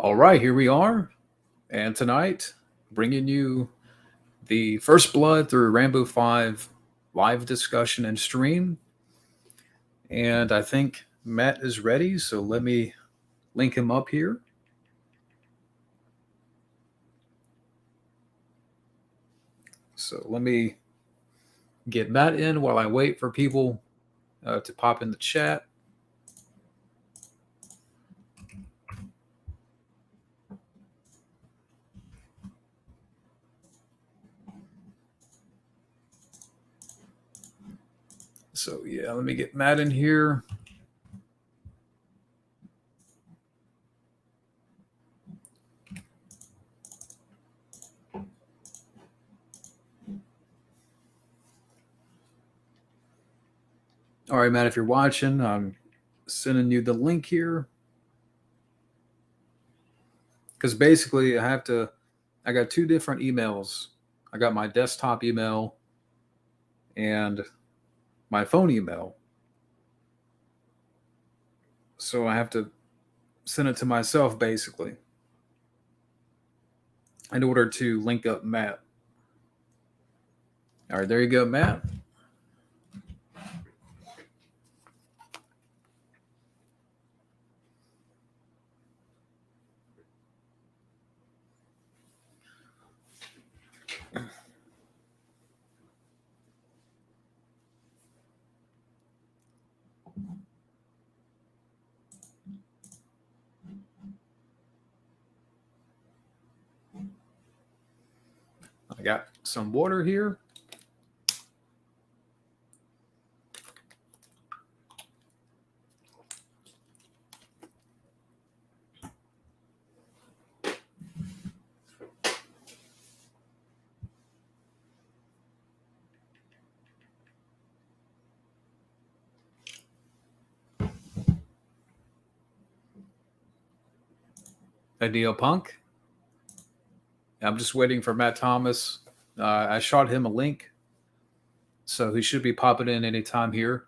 All right, here we are. And tonight, bringing you the First Blood through Rambo 5 live discussion and stream. And I think Matt is ready, so let me link him up here. So let me get Matt in while I wait for people to pop in the chat. So yeah, let me get Matt in here. All right, Matt, if you're watching, I'm sending you the link here. Because basically, I got two different emails. I got my desktop email and my phone email. So I have to send it to myself, basically, in order to link up Matt. All right, there you go, Matt. I got some water here. Idea Punk. I'm just waiting for Matt Thomas. I shot him a link, so he should be popping in anytime here.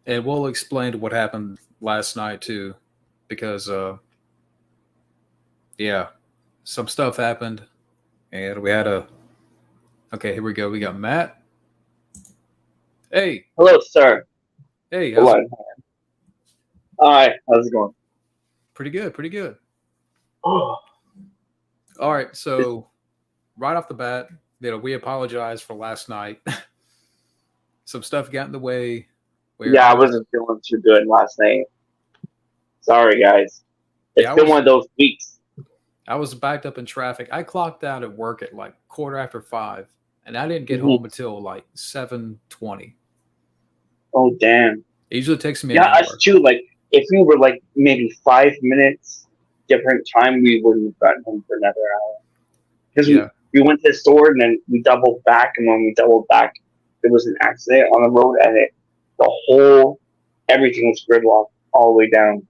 And we'll explain what happened last night too, because yeah, some stuff happened, and we had a. Okay, here we go. We got Matt. Hey. Hello, sir. Hey. Hi. How's it going? Pretty good. Pretty good. All right. So, right off the bat, we apologize for last night. Some stuff got in the way. Yeah, I wasn't feeling too good last night. Sorry, guys. It's been one of those weeks. I was backed up in traffic. I clocked out at work at like 5:15, and I didn't get home until like 7:20. Oh, damn. It usually takes me an hour. Us too. Like, if we were like maybe 5 minutes different time, we wouldn't have gotten home for another hour. Because we went to the store and then we doubled back, and when we doubled back, there was an accident on the road, and everything was gridlocked all the way down.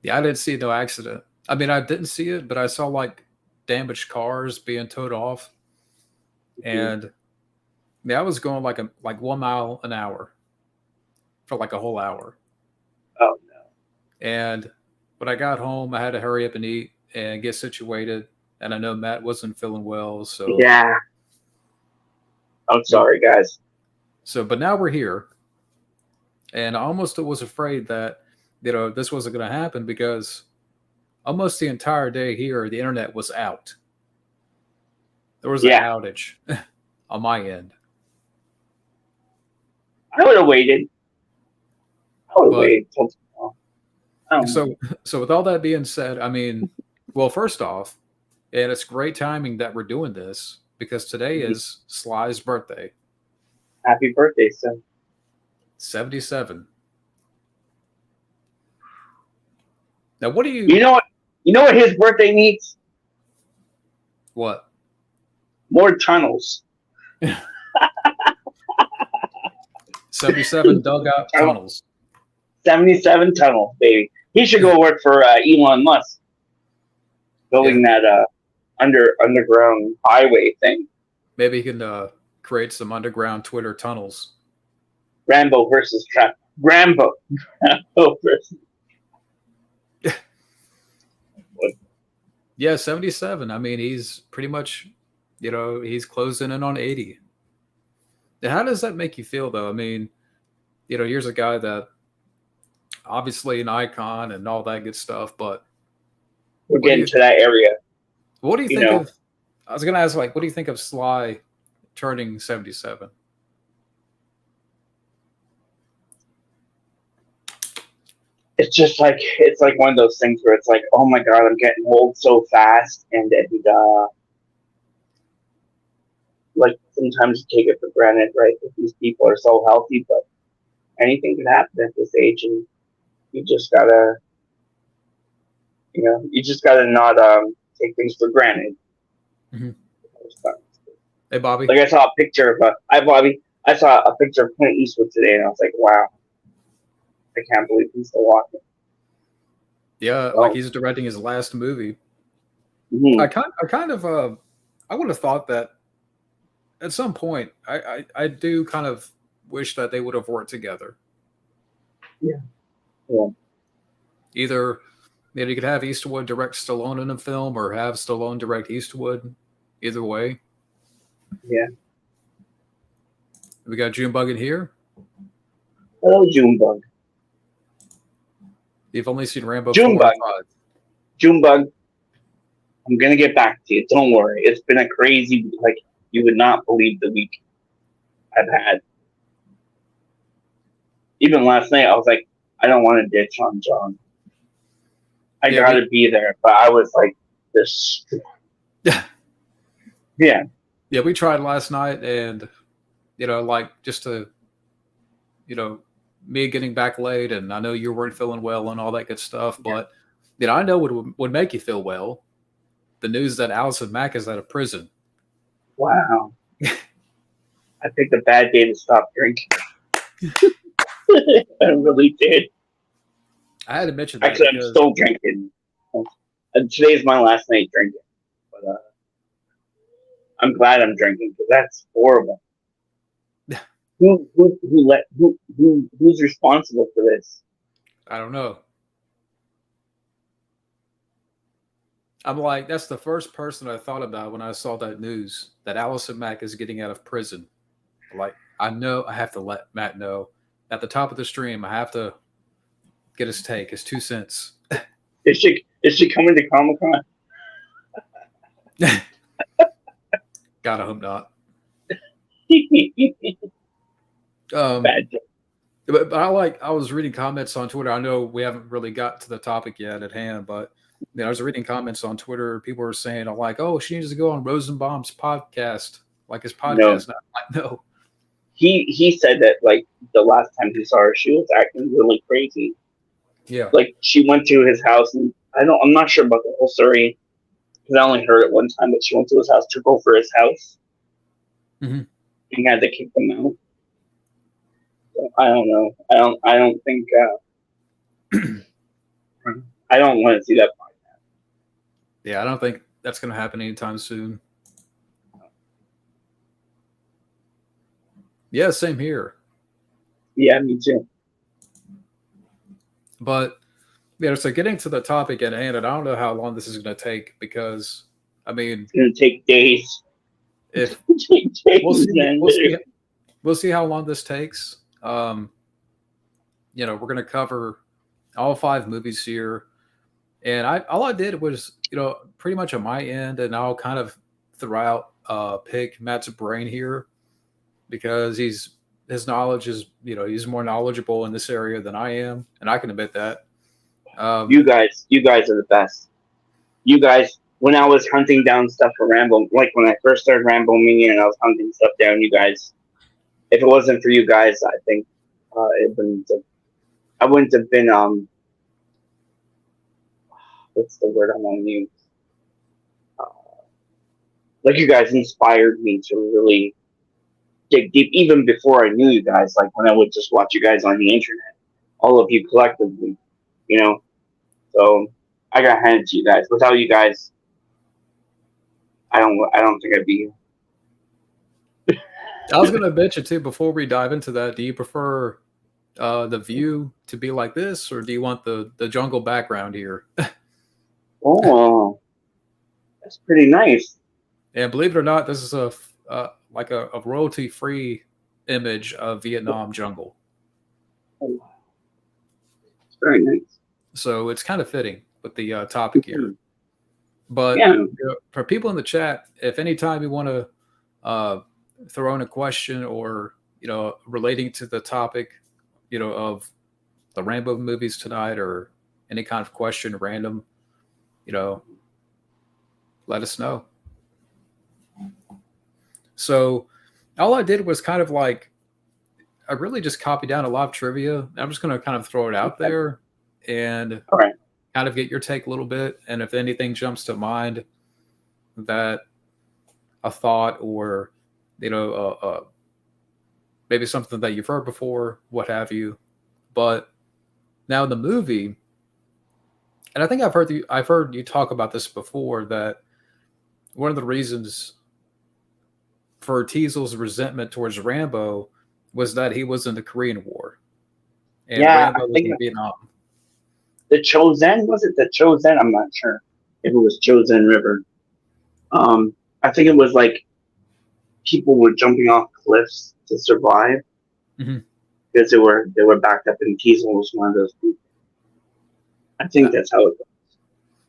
Yeah, I didn't see no accident. I mean, I didn't see it, but I saw like damaged cars being towed off, and I was going like 1 mile an hour for like a whole hour. Oh no! And when I got home, I had to hurry up and eat and get situated. And I know Matt wasn't feeling well, so yeah. I'm sorry, guys. So, but now we're here, and I almost was afraid that this wasn't going to happen because almost the entire day here, the internet was out. There was an outage on my end. I would have waited. Till tomorrow. So with all that being said, I mean, well, first off, and it's great timing that we're doing this because today is Sly's birthday. Happy birthday, son. 77. Now, what do you? You know what his birthday needs? What? More tunnels. 77 dugout tunnels. 77 tunnels, baby. He should go work for Elon Musk. building that underground highway thing. Maybe he can create some underground Twitter tunnels. Rambo versus Trap. Rambo versus. Yeah, 77. I mean, he's pretty much, he's closing in on 80. How does that make you feel, though? I mean, here's a guy that obviously an icon and all that good stuff, but we're getting to that area. What do you think of? I was going to ask, what do you think of Sly turning 77? It's like one of those things where it's like, oh my god, I'm getting old so fast, and like sometimes you take it for granted, right? That these people are so healthy, but anything can happen at this age, and you just gotta not take things for granted. Mm-hmm. Hey, Bobby. Like I saw a picture of I saw a picture of Clint Eastwood today, and I was like, wow, I can't believe he's still walking. Yeah, like he's directing his last movie. Mm-hmm. I would have thought that at some point, I do kind of wish that they would have worked together. Yeah. Either you could have Eastwood direct Stallone in a film, or have Stallone direct Eastwood. Either way. Yeah. We got Junebug in here. Hello, Junebug. You've only seen Rambo Junebug. 4 and 5. Junebug, I'm gonna get back to you. Don't worry. It's been a crazy, you would not believe the week I've had. Even last night, I was like, I don't want to ditch on John. I gotta be there, but I was like, this. Yeah. Yeah, we tried last night, and just to, me getting back late, and I know you weren't feeling well and all that good stuff, but I know what would make you feel well. The news that Allison Mack is out of prison. Wow. I picked a bad day to stop drinking. I really did. I had to mention that. Actually, I'm still drinking. Today's my last night drinking. But I'm glad I'm drinking, because that's horrible. Who's responsible for this? I don't know. I'm like, that's the first person I thought about when I saw that news that Allison Mack is getting out of prison. Like, I know I have to let Matt know at the top of the stream. I have to get his take, his 2 cents. Is she coming to Comic-Con? God, I hope not. Bad joke. But I was reading comments on Twitter. I know we haven't really got to the topic yet at hand, but I was reading comments on Twitter. People were saying, oh, she needs to go on Rosenbaum's podcast, like his podcast. No. He said that the last time he saw her, she was acting really crazy. Yeah. She went to his house, and I'm not sure about the whole story, because I only heard it one time, but she went to his house, took over his house, and had to kick them out. So, I don't know. I don't think I don't want to see that podcast. Yeah, I don't think that's going to happen anytime soon. Yeah, same here. Yeah, me too. But so getting to the topic at hand, and I don't know how long this is going to take, because it's going to take days. We'll see how long this takes. We're going to cover all 5 movies here, and all I did was pretty much on my end, and I'll kind of throughout pick Matt's brain here, because his knowledge is he's more knowledgeable in this area than I am, and I can admit that. You guys are the best. You guys, when I was hunting down stuff for Rambo, like when I first started Rambo Mania and I was hunting stuff down, you guys, if it wasn't for you guys, I think I wouldn't have been what's the word I want to use? You guys inspired me to really dig deep, even before I knew you guys. Like when I would just watch you guys on the internet, all of you collectively, So I got to hand it to you guys. Without you guys, don't think I'd be. I was going to mention too, before we dive into that, do you prefer the view to be like this, or do you want the jungle background here? Oh, that's pretty nice. And believe it or not, this is like a royalty free image of Vietnam jungle. Oh, it's very nice. So it's kind of fitting with the topic here. But Yeah. For people in the chat, if anytime you want to throw in a question or relating to the topic, of the Rambo movies tonight, or any kind of question, random, let us know. So all I did was kind of like, I really just copied down a lot of trivia. I'm just going to kind of throw it out there and kind of get your take a little bit. And if anything jumps to mind that a thought or, maybe something that you've heard before, what have you. But now the movie, and I think I've heard you talk about this before, that one of the reasons for Teasel's resentment towards Rambo was that he was in the Korean War. And Rambo was in Vietnam. The Chosen, was it the Chosen? I'm not sure if it was Chosen River. I think it was like people were jumping off cliffs to survive because they were backed up, and Teasel was one of those people. I think that's how it goes.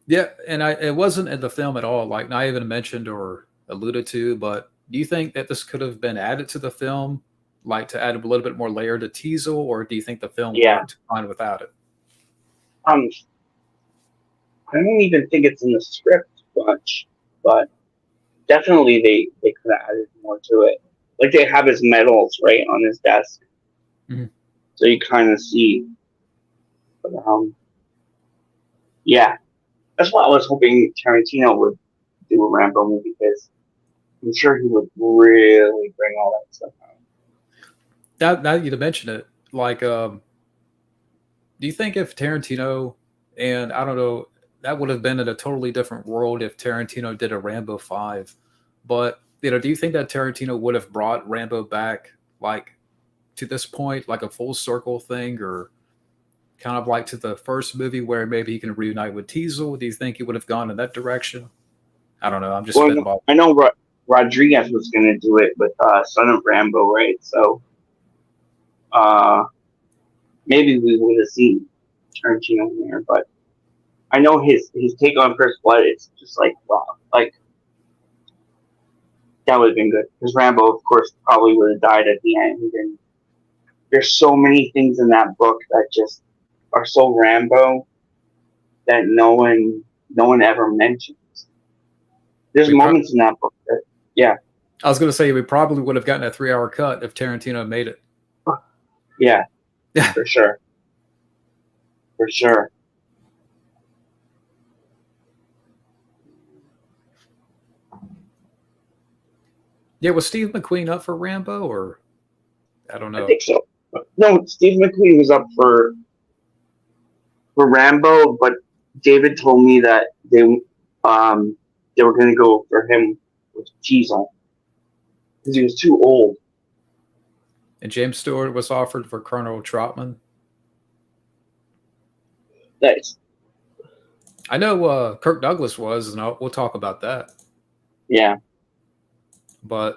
Yeah, and it wasn't in the film at all, like not even mentioned or alluded to. But do you think that this could have been added to the film, like to add a little bit more layer to Teasel, or do you think the film worked fine without it? I don't even think it's in the script much, but definitely they could have added more to it. Like they have his medals right on his desk, so you kind of see. But, yeah, that's why I was hoping Tarantino would do a Rambo movie, because I'm sure he would really bring all that stuff out. Now you mention it, like, do you think if Tarantino, and I don't know, that would have been in a totally different world if Tarantino did a Rambo 5, but do you think that Tarantino would have brought Rambo back, like, to this point, like a full circle thing, or kind of like to the first movie where maybe he can reunite with Teasel? Do you think he would have gone in that direction? I don't know. I'm just spitballing. I know Rodriguez was going to do it with Son of Rambo, right? So maybe we would have seen Tarantino in there, but I know his take on First Blood, it's just like, wow, like that would have been good, because Rambo, of course, probably would have died at the end. And there's so many things in that book that just are so Rambo that no one ever mentions. There's moments in that book that, I was going to say we probably would have gotten a 3-hour cut if Tarantino made it. Yeah, for sure. For sure. Yeah, was Steve McQueen up for Rambo, or I don't know? I think so. No, Steve McQueen was up for Rambo, but David told me that they were going to go for him with Teasel because he was too old. And James Stewart was offered for Colonel Trotman. Nice. I know Kirk Douglas was, and we'll talk about that. Yeah. But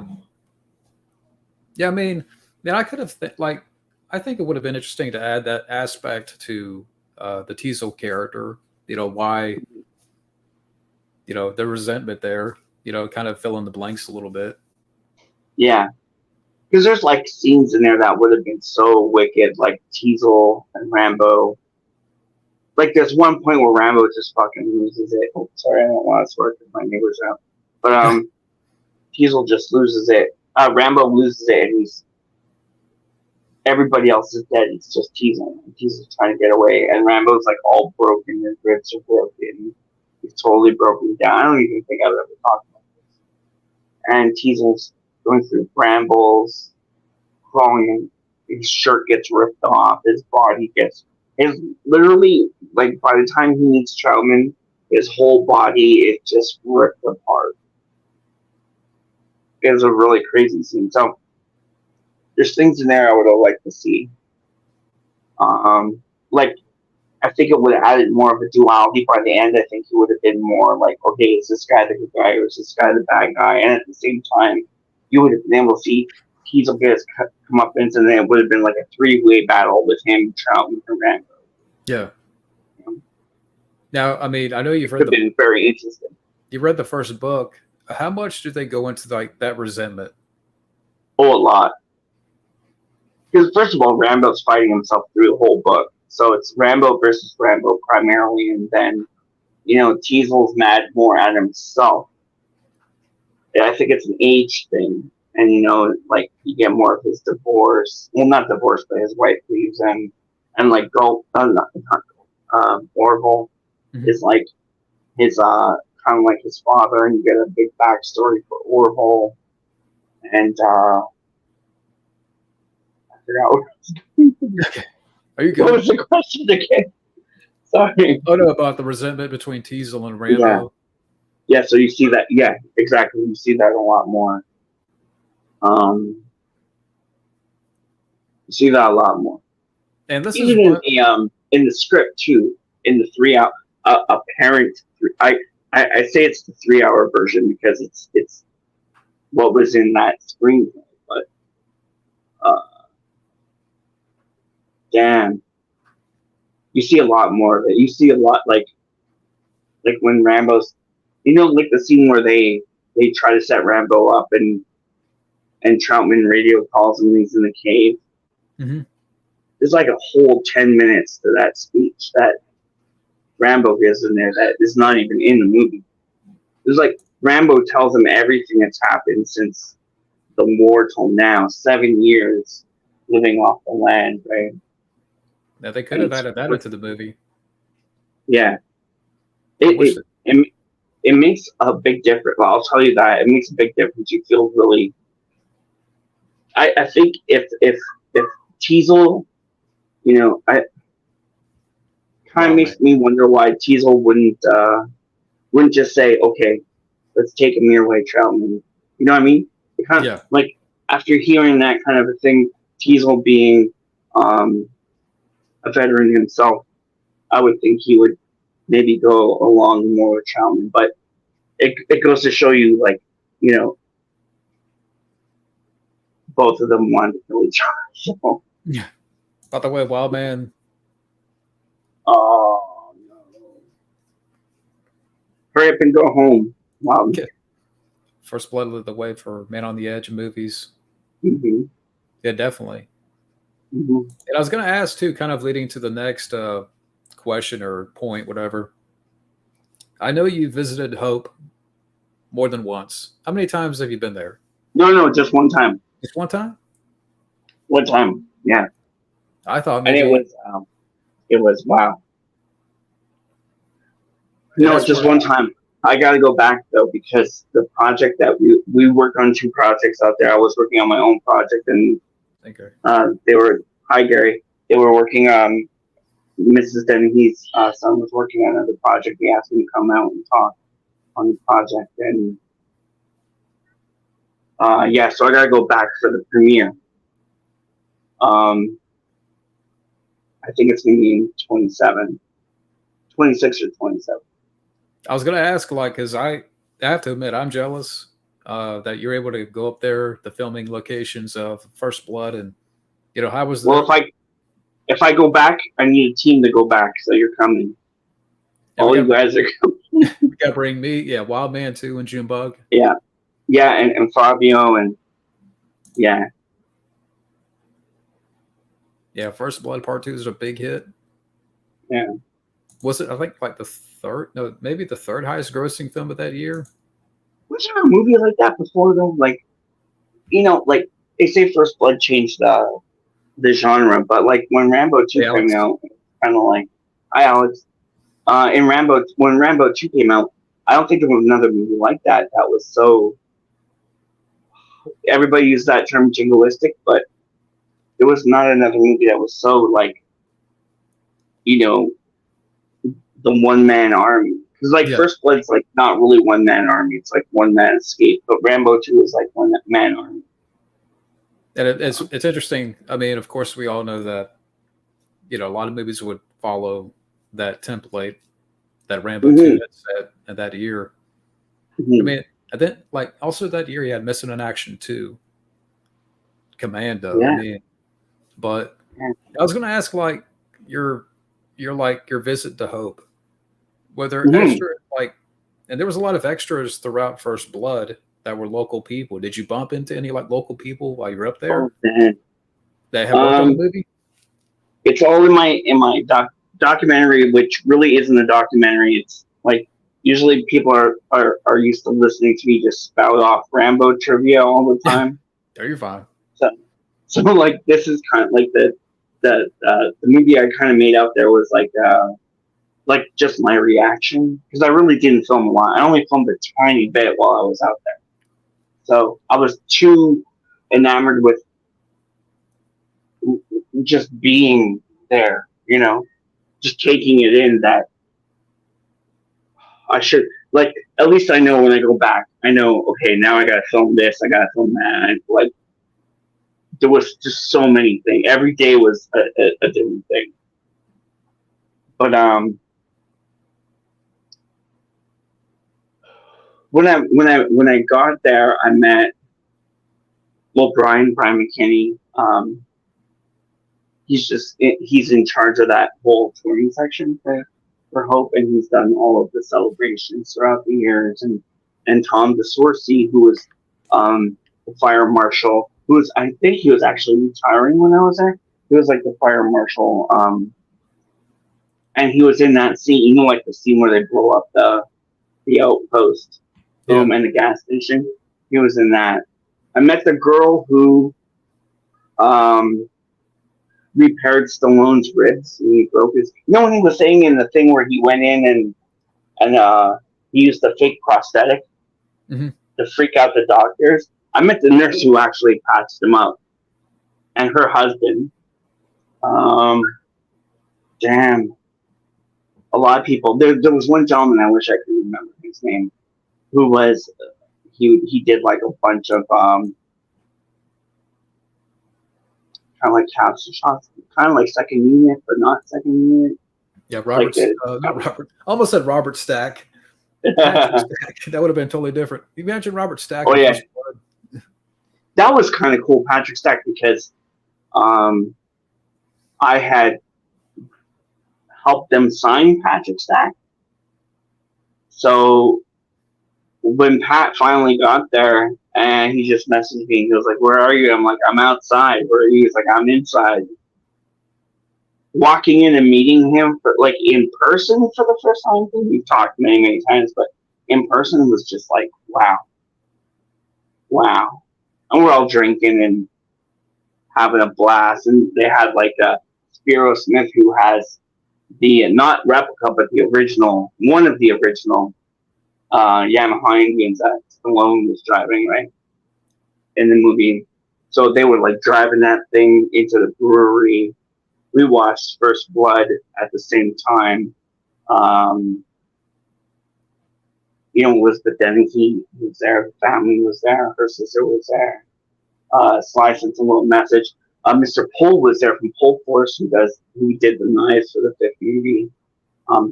yeah, I mean, then I could have I think it would have been interesting to add that aspect to the Teasel character. Why, the resentment there. Kind of fill in the blanks a little bit. Yeah, because there's like scenes in there that would have been so wicked, like Teasel and Rambo. Like there's one point where Rambo just fucking loses it. Oh, sorry, I don't want to swear because my neighbor's out. But Teasel just loses it. Rambo loses it, and everybody else is dead. It's just Teasel. And Teasel's trying to get away, and Rambo's like all broken. His ribs are broken. He's totally broken down. I don't even think I've ever talked about this. And Teasel's going through brambles, crawling. His shirt gets ripped off. His body gets. His literally, like, by the time he meets Troutman, his whole body is just ripped apart. It was a really crazy scene. So there's things in there I would have liked to see. Like I think it would have added more of a duality by the end. I think it would have been more like, okay, is this guy the good guy or is this guy the bad guy? And at the same time, you would have been able to see Teasel get his comeuppance, and then it would have been like a three-way battle with him, Troutman, and Rambo. Yeah. Now, I mean, I know you've read been very interesting. You read the first book. How much did they go into like that resentment? Oh, a lot. Because first of all, Rambo's fighting himself through the whole book. So it's Rambo versus Rambo primarily, and then, Teasel's mad more at himself. I think it's an age thing, and like you get more of his divorce. Well, not divorce, but his wife leaves, and like Galt, Orville is like his kind of like his father, and you get a big backstory for Orville, and I forgot what okay. Are you good? What was the question again? Sorry. Oh no, about the resentment between Teasel and Rambo. Yeah, so you see that. Yeah, exactly. You see that a lot more. You see that a lot more. And this even is in the script too. In the 3 hour apparent, I say it's the 3 hour version because it's what was in that screenplay, but damn, you see a lot more of it. You see a lot like when Rambo's, like the scene where they try to set Rambo up and Troutman radio calls him, and he's in the cave. Mm-hmm. There's like a whole 10 minutes to that speech that Rambo gives in there that is not even in the movie. There's like Rambo tells him everything that's happened since the war till now, 7 years living off the land, right? Now they could have added that into the movie. Yeah. It makes a big difference. Well, I'll tell you that. It makes a big difference. You feel really... I think if Teasel, I kind of makes me wonder why Teasel wouldn't just say, okay, let's take him your way, Troutman. You know what I mean? It kind of, like, after hearing that kind of a thing, Teasel being a veteran himself, I would think he would maybe go along more with Troutman. But it goes to show you, like, both of them wanted to kill each other. So. Yeah. By the way, Wildman. Oh, no. Hurry up and go home. Wow. Okay. First Blood led the way for Man on the Edge movies. Mm-hmm. Yeah, definitely. Mm-hmm. And I was going to ask, too, kind of leading to the next question or point, whatever. I know you visited Hope more than once. How many times have you been there? No, just one time. Just one time? One time, yeah. I thought maybe... And it was wow. No, just one time. I got to go back, though, because the project that we worked on 2 projects out there. I was working on my own project, and they were, hi, Gary. They were working on, Mrs. Dennehy's son was working on another project. He asked me to come out and talk on the project, and so I got to go back for the premiere. I think it's going to be in 26 or 27. I was going to ask, like, because I have to admit, I'm jealous that you're able to go up there, the filming locations of First Blood, and how was that? Well, if I go back, I need a team to go back, so you're coming. All you guys are coming. You got to bring me, Wildman too, and Junebug. Yeah, and Fabio, and yeah. Yeah, First Blood Part 2 is a big hit. Yeah. Was it, I think, like maybe the third highest grossing film of that year? Was there a movie like that before, though? Like, like, they say First Blood changed the genre, but, like, when Rambo 2 came out, kind of like, hi, Alex. When Rambo 2 came out, I don't think there was another movie like that was so... Everybody used that term jingoistic, but there was not another movie that was so, like, the one-man army Because like Yeah. First Blood's like not really one man army; it's like one man escape. But Rambo 2 is like one man army. And it's interesting. I mean, of course, we all know that a lot of movies would follow that template that Rambo 2 Mm-hmm. had set in that year. I Mm-hmm. mean, and then like also that year he had Missing in Action 2, Commando. I Yeah. mean, but Yeah. I was going to ask like your visit to Hope. Were there Mm-hmm. extra like, and there was a lot of extras throughout First Blood that were local people. Did you bump into any like local people while you were up there Oh man. that have worked on the Um, movie? it's all in my documentary, which really isn't a documentary. It's like usually people are used to listening to me just spout off Rambo trivia all the time. Oh, you're fine. So so like this is kind of like the movie I kind of made out there was like just my reaction because I really didn't film a lot. I only filmed a tiny bit while I was out there, so I was too enamored with just being there, just taking it in that I should like at least I know when I go back, I know okay now I gotta film this, I gotta film that. Like there was just so many things. Every day was a different thing. But when I got there, I met Brian McKinney. He's in charge of that whole touring section for Hope, and he's done all of the celebrations throughout the years. And Tom DeSourcy, who was the fire marshal, I think he was actually retiring when I was there. He was like the fire marshal, and he was in that scene, like the scene where they blow up the outpost, Yeah. and the gas station. He was in that. I met the girl who repaired Stallone's ribs and he broke his. You know when he was saying in the thing where he went in and he used the fake prosthetic Mm-hmm. to freak out the doctors. I met the nurse who actually patched him up, and her husband. Damn, a lot of people. There was one gentleman I wish I could remember his name, who was he did like a bunch of kind of like capture shots, kind of like second unit, but not second unit. Yeah, Robert. Not Robert. I almost said Robert Stack. Patrick Stack. That would have been totally different. You mentioned Robert Stack. Oh yeah, that was kind of cool, Patrick Stack, because I had helped them sign Patrick Stack. So when Pat finally got there and he just messaged me, he was like, "Where are you?" I'm like, "I'm outside." Where are you? He's like, "I'm inside." Walking in and meeting him like in person for the first time. We've talked many times, but in person was just like, wow. And we're all drinking and having a blast. And they had like Spiro Smith, who has the not replica but the original, one of the original Yamaha Indians that Stallone was driving, right, in the movie. So they were like driving that thing into the brewery. We watched First Blood at the same time. Elizabeth Dennehy was there. The family was there. Her sister was there. Sly sent a little message. Mr. Pohl was there from Pole Force, who did the knives for the fifth movie.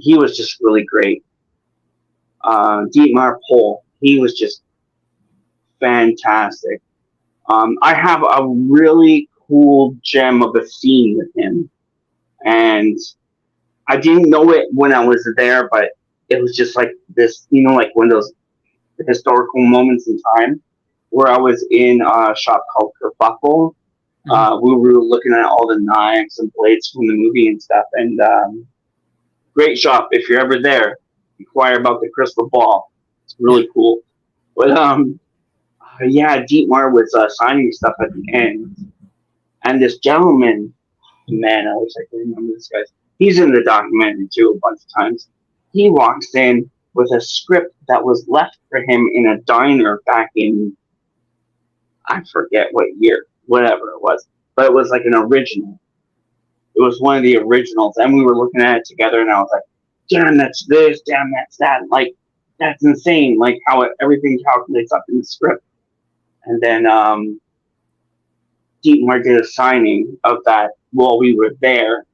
He was just really great. Dietmar Pohl, he was just fantastic. I have a really cool gem of a scene with him, and I didn't know it when I was there, but it was just like this, like one of those historical moments in time where I was in a shop called Kerfuffle. We were looking at all the knives and blades from the movie and stuff, and great shop. If you're ever there, inquire about the crystal ball. It's really cool. But yeah, Dietmar was signing stuff at the end, and this gentleman, man, I wish I could remember this guy. He's in the documentary too a bunch of times. He walks in with a script that was left for him in a diner back in, I forget what year, whatever it was, but it was like an original. It was one of the originals, and we were looking at it together, and I was like, damn, that's this, damn, that's that. Like, that's insane. Like how everything calculates up in the script. And then Dietmar did a signing of that while we were there,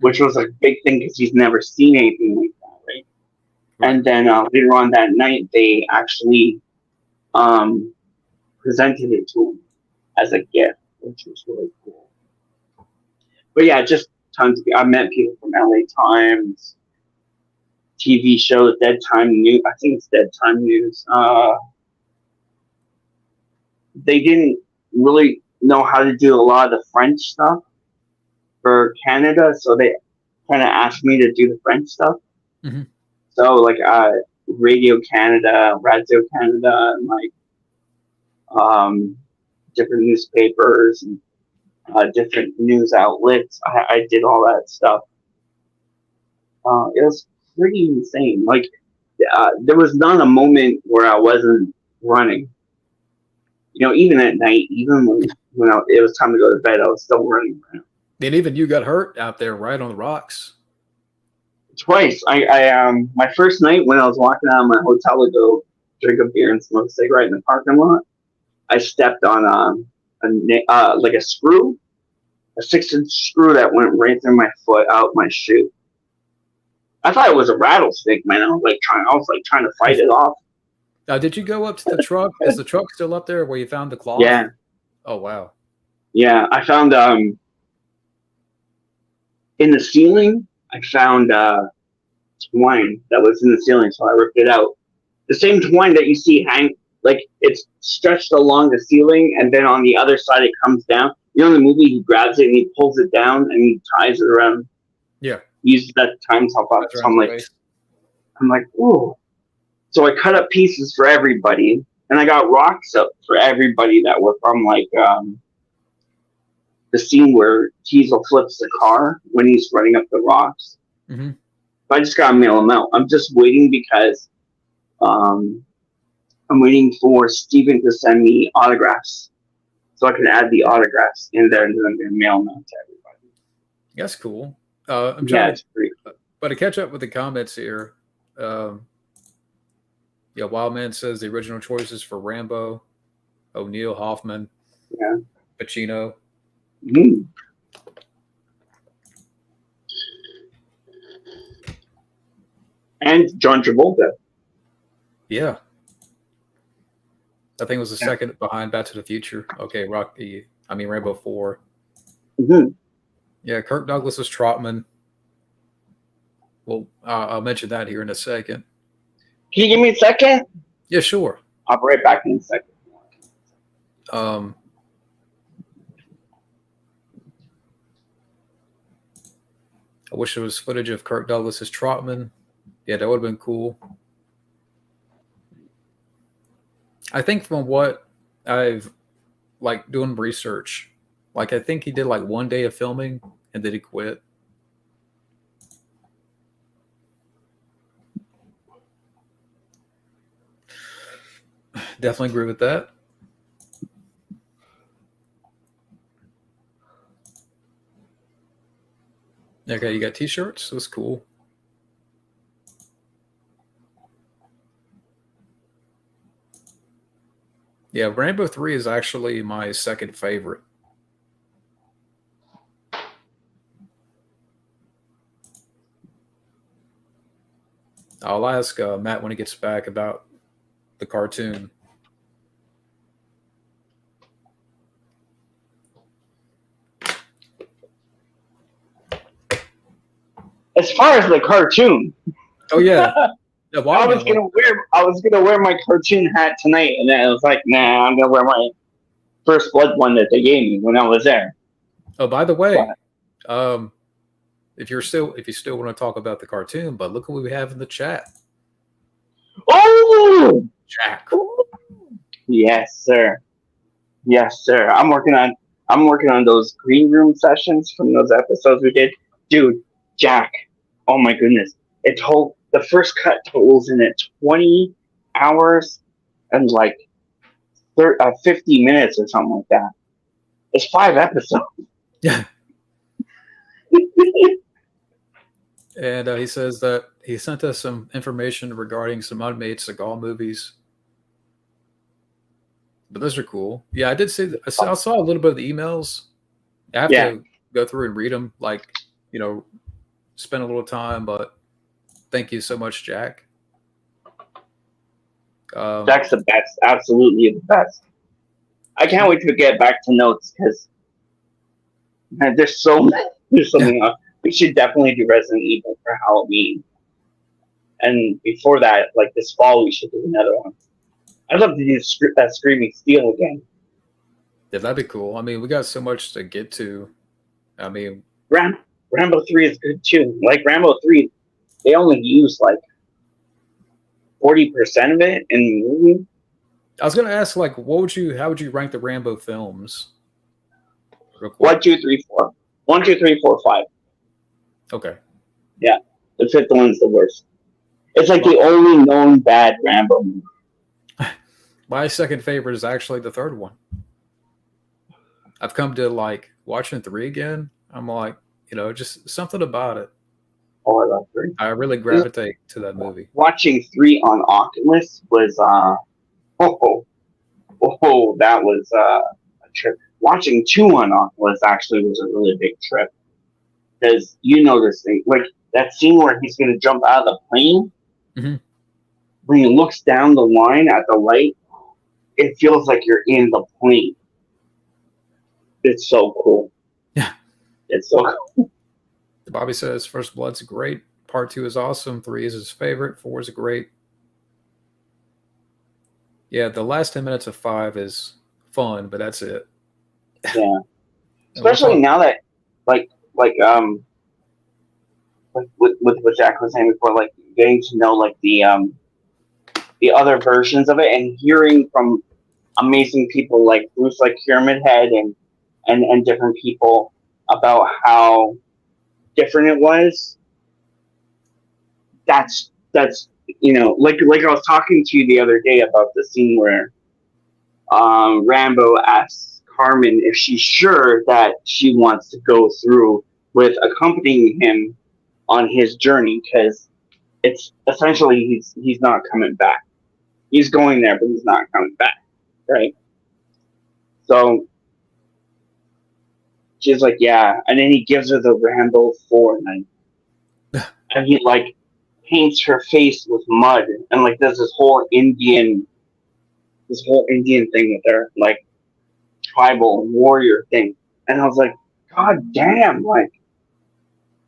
which was a big thing because he's never seen anything like that, right? And then later on that night, they actually presented it to him as a gift, which was really cool. But yeah, just tons of people. I met people from LA Times, TV shows, Dead Time News. I think it's Dead Time News. They didn't really know how to do a lot of the French stuff for Canada, so they kind of asked me to do the French stuff. Mm-hmm. So like Radio Canada, Radio Canada, and like different newspapers and different news outlets. I did all that stuff. It was pretty insane. Like there was not a moment where I wasn't running. You know, even at night, even when it was time to go to bed, I was still running around. And even you got hurt out there, right on the rocks. Twice. I my first night when I was walking out of my hotel to go drink a beer and smoke a cigarette in the parking lot, I stepped on like a screw, a 6-inch screw that went right through my foot, out my shoe. I thought it was a rattlesnake, man. I was trying to fight it off. Did you go up to the truck? Is the truck still up there where you found the claw? Yeah. Oh wow. Yeah, I found in the ceiling. I found twine that was in the ceiling, so I ripped it out. The same twine that you see hang, like it's stretched along the ceiling, and then on the other side it comes down. You know, in the movie, he grabs it and he pulls it down and he ties it around. Yeah. He uses that to tie himself up. So I'm like, ooh. So I cut up pieces for everybody, and I got rocks up for everybody that were from like the scene where Teasel flips the car when he's running up the rocks. Mm-hmm. I just gotta mail them out. I'm just waiting because I'm waiting for Steven to send me autographs so I can add the autographs in there, and then I'm gonna mail them out to everybody. That's cool. I'm trying it's pretty cool. But to catch up with the comments here, Wildman says the original choices for Rambo, O'Neill, Hoffman, Pacino. Mm. And John Travolta. Yeah. I think it was the second behind Back to the Future. Okay, Rambo 4. Mm-hmm. Yeah, Kirk Douglas was Trotman. Well, I'll mention that here in a second. Can you give me a second? Yeah, sure. I'll be right back in a second. I wish there was footage of Kirk Douglas as Trotman. Yeah, that would have been cool. I think from what I've doing research, I think he did 1 day of filming and then he quit. Definitely agree with that. Okay, you got t-shirts? That's cool. Yeah, Rambo 3 is actually my second favorite. I'll ask Matt when he gets back about the cartoon. As far as the cartoon. Oh yeah. I was gonna wear my cartoon hat tonight, and then I was like, nah, I'm gonna wear my First Blood one that they gave me when I was there. Oh, by the way, if you still want to talk about the cartoon, but look what we have in the chat. Oh, Jack. Yes, sir. Yes, sir. I'm working on those green room sessions from those episodes we did. Dude, Jack. Oh my goodness. The first cut totals in at 20 hours and 50 minutes or something like that. It's 5 episodes. Yeah. And he says that he sent us some information regarding some unmade Seagal movies. But those are cool. Yeah, I did see. I saw a little bit of the emails. I have to go through and read them. Like, spend a little time. But thank you so much, Jack. Jack's the best. Absolutely the best. I can't wait to get back to notes because there's so many. We should definitely do Resident Evil for Halloween. And before that, like this fall, we should do another one. I'd love to do Screaming Steel again. Yeah, that'd be cool. I mean, we got so much to get to. I mean, Rambo 3 is good too. Like Rambo 3, they only use like 40% of it in the movie. I was gonna ask, like, how would you rank the Rambo films? 1, 2, 3, 4. 1, 2, 3, 4, 5. Okay. Yeah, the fifth one's the worst. It's like the only known bad Rambo movie. My second favorite is actually the third one. I've come to like watching 3 again. I'm like, just something about it. Oh, I love 3. I really gravitate to that movie. Watching 3 on Oculus was that was a trip. Watching 2 on Oculus actually was a really big trip because this thing, like that scene where he's going to jump out of the plane. Mm-hmm. When he looks down the line at the light, it feels like you're in the plane. It's so cool. Yeah. It's so cool. Bobby says First Blood's great. Part 2 is awesome. 3 is his favorite. 4 is great. Yeah, the last 10 minutes of 5 is fun, but that's it. Yeah. Especially now that like what Jack was saying before, like getting to know like the other versions of it and hearing from amazing people like Bruce, like Pyramid Head and different people about how different it was. That's like I was talking to you the other day about the scene where Rambo asks Carmen if she's sure that she wants to go through with accompanying him on his journey, because it's essentially he's not coming back. He's going there, but he's not coming back, right? So she's like, yeah, and then he gives her the Rambo 4 knife, and he like paints her face with mud, and like does this whole Indian thing with her, like tribal warrior thing. And I was like, God damn, like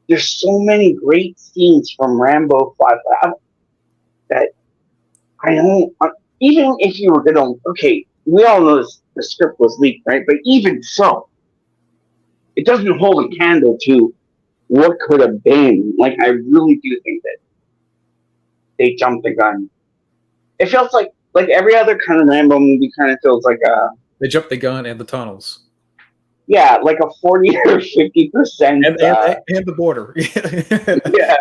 there's so many great scenes from Rambo 5 that I don't, even if you were gonna, okay, we all know the script was leaked, right? But even so, it doesn't hold a candle to what could have been. Like, I really do think that they jumped the gun. It feels like every other kind of Rambo movie kind of feels like they jumped the gun and the tunnels. Yeah, like a 40 or 50%. And the border. Yeah.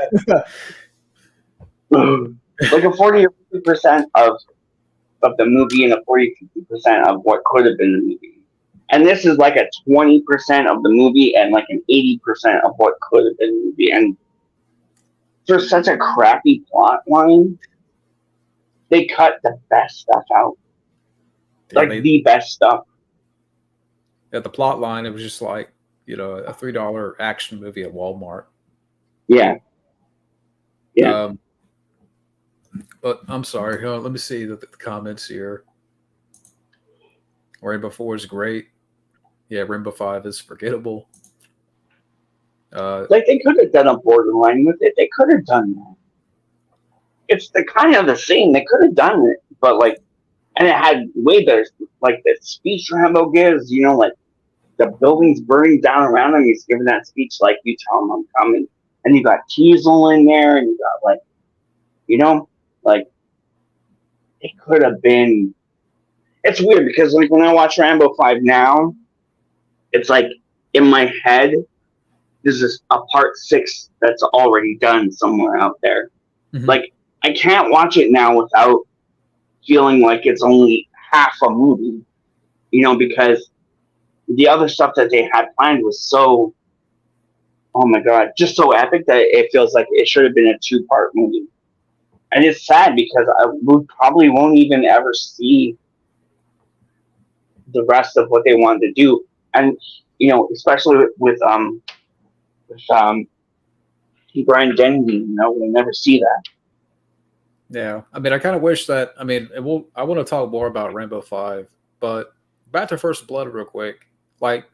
Like a 40 or 50% of the movie and a 40-50% of what could have been the movie. And this is like a 20% of the movie and like an 80% of what could have been the movie. And for such a crappy plot line, they cut the best stuff out. Yeah, like the best stuff. At the plot line, it was just like, a $3 action movie at Walmart. Yeah. Yeah. But I'm sorry. Let me see the comments here. Rainbow 4 is great. Yeah, Rainbow 5 is forgettable. Like they could have done a borderline with it. They could have done that. It's the kind of the same. They could have done it, but like, and it had way better, like the speech Rambo gives. Like the building's burning down around him. He's giving that speech like, "You tell him I'm coming," and you got Teasel in there, and you got like, like it could have been. It's weird because like when I watch Rambo 5 now, it's like in my head, this is a part 6 that's already done somewhere out there. Mm-hmm. Like I can't watch it now without feeling like it's only half a movie, because the other stuff that they had planned was so oh my god, just so epic that it feels like it should have been a 2-part movie. And it's sad because we probably won't even ever see the rest of what they wanted to do. And especially with Brian Denny, we'll never see that. Yeah, I mean, I kind of wish that. I mean, I want to talk more about Rambo 5, but back to First Blood real quick. Like,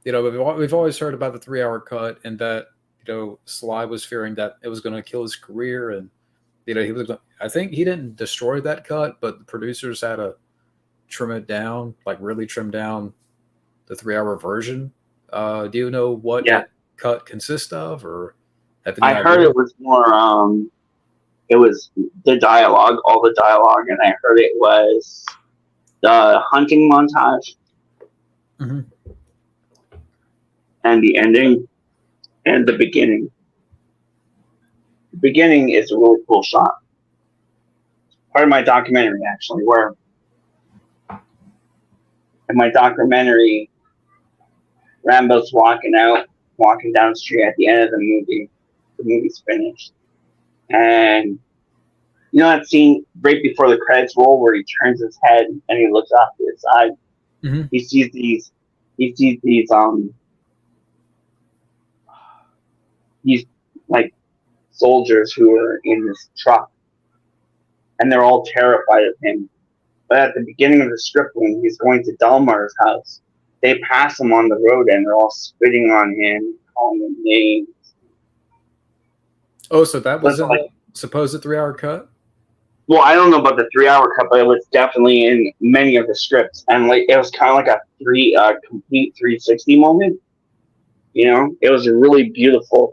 we've always heard about the 3-hour cut, and that Sly was fearing that it was going to kill his career, and he was. I think he didn't destroy that cut, but the producers had to trim it down, like really trim down the 3-hour version. Do you know what that cut consists of, or have any I heard idea? it was more. It was the dialogue, all the dialogue, and I heard it was the hunting montage and the ending and the beginning. The beginning is a really cool shot. Part of my documentary, actually, where in my documentary, Rambo's walking down the street at the end of the movie. The movie's finished. And that scene right before the credits roll where he turns his head and he looks off to the side. Mm-hmm. He sees these like soldiers who are in this truck, and they're all terrified of him. But at the beginning of the script, when he's going to Delmar's house, they pass him on the road and they're all spitting on him, calling him names. Oh, so that was in the supposed 3-hour cut? Well, I don't know about the 3-hour cut, but it was definitely in many of the scripts, and it was kind of like a complete 360 moment. It was really beautiful.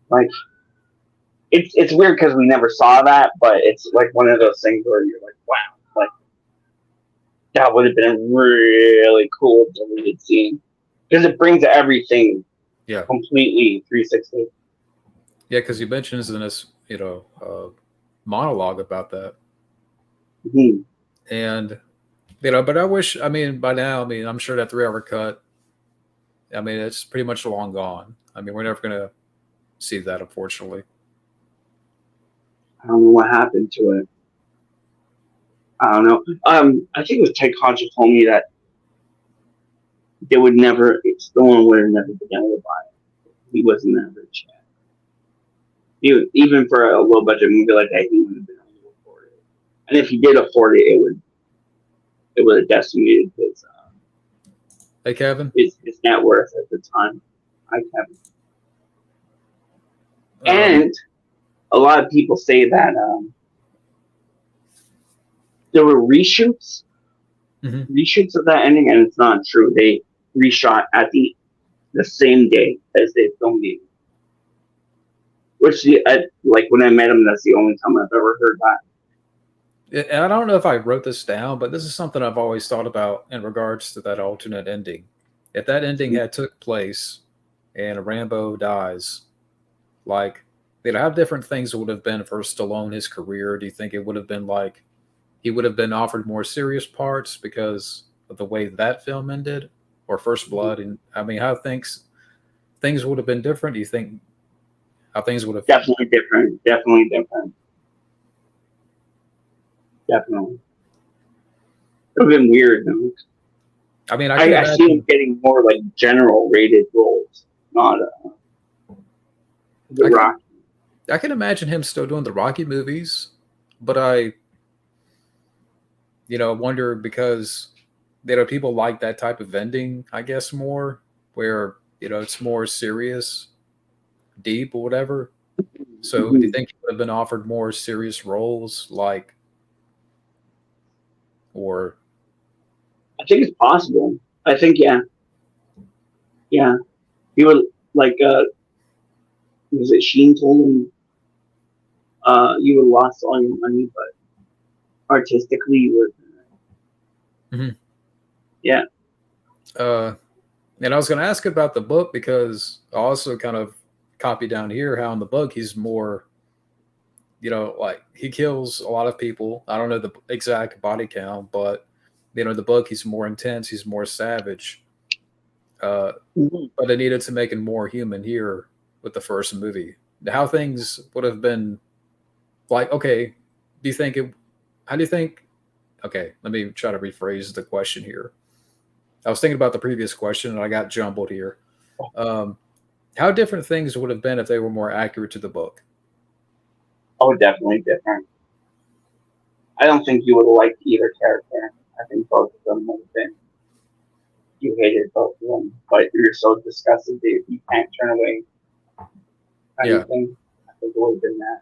Like, it's weird because we never saw that, but it's like one of those things where you're like, wow, like that would have been a really cool deleted scene because it brings everything, completely 360. Yeah, because you mentioned in this, monologue about that, and but I wish. I mean, by now, I'm sure that 3-hour cut. I mean, it's pretty much long gone. I mean, we're never gonna see that, unfortunately. I don't know what happened to it. I don't know. I think it was Ted Concha told me that they would never. Stallone would have never been able to buy it. He wasn't that rich yet. Even for a low budget movie like that, he wouldn't have been able to afford it. And if he did afford it, it would have decimated his. Hey, Kevin. His net worth at the time. Hi, Kevin. And a lot of people say that there were reshoots of that ending, and it's not true. They reshot at the same day as they filmed it. Which, like when I met him, that's the only time I've ever heard that. And I don't know if I wrote this down, but this is something I've always thought about in regards to that alternate ending. If that ending had took place and Rambo dies, like, how different things would have been for Stallone, his career? Do you think it would have been like he would have been offered more serious parts because of the way that film ended, or First Blood? And I mean, how things would have been different? Do you think how things would have definitely different? Definitely different. Definitely. It would have been weird, though. I mean, I see him getting more like general rated roles, not the Rocky. I can imagine him still doing the Rocky movies, but I wonder because people like that type of ending, I guess, more where it's more serious, deep, or whatever. So, do you think he would have been offered more serious roles, like, or? I think it's possible. I think, yeah. He would, like, was it Sheen told him, you would have lost all your money, but artistically you would. Yeah. And I was going to ask about the book because I also kind of copy down here how in the book he's more, like he kills a lot of people. I don't know the exact body count, but the book he's more intense, he's more savage. but they needed to make it more human here with the first movie. How things would have been like, okay, do you think it, how do you think, okay, let me try to rephrase the question here. I was thinking about the previous question and I got jumbled here. How different things would have been if they were more accurate to the book? Oh, definitely different. I don't think you would have liked either character. I think both of them would have been. You hated both of them, but you're so disgusted that you can't turn away. Yeah. I think it would have been that.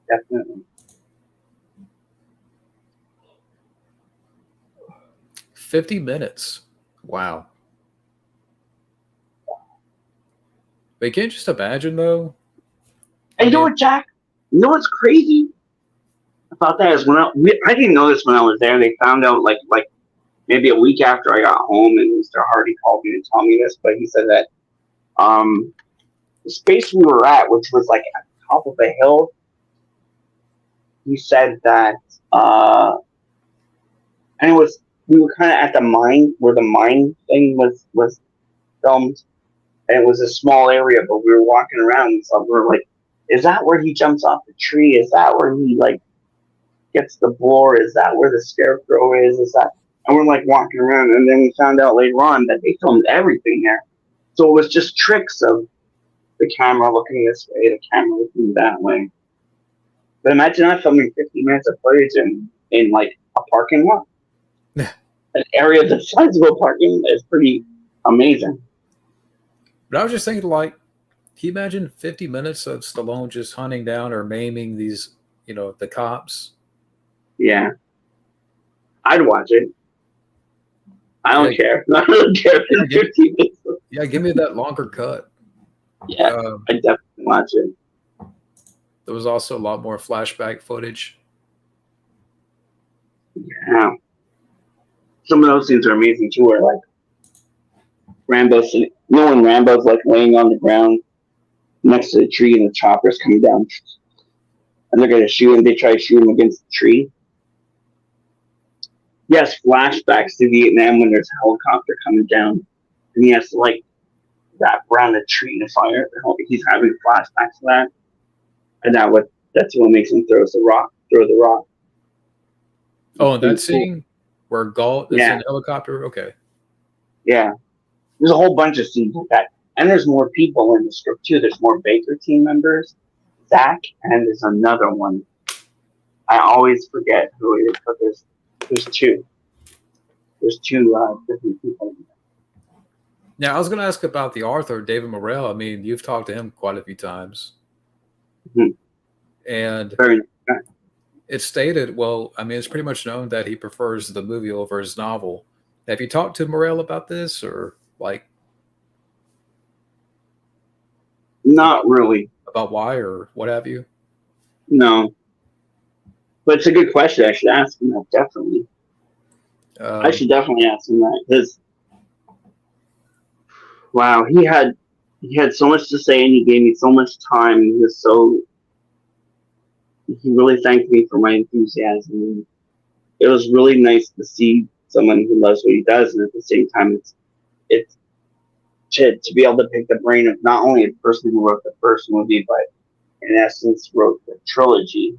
Definitely. 50 minutes. Wow. But you can't just imagine, though. And you know what, Jack? You know what's crazy about that is I didn't know this when I was there. They found out like maybe a week after I got home, and Mr. Hardy called me to tell me this. But he said that the space we were at, which was like at the top of a hill, he said that and we were kind of at the mine where the mine thing was filmed, and it was a small area, but we were walking around and so we were like, is that where he jumps off the tree? Is that where he like gets the boar? Is that where the scarecrow is? Is that? And we're like walking around, and then we found out later on that they filmed everything there. So it was just tricks of the camera looking this way, the camera looking that way. But imagine not filming 50 minutes of footage in like a parking lot. An area the size of a parking is pretty amazing. But I was just thinking, like, can you imagine 50 minutes of Stallone just hunting down or maiming these, the cops? Yeah. I'd watch it. I don't care. I don't care. Yeah, give me that longer cut. Yeah, I'd definitely watch it. There was also a lot more flashback footage. Yeah. Some of those scenes are amazing too, where like Rambo's like laying on the ground next to the tree and the chopper's coming down and they're gonna shoot him, they try to shoot him against the tree. Yes, flashbacks to Vietnam when there's a helicopter coming down and he has to like wrap around the tree to fire. He's having flashbacks to that. And that's what makes him throw the rock. Oh, and that scene where Galt is in a helicopter? Okay. Yeah. There's a whole bunch of scenes like that. And there's more people in the script too. There's more Baker team members, Zach, and there's another one. I always forget who it is, but there's two. There's two different people. Now, I was going to ask about the author, David Morrell. I mean, you've talked to him quite a few times. Mm-hmm. And very nice. It's stated, well, I mean, it's pretty much known that he prefers the movie over his novel. Have you talked to Morrell about this or like? Not really. About why or what have you? No. But it's a good question. I should ask him that, definitely. I should definitely ask him that because, wow, he had so much to say and he gave me so much time. He really thanked me for my enthusiasm. It was really nice to see someone who loves what he does, and at the same time, it's to be able to pick the brain of not only the person who wrote the first movie, but in essence wrote the trilogy.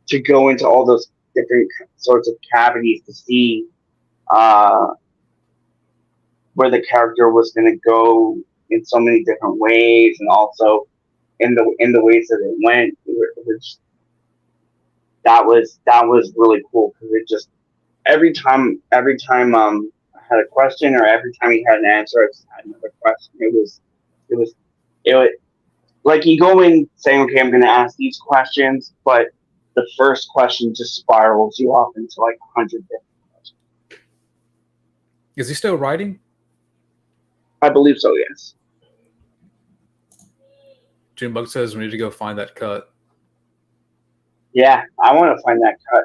To go into all those different sorts of cavities to see where the character was going to go in so many different ways, and also in the ways that it went, that was really cool because it just every time I had a question or every time he had an answer, I just had another question. It was like you go in saying, okay, I'm going to ask these questions, but the first question just spirals you off into like 100 different questions. Is he still writing? I believe so, yes. Jim Buck says we need to go find that cut. Yeah, I want to find that cut.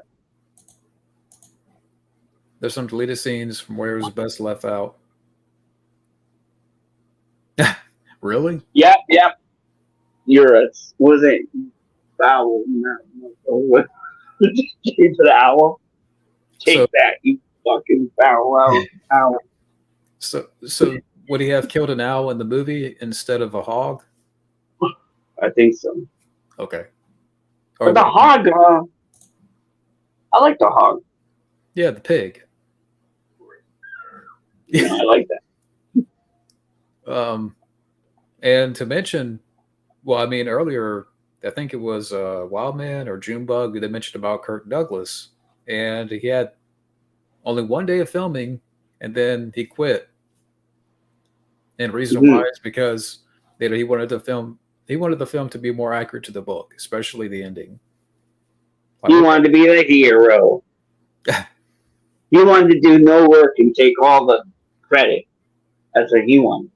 There's some deleted scenes from where it was best left out. Really? Yeah. Was it Owl? No, to the owl. Take that, you fucking foul owl. So would he have killed an owl in the movie instead of a hog? I think so. Okay. But the hog, I like the hog. Yeah, the pig. Yeah, I like that. And to mention, well, I mean, earlier, I think it was Wildman or Junebug that mentioned about Kirk Douglas, and he had only 1 day of filming, and then he quit. And the reason why is because he wanted the film to be more accurate to the book, especially the ending. He wanted to be the hero. He wanted to do no work and take all the credit. That's what he wanted.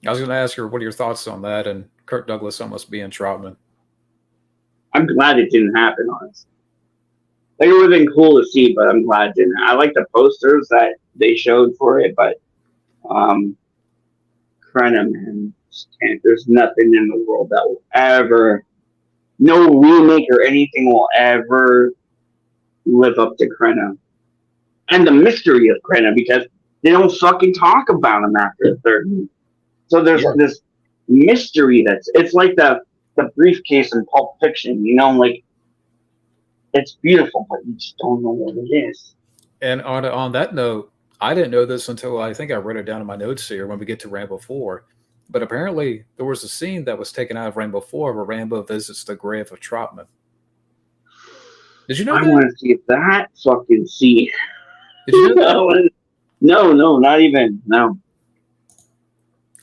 I was going to ask her, what are your thoughts on that and Kirk Douglas almost being Troutman? I'm glad it didn't happen, honestly. Like, it would have been cool to see, but I'm glad it didn't. I like the posters that they showed for it, but Krenna, man, there's nothing in the world that will ever, no remake or anything will ever live up to Krenna. And the mystery of Krenna, because they don't fucking talk about him after the third movie. So there's this mystery it's like the briefcase in Pulp Fiction, you know, like, it's beautiful, but you just don't know what it is. And on that note, I didn't know this until I think I wrote it down in my notes here when we get to Rambo 4. But apparently there was a scene that was taken out of Rambo 4 where Rambo visits the grave of Troutman. Did you know that? I want to see that fucking scene. Did you know that? No, not even. No.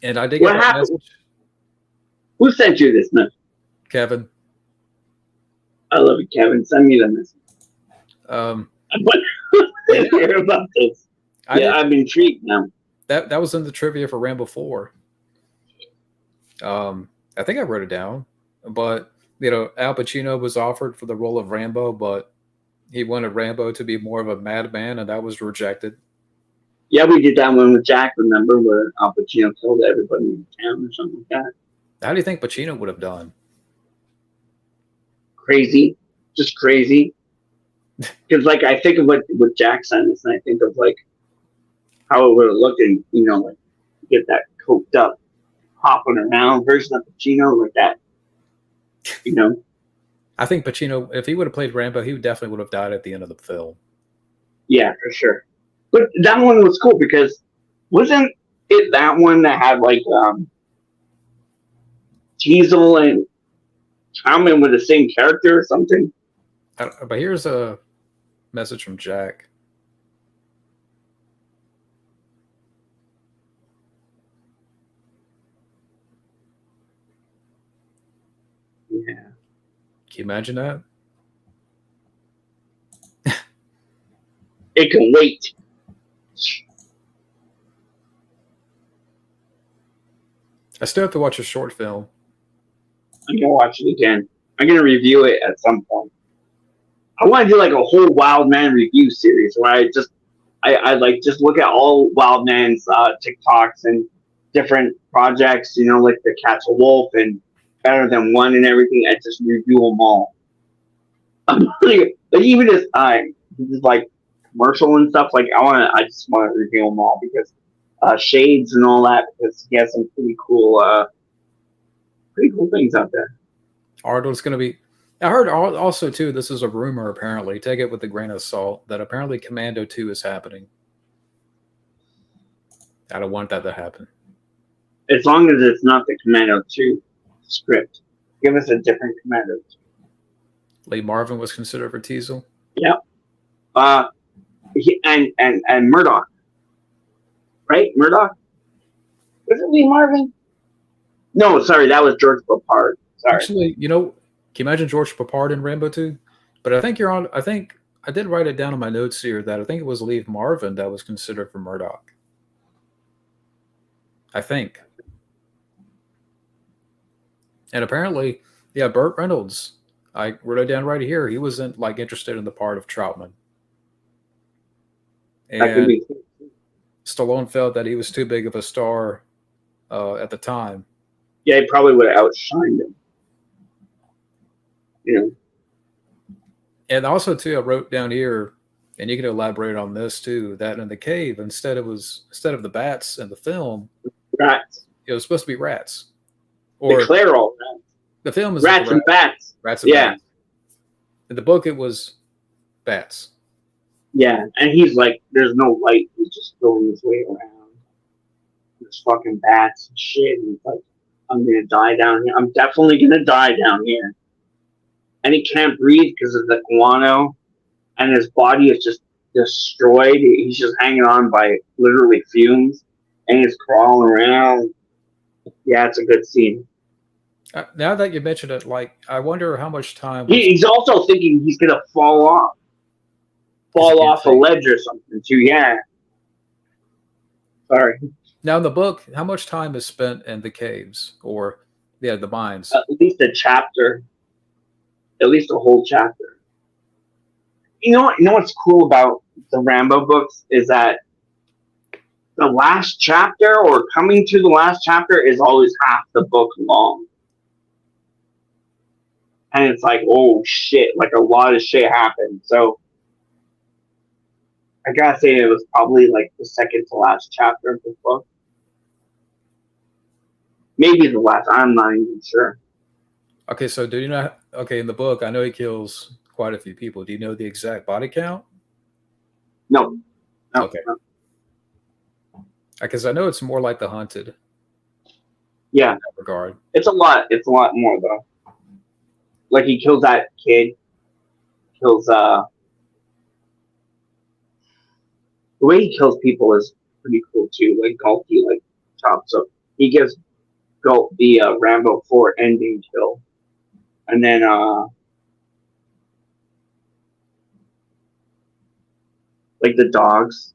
And I did get that message. Who sent you this message? Kevin. I love it, Kevin. Send me the message. I hear about this. I'm intrigued now. That was in the trivia for Rambo 4. I think I wrote it down, but Al Pacino was offered for the role of Rambo, but he wanted Rambo to be more of a madman, and that was rejected. Yeah, we did that one with Jack, remember, where Al Pacino killed everybody in town or something like that. How do you think Pacino would have done? Crazy. Just crazy. Because, like, I think of what Jack sent us, and I think of, like, how it would have looked, and, like, get that coked up, hopping around version of Pacino, like that. I think Pacino, if he would have played Rambo, he definitely would have died at the end of the film. Yeah, for sure. But that one was cool because wasn't it that one that had like Teasel and Hackman with the same character or something? But here's a message from Jack. Yeah. Can you imagine that? It can wait. I still have to watch a short film. I'm gonna watch it again. I'm gonna review it at some point. I want to do like a whole Wildman review series where I like just look at all Wildman's TikToks and different projects, like the Catch a Wolf and Better Than One and everything. I just review them all. But even just like commercial and stuff, like I just want to review them all because Shades and all that, because he has some pretty cool things out there. Arnold's going to be. I heard also too. This is a rumor. Apparently, take it with a grain of salt. That apparently Commando 2 is happening. I don't want that to happen. As long as it's not the Commando 2 script, give us a different Commando 2. Lee Marvin was considered for Teasel. Yeah. And Murdoch. Right? Murdoch? Was it Lee Marvin? No, sorry, that was George Papard. Sorry. Actually, can you imagine George Papard in Rambo 2? But I think I did write it down in my notes here that I think it was Lee Marvin that was considered for Murdoch. I think. And apparently, yeah, Burt Reynolds. I wrote it down right here. He wasn't interested in the part of Troutman. And that could be. Stallone felt that he was too big of a star at the time. Yeah, he probably would have outshined him. And also, too, I wrote down here, And you can elaborate on this too. That in the cave, instead of the bats in the film, Rats. it was supposed to be rats. The Or Clairol rats. the film is Rats and bats. Rats and bats. In the book, it was bats. Yeah, and he's like, there's no light. He's just going his way around. There's fucking bats and shit. And he's like, I'm gonna die down here. I'm definitely gonna die down here. And he can't breathe because of the guano, and his body is just destroyed. He's just hanging on by literally fumes, and he's crawling around. Yeah, it's a good scene. Now that you mentioned it, like, I wonder how much time... He's also thinking he's going to fall off a ledge or something, too. Yeah. Sorry. Now, in the book, how much time is spent in the caves? Or, the mines? At least a chapter. At least a whole chapter. You know what's cool about the Rambo books is that the last chapter, or coming to the last chapter, is always half the book long. And it's like, oh shit, like a lot of shit happened. So I gotta say it was probably like the second to last chapter of the book. Maybe the last, I'm not even sure. Okay, so do you know, in the book, I know he kills quite a few people. Do you know the exact body count? No. Okay. Because I know it's more like The Hunted. Yeah. In that regard. It's a lot more though. Like he kills that kid. Kills the way he kills people is pretty cool too. Like Galt, he like chops up. He gives Galt the Rambo 4 ending kill. And then like the dogs.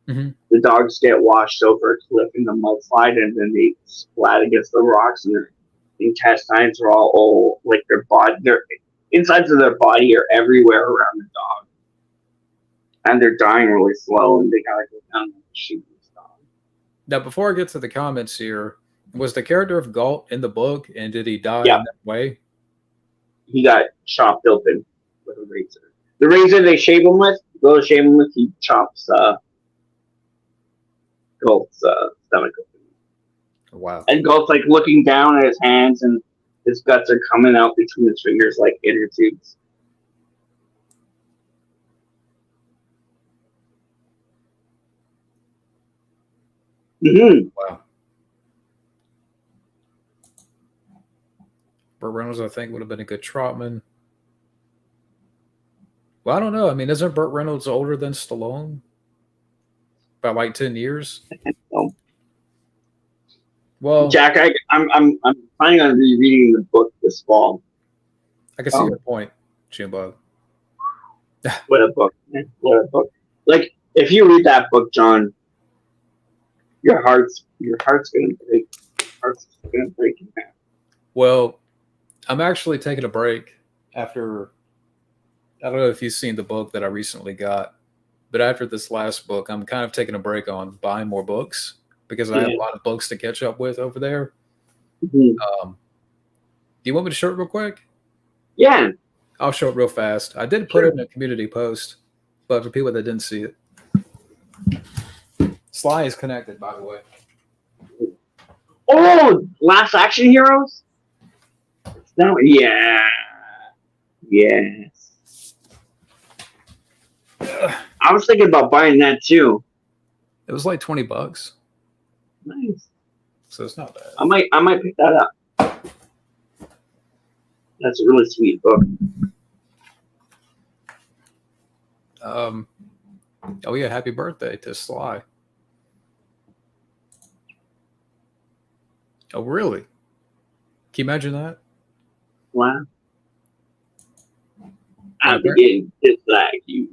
Mm-hmm. The dogs get washed over a cliff in the mudslide, and then they splat against the rocks, and their intestines are all old, like their insides of their body are everywhere around the dog, and they're dying really slow, and they gotta go down and shoot this dog. Now, before I get to the comments here, was the character of Galt in the book, and did he die in that way? He got chopped open with a razor. The razor they shave him with, he chops Galt's stomach open. Wow. And Galt's like looking down at his hands, and his guts are coming out between his fingers like inner tubes. Mm-hmm. Wow. Burt Reynolds, I think, would have been a good Trotman. Well, I don't know. I mean, isn't Burt Reynolds older than Stallone? About like 10 years? Oh. Well, Jack, I'm planning on rereading the book this fall. I can see your point, Junebug. What a book! What a book! Like, if you read that book, John, your heart's gonna break. Heart's gonna break in half. Well, I'm actually taking a break after. I don't know if you've seen the book that I recently got, but after this last book, I'm kind of taking a break on buying more books because I have a lot of books to catch up with over there. Mm-hmm. Do you want me to show it real quick? Yeah. I'll show it real fast. I did put it in a community post, but for people that didn't see it. Sly is connected, by the way. Oh, Last Action Heroes? No, yeah. Yes. I was thinking about buying that too. It was like $20. Nice. So it's not bad. I might pick that up. That's a really sweet book. Oh yeah, happy birthday to Sly. Oh really? Can you imagine that? Wow. I'm getting just like you.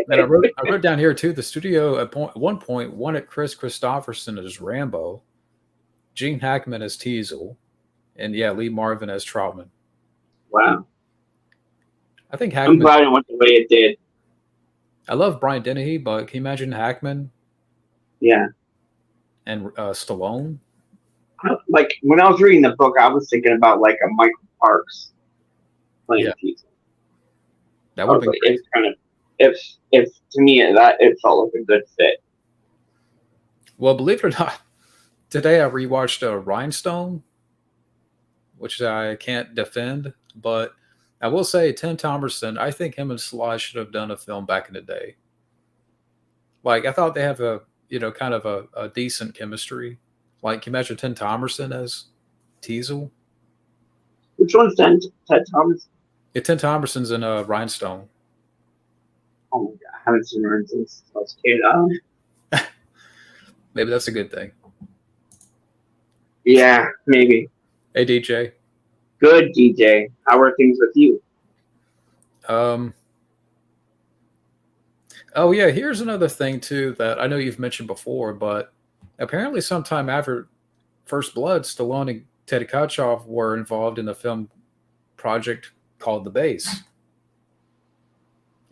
And I wrote down here too. The studio at one point wanted Chris Christopherson as Rambo, Gene Hackman as Teasel, and Lee Marvin as Trotman. Wow. I think Hackman. I'm glad it went the way it did. I love Brian Dennehy, but can you imagine Hackman? Yeah. And Stallone. Like when I was reading the book, I was thinking about like a Michael Parks playing Teasel. That would be it's kind of if to me that it felt like a good fit. Well, believe it or not, today I rewatched Rhinestone, which I can't defend, but I will say Tim Tomerson, I think him and Sly should have done a film back in the day. Like, I thought they have kind of a decent chemistry. Like, can you imagine Tim Tomerson as Teasel? Which one's Ted Thomas? Yeah, Tim Tomerson's in Rhinestone. Oh my god, I haven't seen her since I was a kid. Maybe that's a good thing. Yeah, maybe. Hey, DJ. Good, DJ. How are things with you? Oh yeah, here's another thing too that I know you've mentioned before, but apparently sometime after First Blood, Stallone and Teddy Kochoff were involved in a film project called The Base.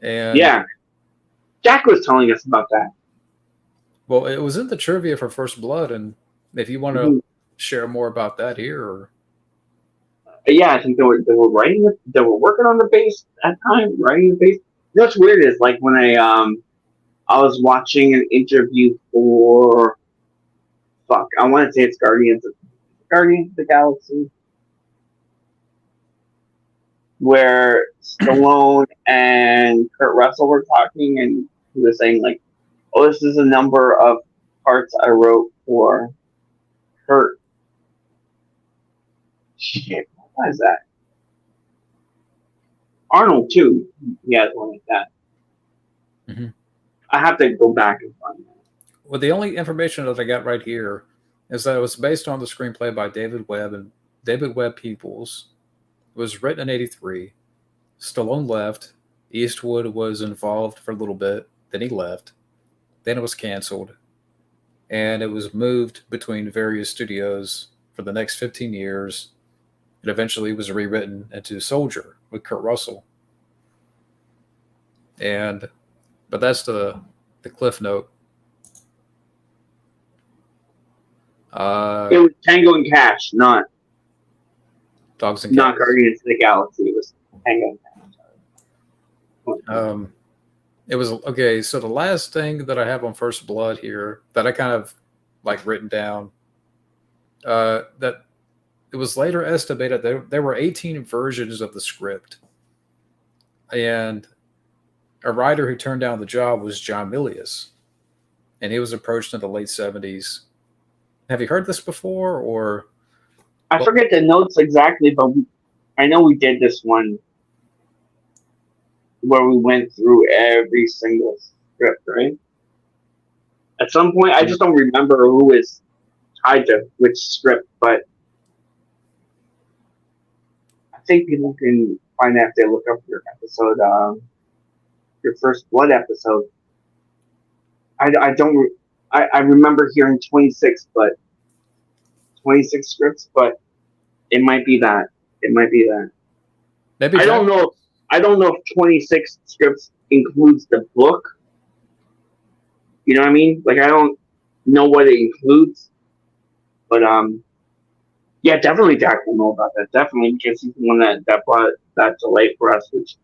And yeah, Jack was telling us about that. Well, it was in the trivia for First Blood, and if you want to share more about that here, or yeah, I think they were writing it. They were working on the base at the time, writing the base. You know what's weird is like when I was watching an interview for I want to say it's Guardians of the Galaxy, where Stallone and Kurt Russell were talking, and he was saying like, "Oh, this is a number of parts I wrote for Kurt." Shit, what is that? Arnold too. He has one like that. Mm-hmm. I have to go back and find that. Well, the only information that I got right here is that it was based on the screenplay by David Webb and David Webb Peoples. It was written in '83. Stallone left. Eastwood was involved for a little bit. Then he left. Then it was canceled. And it was moved between various studios for the next 15 years. It eventually was rewritten into Soldier with Kurt Russell. But that's the cliff note. It was Tango and Cash, not Dogs and Cats. Not Guardians of the Galaxy. It was Tango and Cash. It was okay. So the last thing that I have on First Blood here that I kind of like written down, that it was later estimated that there were 18 versions of the script, and a writer who turned down the job was John Milius, and he was approached in the late '70s. Have you heard this before, or? I forget the notes exactly, but I know we did this one where we went through every single script, right? At some point, I just don't remember who is tied to which script, but I think people can find that if they look up your episode, your First Blood episode. I remember hearing 26 scripts, but it might be that. Maybe I don't know if 26 scripts includes the book. You know what I mean? Like, I don't know what it includes, but yeah, definitely Jack will know about that. Definitely, because he's the one that brought that to light for us, which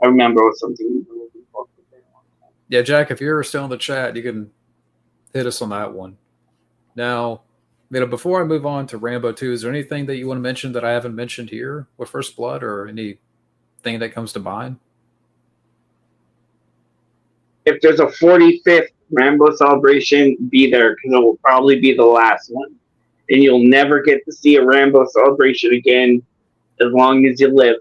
I remember was something we were looking for. Yeah, Jack, if you're still in the chat, you can hit us on that one. Now, before I move on to Rambo 2, is there anything that you want to mention that I haven't mentioned here with First Blood, or anything that comes to mind? If there's a 45th Rambo Celebration, be there, because it will probably be the last one. And you'll never get to see a Rambo Celebration again as long as you live.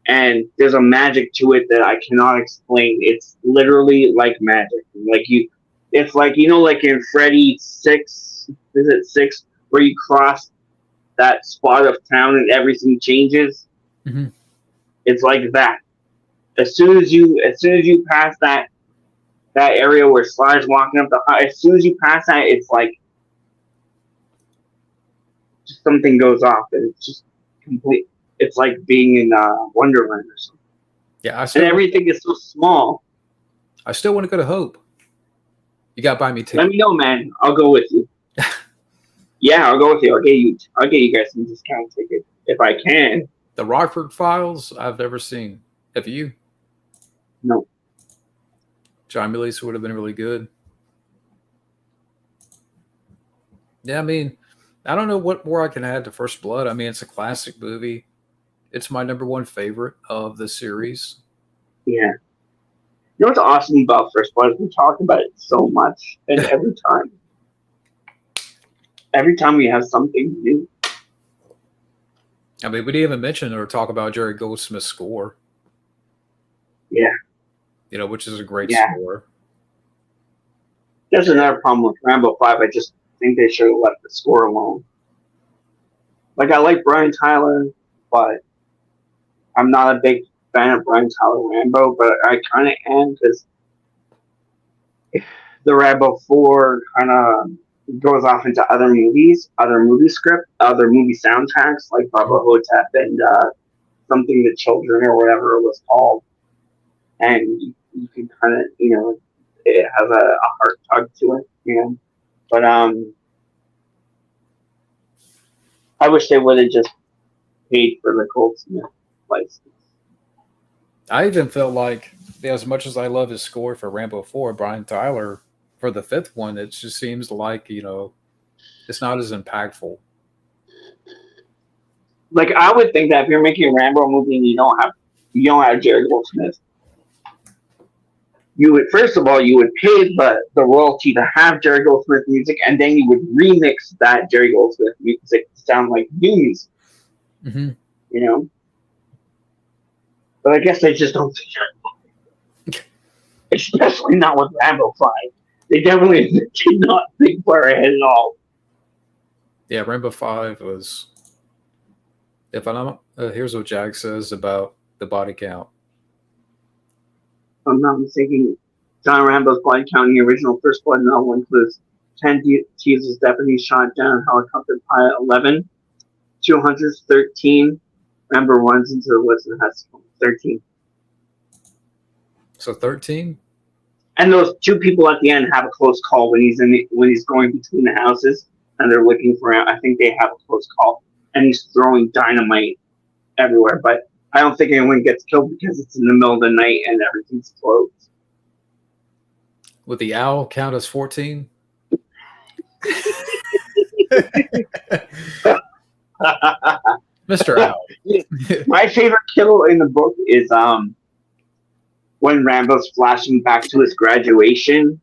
And there's a magic to it that I cannot explain. It's literally like magic. It's like, like in Freddy 6, is it 6, where you cross that spot of town and everything changes? Mm-hmm. It's like that. As soon as you pass that area where Sly's walking up as soon as you pass that, it's like just something goes off, and it's just complete. It's like being in Wonderland or something. Yeah, and everything is so small. I still want to go to Hope. You got to buy me tickets. Let me know, man. I'll go with you. Yeah, I'll go with you. I'll get you guys some discount tickets if I can. The Rockford Files, I've never seen. Have you? No. John Milius would have been really good. Yeah, I mean, I don't know what more I can add to First Blood. I mean, it's a classic movie. It's my number one favorite of the series. Yeah. You know what's awesome about First Blood? We talk about it so much, and every time we have something new. I mean, we didn't even mention or talk about Jerry Goldsmith's score. Yeah. You know, which is a great Yeah. score. There's another problem with Rambo 5. I just think they should have left the score alone. Like, I like Brian Tyler, but I'm not a big fan of Brian Tyler Rambo, but I kind of am because the Rambo 4 kind of goes off into other movies, other movie script, other movie soundtracks, like Baba Hotep and Something the Children or whatever it was called. And you can kind of, it has a heart tug to it, But I wish they would have just paid for the Goldsmith license. I even felt like, as much as I love his score for Rambo 4, Brian Tyler, for the fifth one, it just seems like, it's not as impactful. Like, I would think that if you're making a Rambo movie and you don't have Jerry Goldsmith, you would, first of all, you would pay the royalty to have Jerry Goldsmith music, and then you would remix that Jerry Goldsmith music to sound like new music. Mm-hmm. But I guess they just don't think it. Especially not with Rambo 5. They definitely did not think far ahead at all. Yeah, Rambo 5 was... If I'm not... here's what Jack says about the body count. If I'm not mistaken, John Rambo's body count in the original First Blood novel includes 10 Teasel's deputies shot down, helicopter pilot 11, 200, 13. Rambo runs into the woods and has 13. So 13? And those two people at the end have a close call when he's going between the houses and they're looking for him. I think they have a close call, and he's throwing dynamite everywhere. But I don't think anyone gets killed because it's in the middle of the night and everything's closed. Would the owl count as 14? Mr. Owl. My favorite kill in the book is when Rambo's flashing back to his graduation,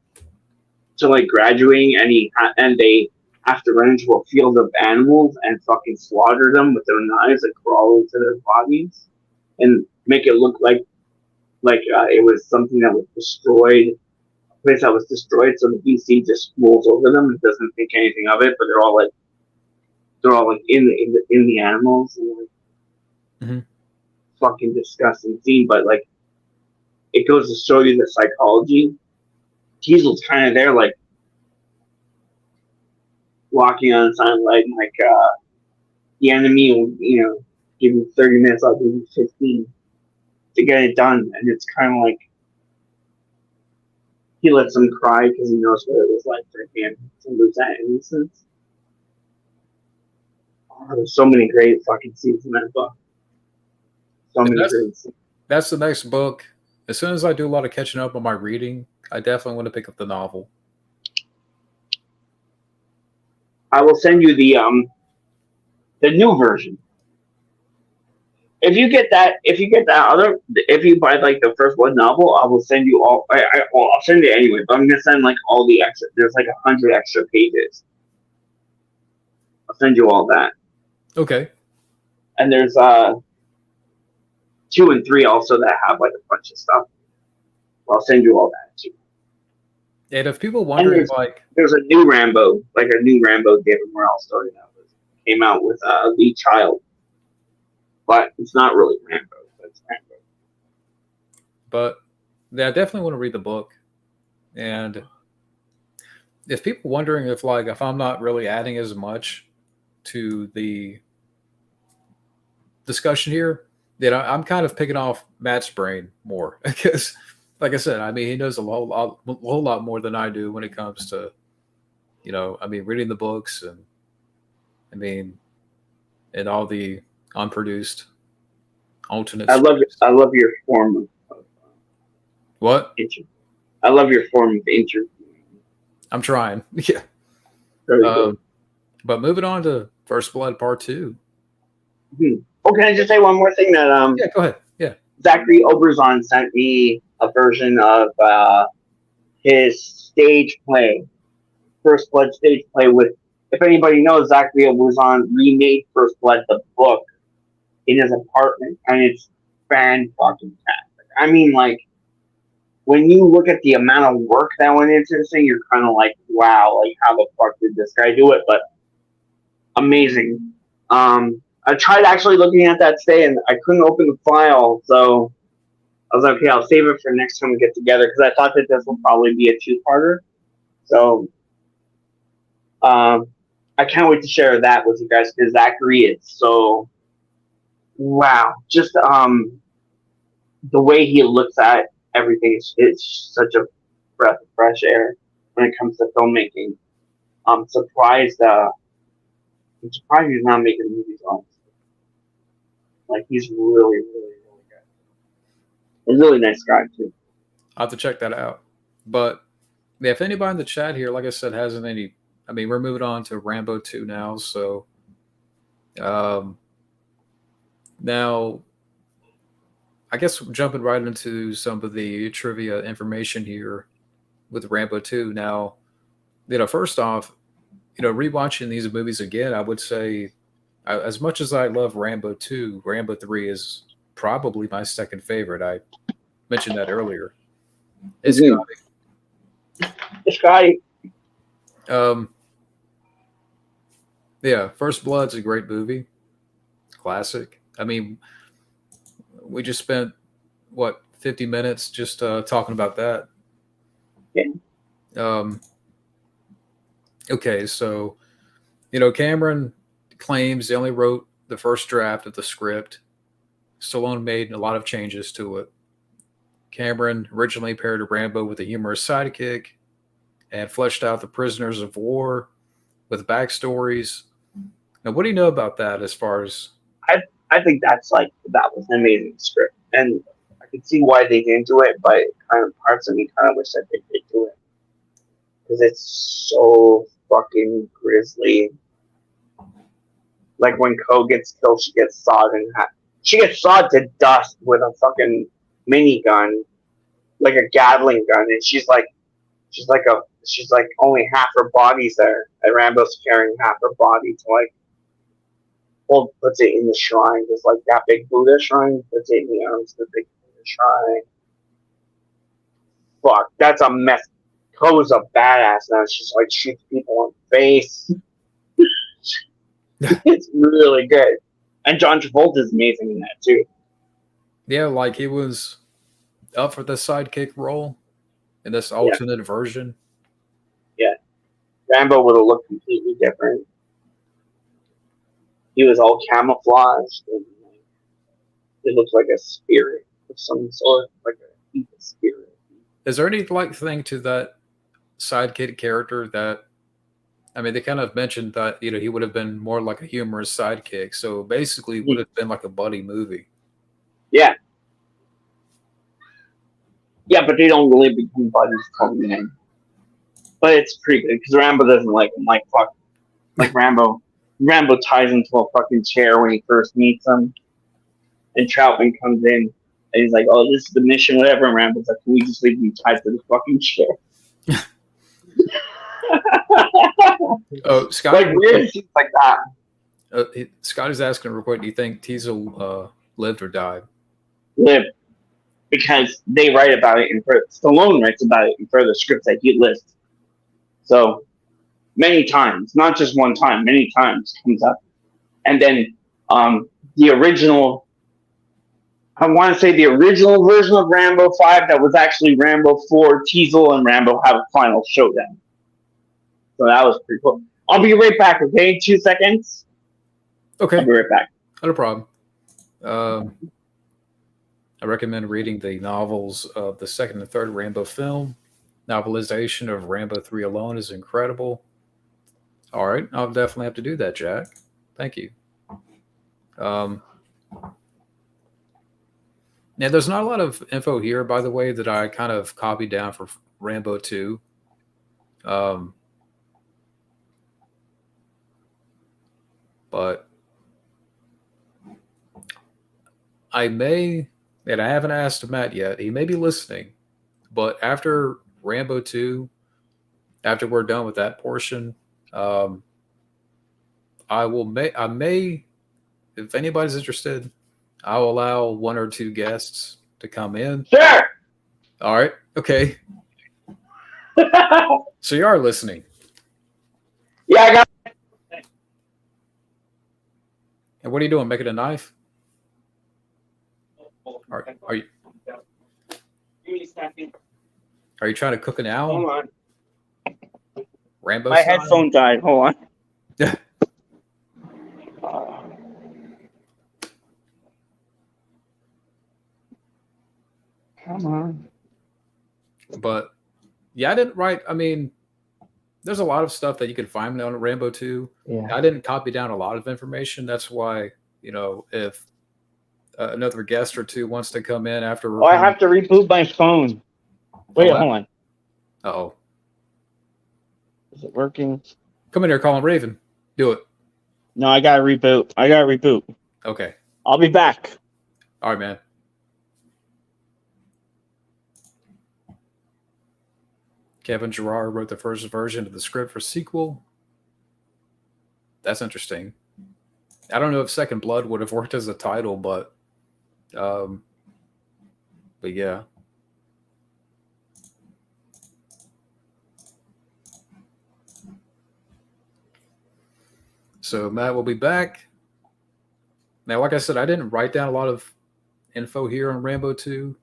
to like graduating, and they have to run into a field of animals and fucking slaughter them with their knives and crawl into their bodies and make it look like it was something that was destroyed, a place that was destroyed. So the DC just rolls over them and doesn't think anything of it, but they're all like in the animals and like mm-hmm. fucking disgusting scene. But like, it goes to show you the psychology. Teasel's kind of there, like walking on a silent leg, like the enemy will, give you 30 minutes, I'll give you 15 to get it done. And it's kind of like he lets them cry because he knows what it was like for him to lose that innocence. Oh, there's so many great fucking scenes in that book. So many great scenes. That's the next book. As soon as I do a lot of catching up on my reading, I definitely want to pick up the novel. I will send you the new version. If you buy like the First Blood novel, I will send you all. I'll send it anyway, but I'm gonna send like all the extra. There's like 100 extra pages. I'll send you all that. Okay. And there's 2 and 3 also that have like a bunch of stuff. I'll send you all that too. And if people wondering, there's a new Rambo David Morrell story that came out with Lee Child, but it's not really Rambo. But it's Rambo. But yeah, I definitely want to read the book. And if people wondering if I'm not really adding as much to the discussion here, then I'm kind of picking off Matt's brain more because, like I said, I mean, he knows a whole lot more than I do when it comes to, reading the books and all the unproduced alternate. I love your form of what? pitching. I love your form of interview. I'm trying. Yeah. Very good. But moving on to First Blood Part 2. Oh, can I just say one more thing? That Yeah, go ahead. Yeah. Zachary Oberzon sent me a version of his stage play, First Blood stage play. With, if anybody knows, Zachary Oberzon remade First Blood the book in his apartment, and it's fan-fucking-tastic. I mean, like, when you look at the amount of work that went into this thing, you're kind of like, wow, like, how the fuck did this guy do it? But amazing. I tried actually looking at that today, and I couldn't open the file, so I was like, okay, I'll save it for next time we get together, because I thought that this will probably be a two-parter. So, I can't wait to share that with you guys, because Zachary is so, wow. Just, the way he looks at everything is such a breath of fresh air when it comes to filmmaking. I'm surprised he's not making movies, honestly. Like, he's really, really, really good. A really nice guy, too. I'll have to check that out. But yeah, if anybody in the chat here, like I said, hasn't any, I mean, we're moving on to Rambo 2 now. So now, I guess jumping right into some of the trivia information here with Rambo 2. Now, first off, rewatching these movies again, I would say, as much as I love Rambo 2, Rambo 3 is probably my second favorite. I mentioned that earlier. It's This guy. Yeah, First Blood's a great movie. Classic. I mean, we just spent, 50 minutes just talking about that. Yeah. Okay, so, Cameron claims he only wrote the first draft of the script. Stallone made a lot of changes to it. Cameron originally paired Rambo with a humorous sidekick and fleshed out the prisoners of war with backstories. Now, what do you know about that as far as... I think that was an amazing script. And I could see why they didn't do it, but kind of parts of me kind of wish that they did do it. Because it's so fucking grisly. Like, when Ko gets killed, she gets sawed in half. She gets sawed to dust with a fucking minigun, like a Gatling gun, and she's like only half her body's there, and Rambo's carrying half her body to, like, puts it in the shrine, just like that big Buddha shrine, puts it in the arms of the big Buddha shrine. Fuck, that's a mess. Ko's a badass now. She's like shoots people in the face. It's really good. And John Travolta is amazing in that too. Yeah, like he was up for the sidekick role in this alternate version. Yeah. Rambo would have looked completely different. He was all camouflaged, and it looked like a spirit of some sort, like a evil spirit. Is there any thing to that sidekick character that, I mean, they kind of mentioned that, he would have been more like a humorous sidekick. So basically it would have been like a buddy movie. Yeah. Yeah, but they don't really become buddies till the end. But it's pretty good, because Rambo doesn't like him. Like, fuck. Like, Rambo ties him to a fucking chair when he first meets him. And Troutman comes in, and he's like, oh, this is the mission, whatever. And Rambo's like, can we just leave him tied to the fucking chair? Oh, Scott, like weird things like that. Scott is asking real quick, do you think Teasel lived or died? Lived. Because they write about it in further. Stallone writes about it in further scripts that he lived. So, many times, not just one time, many times comes up. And then the original, I want to say the original version of Rambo 5, that was actually Rambo 4, Teasel and Rambo have a final showdown. So that was pretty cool. I'll be right back, okay? 2 seconds. Okay. I'll be right back. Not a problem. I recommend reading the novels of the second and third Rambo film. Novelization of Rambo 3 alone is incredible. All right, I'll definitely have to do that, Jack. Thank you. Now, there's not a lot of info here, by the way, that I kind of copied down Rambo 2. But I may, and I haven't asked Matt yet, he may be listening, but after Rambo 2, after we're done with that portion, I may, if anybody's interested, I'll allow one or two guests to come in. Sure. All right. Okay. So you are listening. Yeah, I got. And what are you doing? Making a knife? Are you trying to cook an owl? Hold on. Rambo My style? headphone died. Hold on. Yeah. Come on. But yeah, I didn't write. I mean, there's a lot of stuff that you can find on Rambo 2. Yeah. I didn't copy down a lot of information. That's why, if another guest or two wants to come in after. Oh, I have to reboot my phone. Wait, hold on. Uh-oh. Is it working? Come in here, Colin Raven. Do it. No, I gotta reboot. Okay. I'll be back. All right, man. Kevin Gerard wrote the first version of the script for sequel. That's interesting. I don't know if Second Blood would have worked as a title, but yeah. So Matt will be back. Now, like I said, I didn't write down a lot of info here on Rambo 2.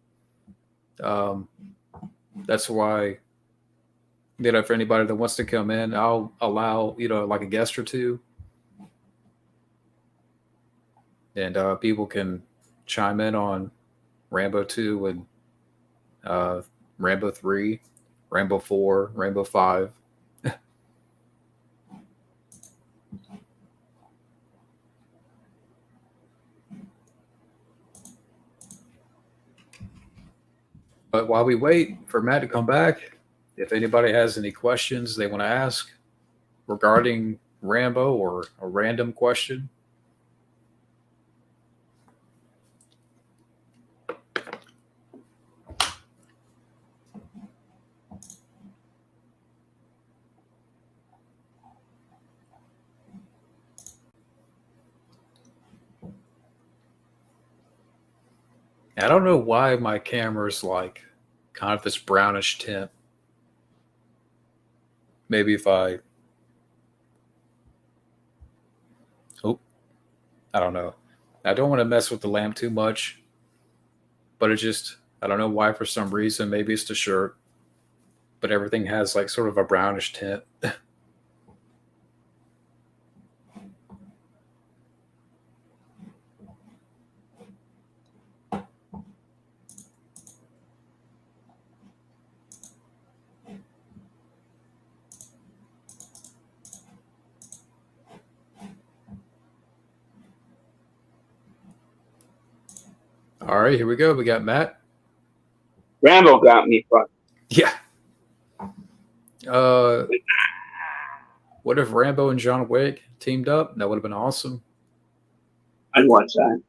That's why, for anybody that wants to come in, I'll allow, like a guest or two. And people can chime in on Rambo 2 and Rambo 3, Rambo 4, Rambo 5. But while we wait for Matt to come back, if anybody has any questions they want to ask regarding Rambo or a random question, I don't know why my camera's like kind of this brownish tint. Maybe if I don't know. I don't want to mess with the lamp too much, but I don't know why for some reason. Maybe it's the shirt, but everything has like sort of a brownish tint. All right, here we go. We got Matt. Rambo got me fucked. Yeah. What if Rambo and John Wick teamed up? That would have been awesome. I'd watch that.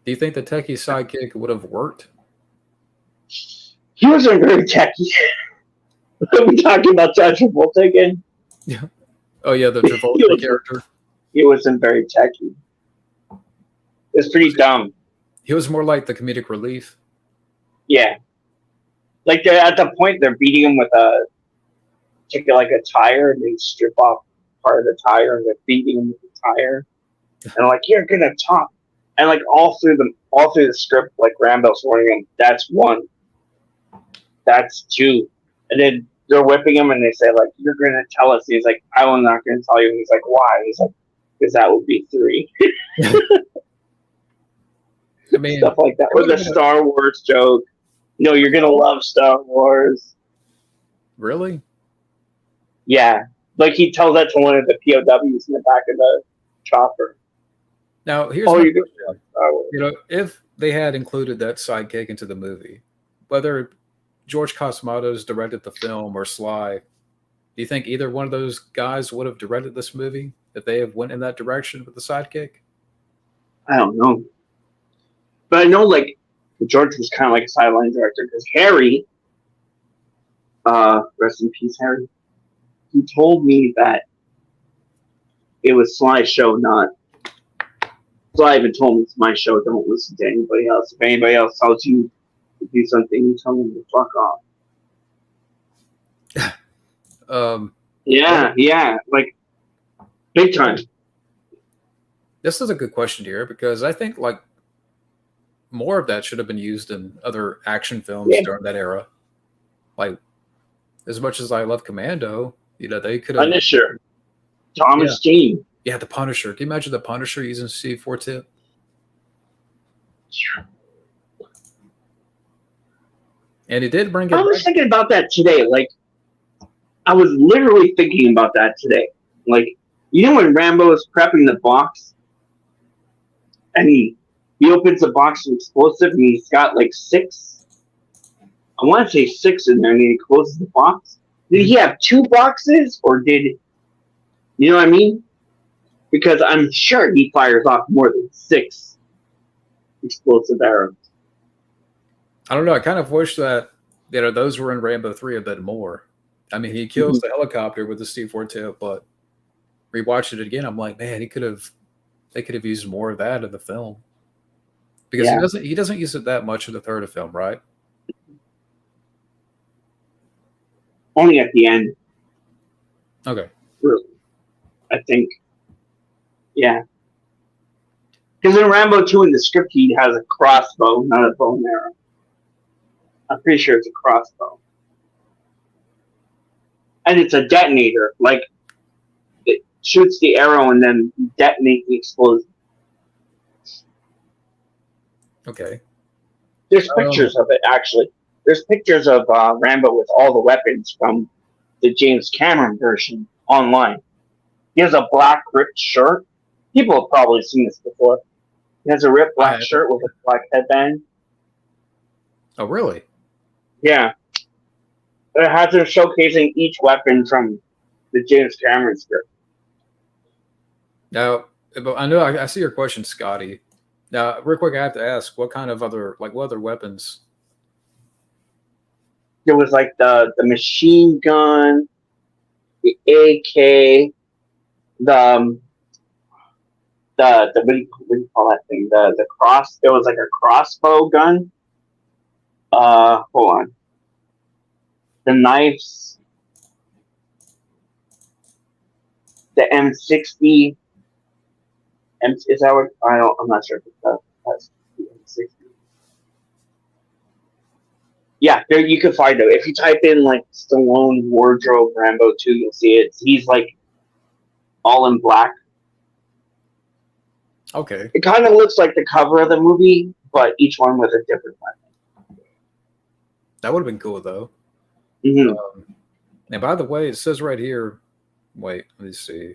Do you think the techie sidekick would have worked? He wasn't very techy. Are we talking about John Travolta again? Yeah. Oh yeah, the Travolta character. He wasn't very techy. It's pretty dumb. He was more like the comedic relief. Yeah. Like at the point they're beating him with a tire, and they strip off part of the tire and they're beating him with the tire. And they're like, you're gonna talk. And like all through the script, like Rambo's warning him, that's one. That's two. And then they're whipping him and they say, like, you're gonna tell us. And he's like, I'm not gonna tell you. And he's like, why? He's like, because that would be 3. I mean, stuff like that. Or the Star Wars joke. No, you're gonna love Star Wars. Really? Yeah. Like he tells that to one of the POWs in the back of the chopper. Now here's if they had included that sidekick into the movie, whether George Cosmatos directed the film or Sly, do you think either one of those guys would have directed this movie if they have went in that direction with the sidekick? I don't know. But I know, like, George was kind of like a sideline director because Harry, rest in peace, Harry, he told me that it was Sly's show, not. Sly even told me it's my show. Don't listen to anybody else. If anybody else tells you to do something, you tell them to fuck off. Yeah, like big time. This is a good question here because I think like more of that should have been used in other action films during that era. Like, as much as I love Commando, they could have. Punisher, Thomas Jane. Yeah, the Punisher. Can you imagine the Punisher using C4 tip? And he did bring it. I was thinking about that today. Like, I was literally thinking about that today. Like, when Rambo is prepping the box, and he opens the box of explosive, and he's got like 6. I want to say 6 in there, and he closes the box. Did he have 2 boxes, or did you know what I mean? Because I'm sure he fires off more than 6 explosive arrows. I don't know. I kind of wish that those were in Rambo 3 a bit more. I mean, he kills the helicopter with the C4 tip, but rewatching it again, I'm like, man, they could have used more of that in the film because he doesn't use it that much in the third film, right? Only at the end. Okay. Really, I think. Yeah. Because in Rambo 2 in the script, he has a crossbow, not a bow and arrow. I'm pretty sure it's a crossbow. And it's a detonator. Like, it shoots the arrow and then detonates the explosion. Okay. There's pictures of it, actually. There's pictures of Rambo with all the weapons from the James Cameron version online. He has a black ripped shirt. People have probably seen this before. He has a ripped black shirt with a black headband. Oh, really? Yeah. It has him showcasing each weapon from the James Cameron script. Now, I know I see your question, Scotty. Now, real quick, I have to ask, what other weapons? There was like the machine gun, the AK, the what do you call that thing? The cross. It was like a crossbow gun. Hold on. The knives, the M60. Is that what? I'm not sure if that's the M60. Yeah, there you can find it. If you type in like Stallone wardrobe Rambo 2, you'll see it. He's like all in black. Okay. It kind of looks like the cover of the movie, but each one with a different weapon. That would have been cool though. Mm-hmm. And by the way, it says right here. Wait, let me see.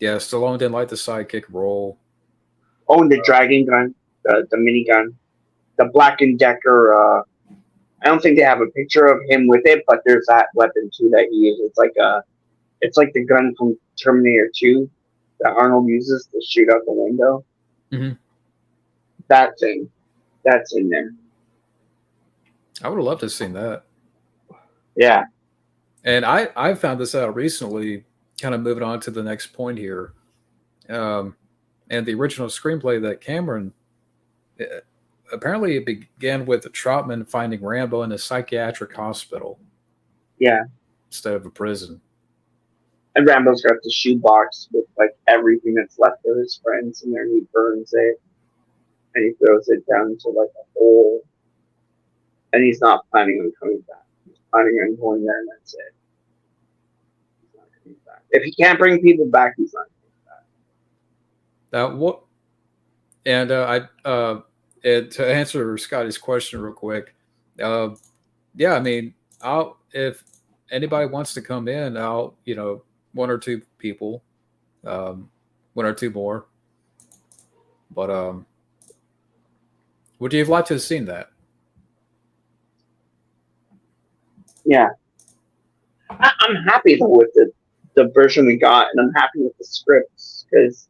Yeah, Stallone didn't like the sidekick role. Oh, and the dragon gun, the minigun, the Black & Decker. I don't think they have a picture of him with it, but there's that weapon too that he uses. It's like the gun from Terminator 2 that Arnold uses to shoot out the window. Mm-hmm. That's in there. I would have loved to have seen that. Yeah. And I found this out recently, kind of moving on to the next point here. And the original screenplay that Cameron, apparently it began with Trotman finding Rambo in a psychiatric hospital. Yeah. Instead of a prison. And Rambo's got the shoebox with like everything that's left of his friends in there, and he burns it. And he throws it down into like a hole. And he's not planning on coming back. He's planning on going there and that's it. He's not coming back. If he can't bring people back, he's not coming back. Now what? And and to answer Scotty's question real quick, yeah, I mean, if anybody wants to come in, one or two people, one or two more. But would you have liked to have seen that? Yeah, I'm happy though with the version we got, and I'm happy with the scripts because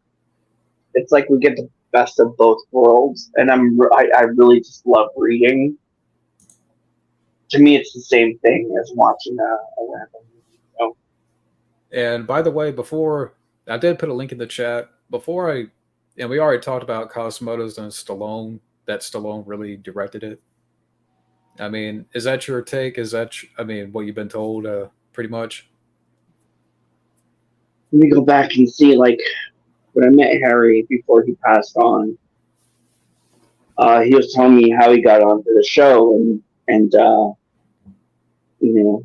it's like we get the best of both worlds, and I really just love reading. To me, it's the same thing as watching a Rambo movie. So. And by the way, before I did put a link in the chat and we already talked about Cosmodos and Stallone. That Stallone really directed it. I mean, is that your take? I mean, what you've been told, pretty much? Let me go back and see, like, when I met Harry before he passed on. He was telling me how he got onto the show, and you know.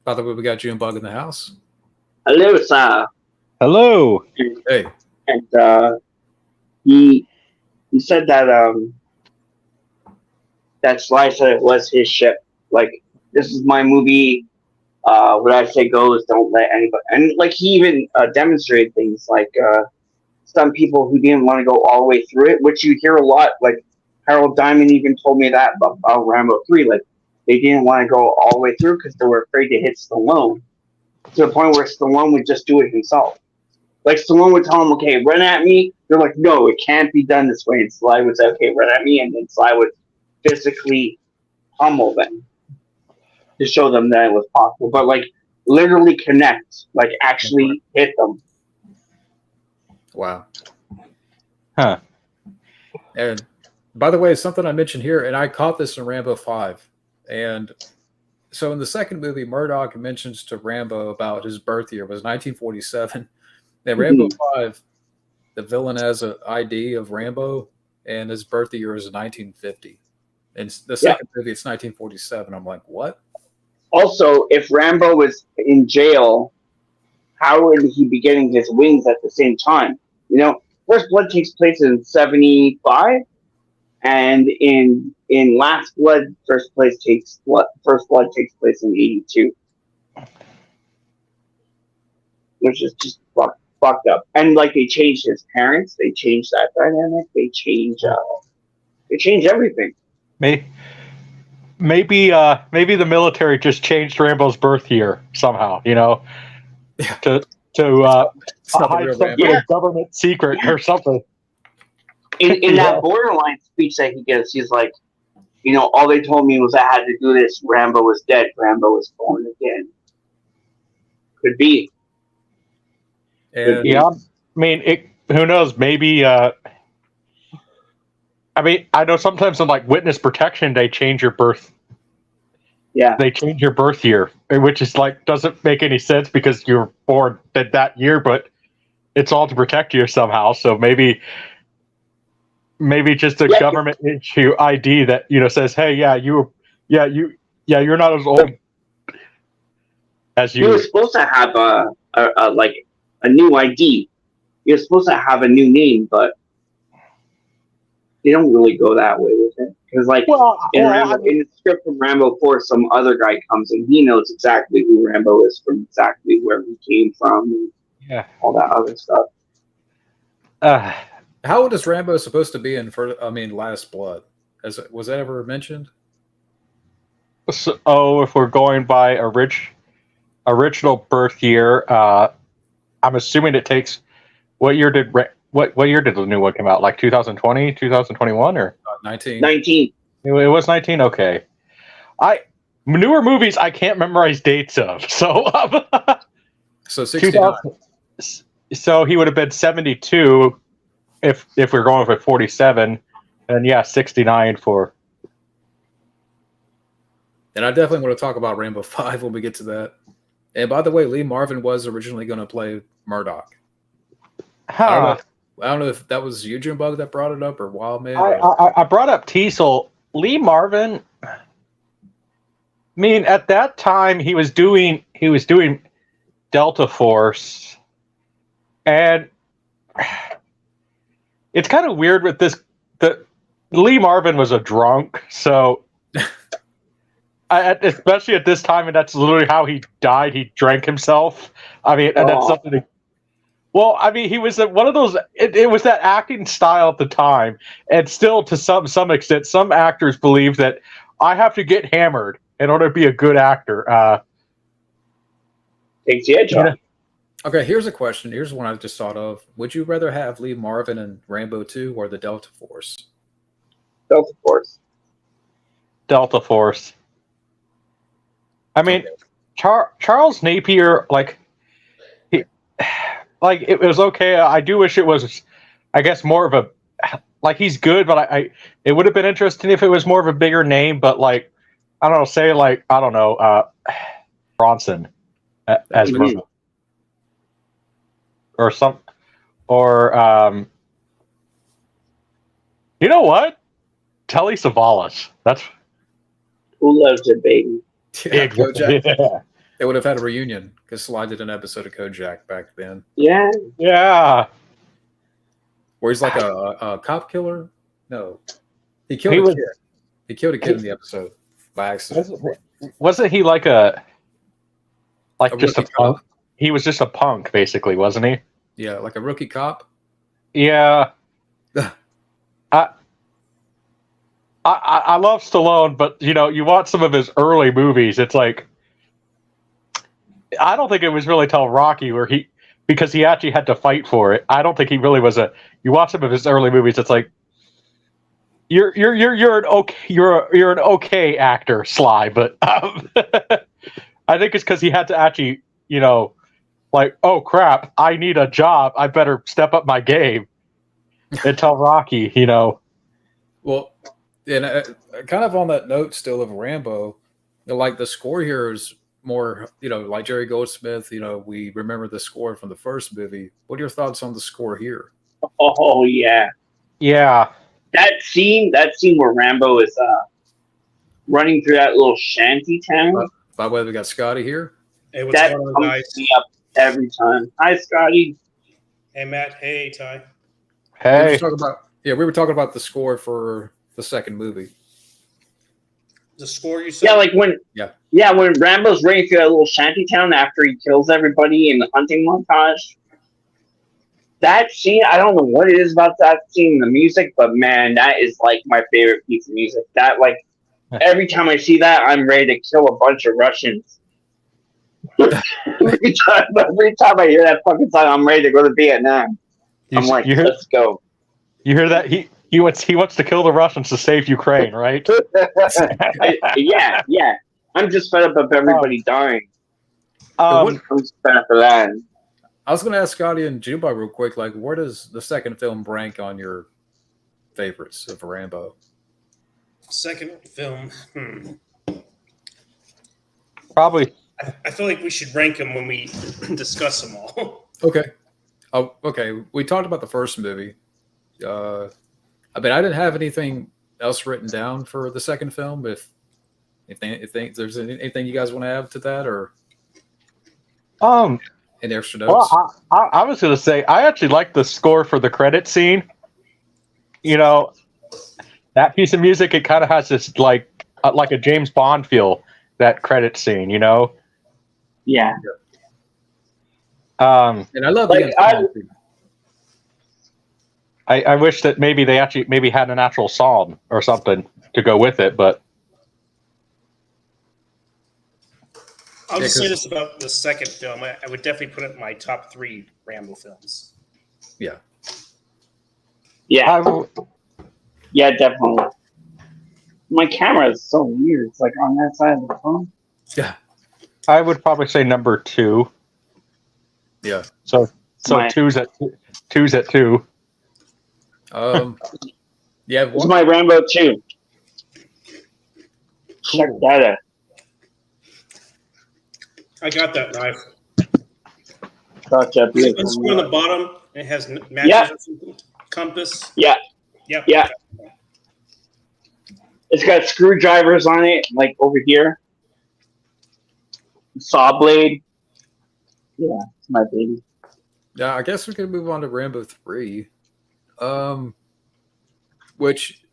By the way, we got Junebug in the house. Hello, sir. Hello. Hey. And he said that that Sly said it was his ship. Like, this is my movie. What I say goes. Don't let anybody. And like, he even demonstrated things like some people who didn't want to go all the way through it, which you hear a lot. Like Harold Diamond even told me that about Rambo 3. Like, they didn't want to go all the way through because they were afraid to hit Stallone. To the point where Stallone would just do it himself. Like, Stallone would tell him, okay, run at me. They're like, no, it can't be done this way. And Sly would say, okay, run at me. And then Sly would physically pummel them to show them that it was possible. But, like, literally connect. Like, actually hit them. Wow. Huh. And by the way, something I mentioned here, and I caught this in Rambo 5. And so in the second movie, Murdoch mentions to Rambo about his birth year was 1947. And Rambo 5, the villain has an ID of Rambo, and his birth year is 1950. And the second movie, it's 1947. I'm like, what? Also, if Rambo was in jail, how would he be getting his wings at the same time? You know, First Blood takes place in 75, and in Last Blood, First Blood takes place in 82, which is just fucked up. And like, they changed his parents, they changed that dynamic, they change everything. Maybe the military just changed Rambo's birth year somehow, you know, to hide some sort of government secret or something. In that borderline speech that he gives, he's like, you know, all they told me was I had to do this. Rambo was dead. Rambo was born again. Could be. And yeah, I mean, who knows? Maybe. I mean, I know sometimes in like witness protection, they change your birth. Yeah. They change your birth year, which is like doesn't make any sense because you were born that year, but it's all to protect you somehow. So maybe just a government issue ID that, you know, says, hey, you're not as old as you. You were supposed to have a new ID. You're supposed to have a new name, but they don't really go that way with it. Because, like, in the script of Rambo 4, some other guy comes and he knows exactly who Rambo is from exactly where he came from, and all that other stuff. How old is Rambo supposed to be in Last Blood? Was that ever mentioned? So, if we're going by original birth year, I'm assuming it takes. What year did the new one come out? Like 2020, 2021, or 19? 19. It was 19. Okay, newer movies I can't memorize dates of. So, so 69. So he would have been 72 if we're going for 47, and 69 for. And I definitely want to talk about Rambo 5 when we get to that. And by the way, Lee Marvin was originally going to play Murdoch. I don't know if that was you, Junebug, that brought it up, or Wildman. I brought up Teasel. Lee Marvin. I mean, at that time he was doing Delta Force, and it's kind of weird with this. Lee Marvin was a drunk, so especially at this time, and that's literally how he died. He drank himself. I mean, and that's something. Well, I mean, he was one of those. It was that acting style at the time, and still to some extent, some actors believe that I have to get hammered in order to be a good actor. Takes the edge off. Okay, here's a question. Here's one I just thought of. Would you rather have Lee Marvin in Rambo 2 or the Delta Force? Delta Force. Delta Force. I mean, Okay. Charles Napier, like it was okay. I do wish it was, I guess, more of a like he's good, but it would have been interesting if it was more of a bigger name. But like, I don't know, say like I don't know, Bronson as Mhm. or some or you know what? Telly Savalas. That's Who loves it, baby? Yeah, Kojak. yeah. They would have had a reunion because Sly did an episode of Kojak back then, Yeah. Yeah. where he's like a cop killer. No, he He killed a was- kid. He killed a kid in the episode by accident. Wasn't he like A just a rookie punk? cop. He was just a punk, basically, wasn't he? Yeah, like a rookie cop. Yeah. I love Stallone, but you watch some of his early movies. It's like I don't think it was really till Rocky where because he actually had to fight for it. I don't think he really was a. You watch some of his early movies, it's like you're an okay actor, Sly, but I think it's because he had to actually like, oh crap, I need a job. I better step up my game and tell Rocky, Well, and kind of on that note still of Rambo, like the score here is more, like Jerry Goldsmith, we remember the score from the first movie. What are your thoughts on the score here? Oh yeah. Yeah. That scene where Rambo is running through that little shanty town. By the way, we got Scotty here. Hey, what's That going on, comes guys? me up every time. Hi, Scotty. Hey, Matt. Hey, Ty. We were Hey. just talking about, we were talking about the score for the second movie. The score you said? Yeah, like when when Rambo's running through that little shanty town after he kills everybody in the hunting montage. That scene, I don't know what it is about that scene, the music, but man, that is like my favorite piece of music. That like every time I see that, I'm ready to kill a bunch of Russians. every time I hear that fucking song, I'm ready to go to Vietnam. I'm like, let's go. You hear that? He wants to kill the Russians to save Ukraine, right? Yeah. I'm just fed up of everybody dying. Um, I'm just fed up of that. I was going to ask Scotty and Juba real quick, like, where does the second film rank on your favorites of Rambo? Second film. probably. I feel like we should rank them when we discuss them all. Okay. Oh, okay. We talked about the first movie. I mean, I didn't have anything else written down for the second film. If there's anything you guys want to add to that, or any extra notes? Well, I was going to say I actually like the score for the credit scene. That piece of music, it kind of has this like a James Bond feel. That credit scene, Yeah. And I love like, I wish that maybe they actually had an actual song or something to go with it, but I'll just say this about the second film. I would definitely put it in my top 3 Rambo films. Yeah. Yeah, definitely. My camera is so weird. It's like on that side of the phone. Yeah. I would probably say number 2. Yeah. So two's at 2. Yeah. It's my Rambo 2. Check that out. I got that knife. Gotcha. It's on the bottom. It has matches or something. Compass. Yeah. Yep. Yeah. It's got screwdrivers on it, like over here. Saw blade. Yeah, it's my baby. Yeah, I guess we can move on to Rambo 3. Which,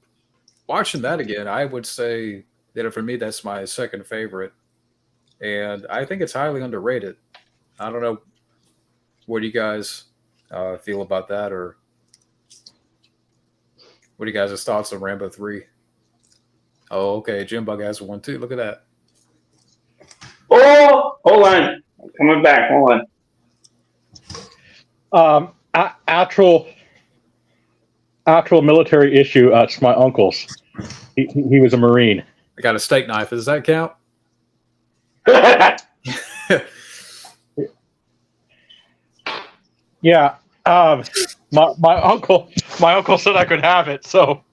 watching that again, I would say that for me, that's my second favorite. And I think it's highly underrated. I don't know. What do you guys feel about that? Or what do you guys' thoughts on Rambo 3? Oh, okay. Jim Bug has one too. Look at that. Oh, hold on. I'm coming back. Hold on. Actual military issue. It's my uncle's. He was a Marine. I got a steak knife. Does that count? Yeah. My uncle said I could have it. So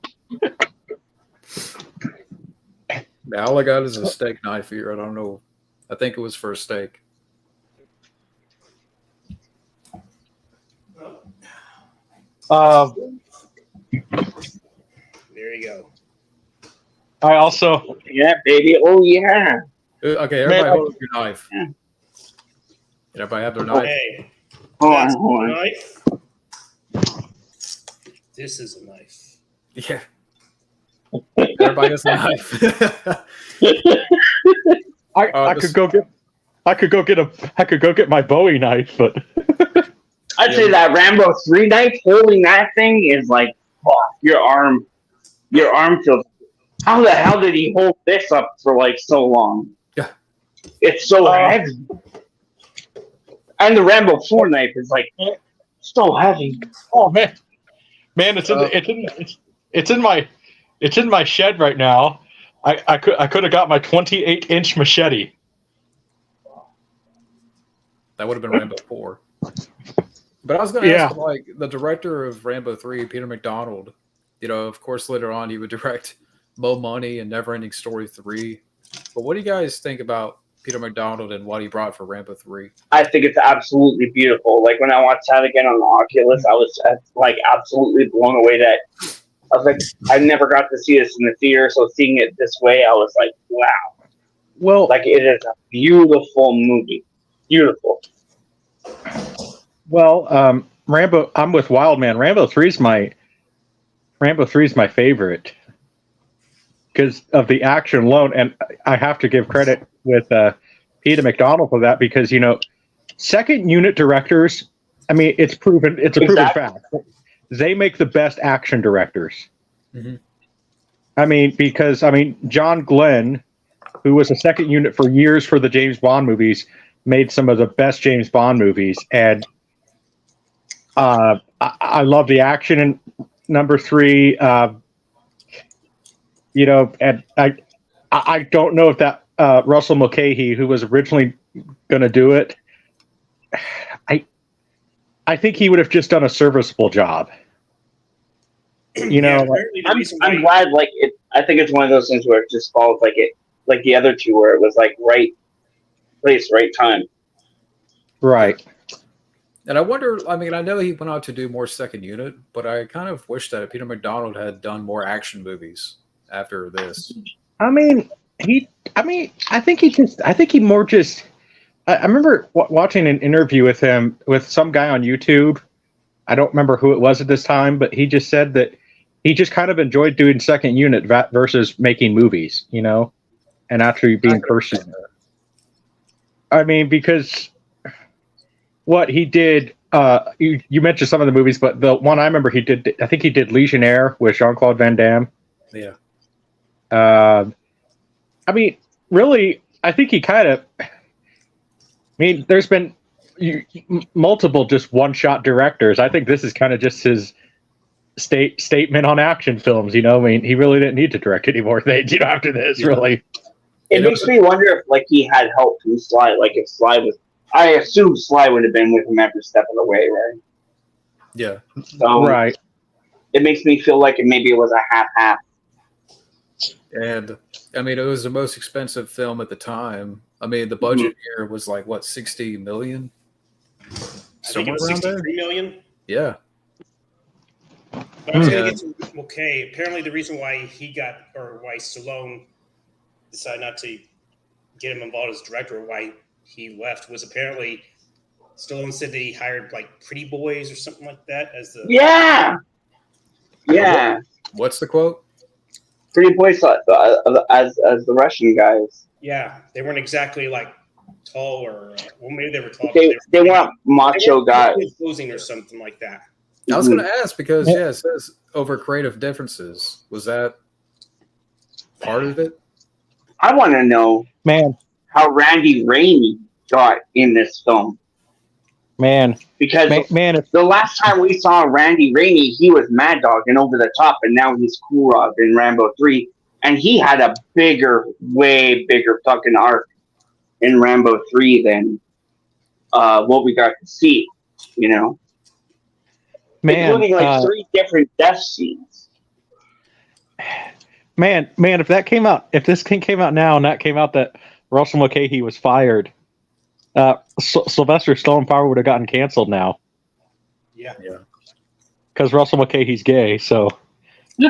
Yeah, all I got is a steak knife here. I don't know. I think it was for a steak. There you go. I also Yeah, baby. Oh, yeah. Okay, everybody Man, hold up your knife. Yeah. Everybody have their knife. Okay. Hold That's on, hold a on. knife. This is a knife. Yeah. Everybody has a knife. I could go get my Bowie knife, but I'd say that Rambo 3 knife holding that thing is like, fuck, your arm feels. How the hell did he hold this up for like so long? Yeah. It's so heavy. And the Rambo 4 knife is like so heavy. oh man, it's in my shed right now. I could have got my 28-inch machete. That would have been Rambo 4. But I was going to ask, like, the director of Rambo 3, Peter McDonald, of course, later on he would direct Mo Money and Neverending Story 3. But what do you guys think about Peter McDonald and what he brought for Rambo 3? I think it's absolutely beautiful. Like when I watched that again on the Oculus, I was like absolutely blown away that I was like, I never got to see this in the theater, so seeing it this way, I was like, wow. Well, Like it is a beautiful movie. Beautiful. Well, Rambo. I'm with Wildman. Rambo 3 is my favorite because of the action alone, and I have to give credit with Peter McDonald for that because second unit directors. I mean, it's proven. It's a proven fact. They make the best action directors. Mm-hmm. I mean, John Glenn, who was a second unit for years for the James Bond movies, made some of the best James Bond movies, and I love the action in number 3. And I don't know if that Russell Mulcahy, who was originally going to do it, I think he would have just done a serviceable job. I'm glad. Like it, I think it's one of those things where it just falls like the other two, where it was like right place, right time. Right. And I wonder, I mean, I know he went out to do more second unit, but I kind of wish that Peter McDonald had done more action movies after this. I remember watching an interview with him with some guy on YouTube. I don't remember who it was at this time, but he just said that he just kind of enjoyed doing second unit versus making movies, and actually being person. I mean, because what he did, you mentioned some of the movies, but the one I remember he did, I think he did Legionnaire with Jean-Claude Van Damme. Yeah. I mean, really, I think he kind of. I mean, there's been multiple just one-shot directors. I think this is kind of just his statement on action films. I mean, he really didn't need to direct any more things. After this, really. It makes me wonder if he had help from Sly. Like if Sly was, I assume Sly would have been with him every step of the way, right? Yeah. So right. It makes me feel like maybe it was a half-half. And I mean, it was the most expensive film at the time. I mean, the budget here was like what, 60 million? Somewhere around there. 63 million. Yeah. But I was going to get to okay. Apparently, the reason why why Stallone decided not to get him involved as director, or why he left, was apparently Stallone said that he hired like pretty boys or something like that as the What's the quote? Pretty boys as the Russian guys. Yeah, they weren't exactly like tall or well, maybe they were tall. They weren't macho guys. Posing or something like that. I was going to ask because it says over creative differences. Was that part of it? I want to know, man. how Randy Rainey got in this film. Man, Because man, the last time we saw Randy Rainey, he was Mad Dog and over the top, and now he's Cool Rod in Rambo 3. And he had a way bigger fucking arc in Rambo 3 than what we got to see, you know? man, including like 3 different death scenes. Man, if that came out, if this thing came out now and that came out that Russell Mulcahy was fired, Sylvester Stallone probably would have gotten canceled now. Yeah. Because Russell Mulcahy's gay, so. Yeah,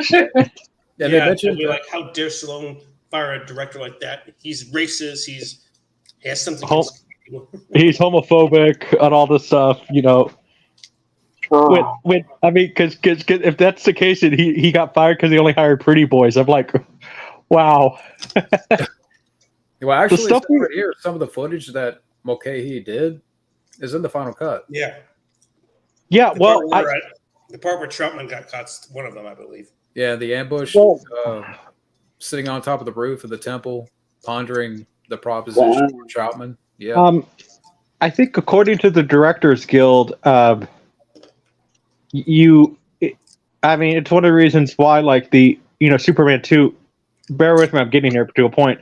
they mentioned be like, how dare Stallone fire a director like that? He's racist. He has something. He's homophobic and all this stuff, you know. When I mean, because if that's the case, and he got fired because he only hired pretty boys. I'm like, wow. Well, actually, stuff right here, some of the footage that Mulcahy did is in the final cut. Yeah. Yeah. Well, the part where Troutman got caught, one of them, I believe. Yeah, the ambush, sitting on top of the roof of the temple, pondering the proposition for Troutman. Yeah. I think according to the Directors Guild, I mean, it's one of the reasons why, like Superman 2. Bear with me, I'm getting here to a point.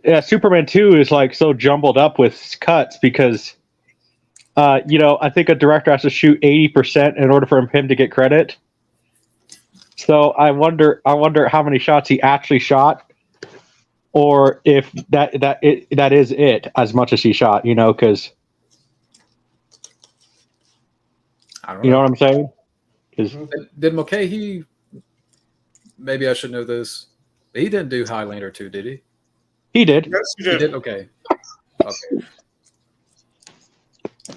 Yeah, Superman 2 is like so jumbled up with cuts because, I think a director has to shoot 80% in order for him to get credit. So I wonder how many shots he actually shot, or if that is it as much as he shot. Because I don't know. You know what I'm saying? Did Mulcahy? Maybe I should know this. He didn't do Highlander 2, did he? He did. Yes, He did. Okay.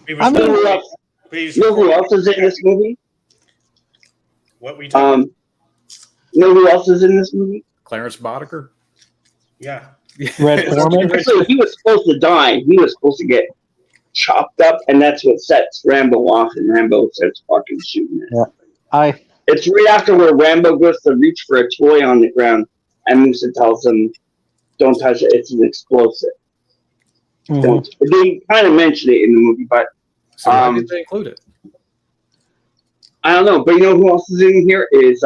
You know who else is in this movie? What we talking? You know who else is in this movie? Clarence Boddicker. Yeah. Red Foreman. Actually, he was supposed to die. He was supposed to get chopped up, and that's what sets Rambo off, and Rambo starts fucking shooting it. Yeah. It's right after where Rambo goes to reach for a toy on the ground, and Musa tells him, "Don't touch it. It's an explosive." Mm-hmm. They kind of mention it in the movie, but So why did they include it? I don't know. But you know who else is in here is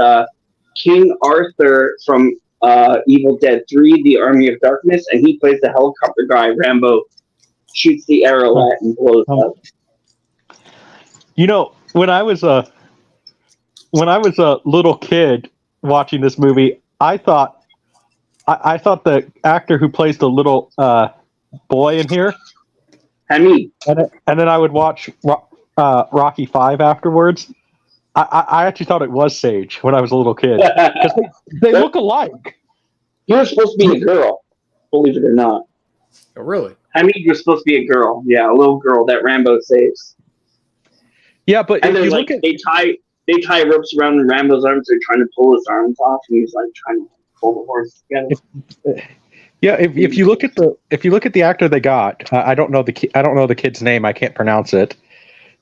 King Arthur from Evil Dead 3, The Army of Darkness, and he plays the helicopter guy Rambo shoots the arrow at and blows up. When I was a little kid watching this movie, I thought the actor who plays the little boy in here, Hamid. and then I would watch Rocky 5 afterwards. I actually thought it was Sage when I was a little kid because they look alike. He was supposed to be a girl, believe it or not. Oh, really? Hamid was supposed to be a girl. Yeah, a little girl that Rambo saves. Yeah, but And if you like look at they tie ropes around Rambo's arms. They're trying to pull his arms off, and he's like trying to pull the horse together. if you look at the actor they got, I don't know the kid's name. I can't pronounce it,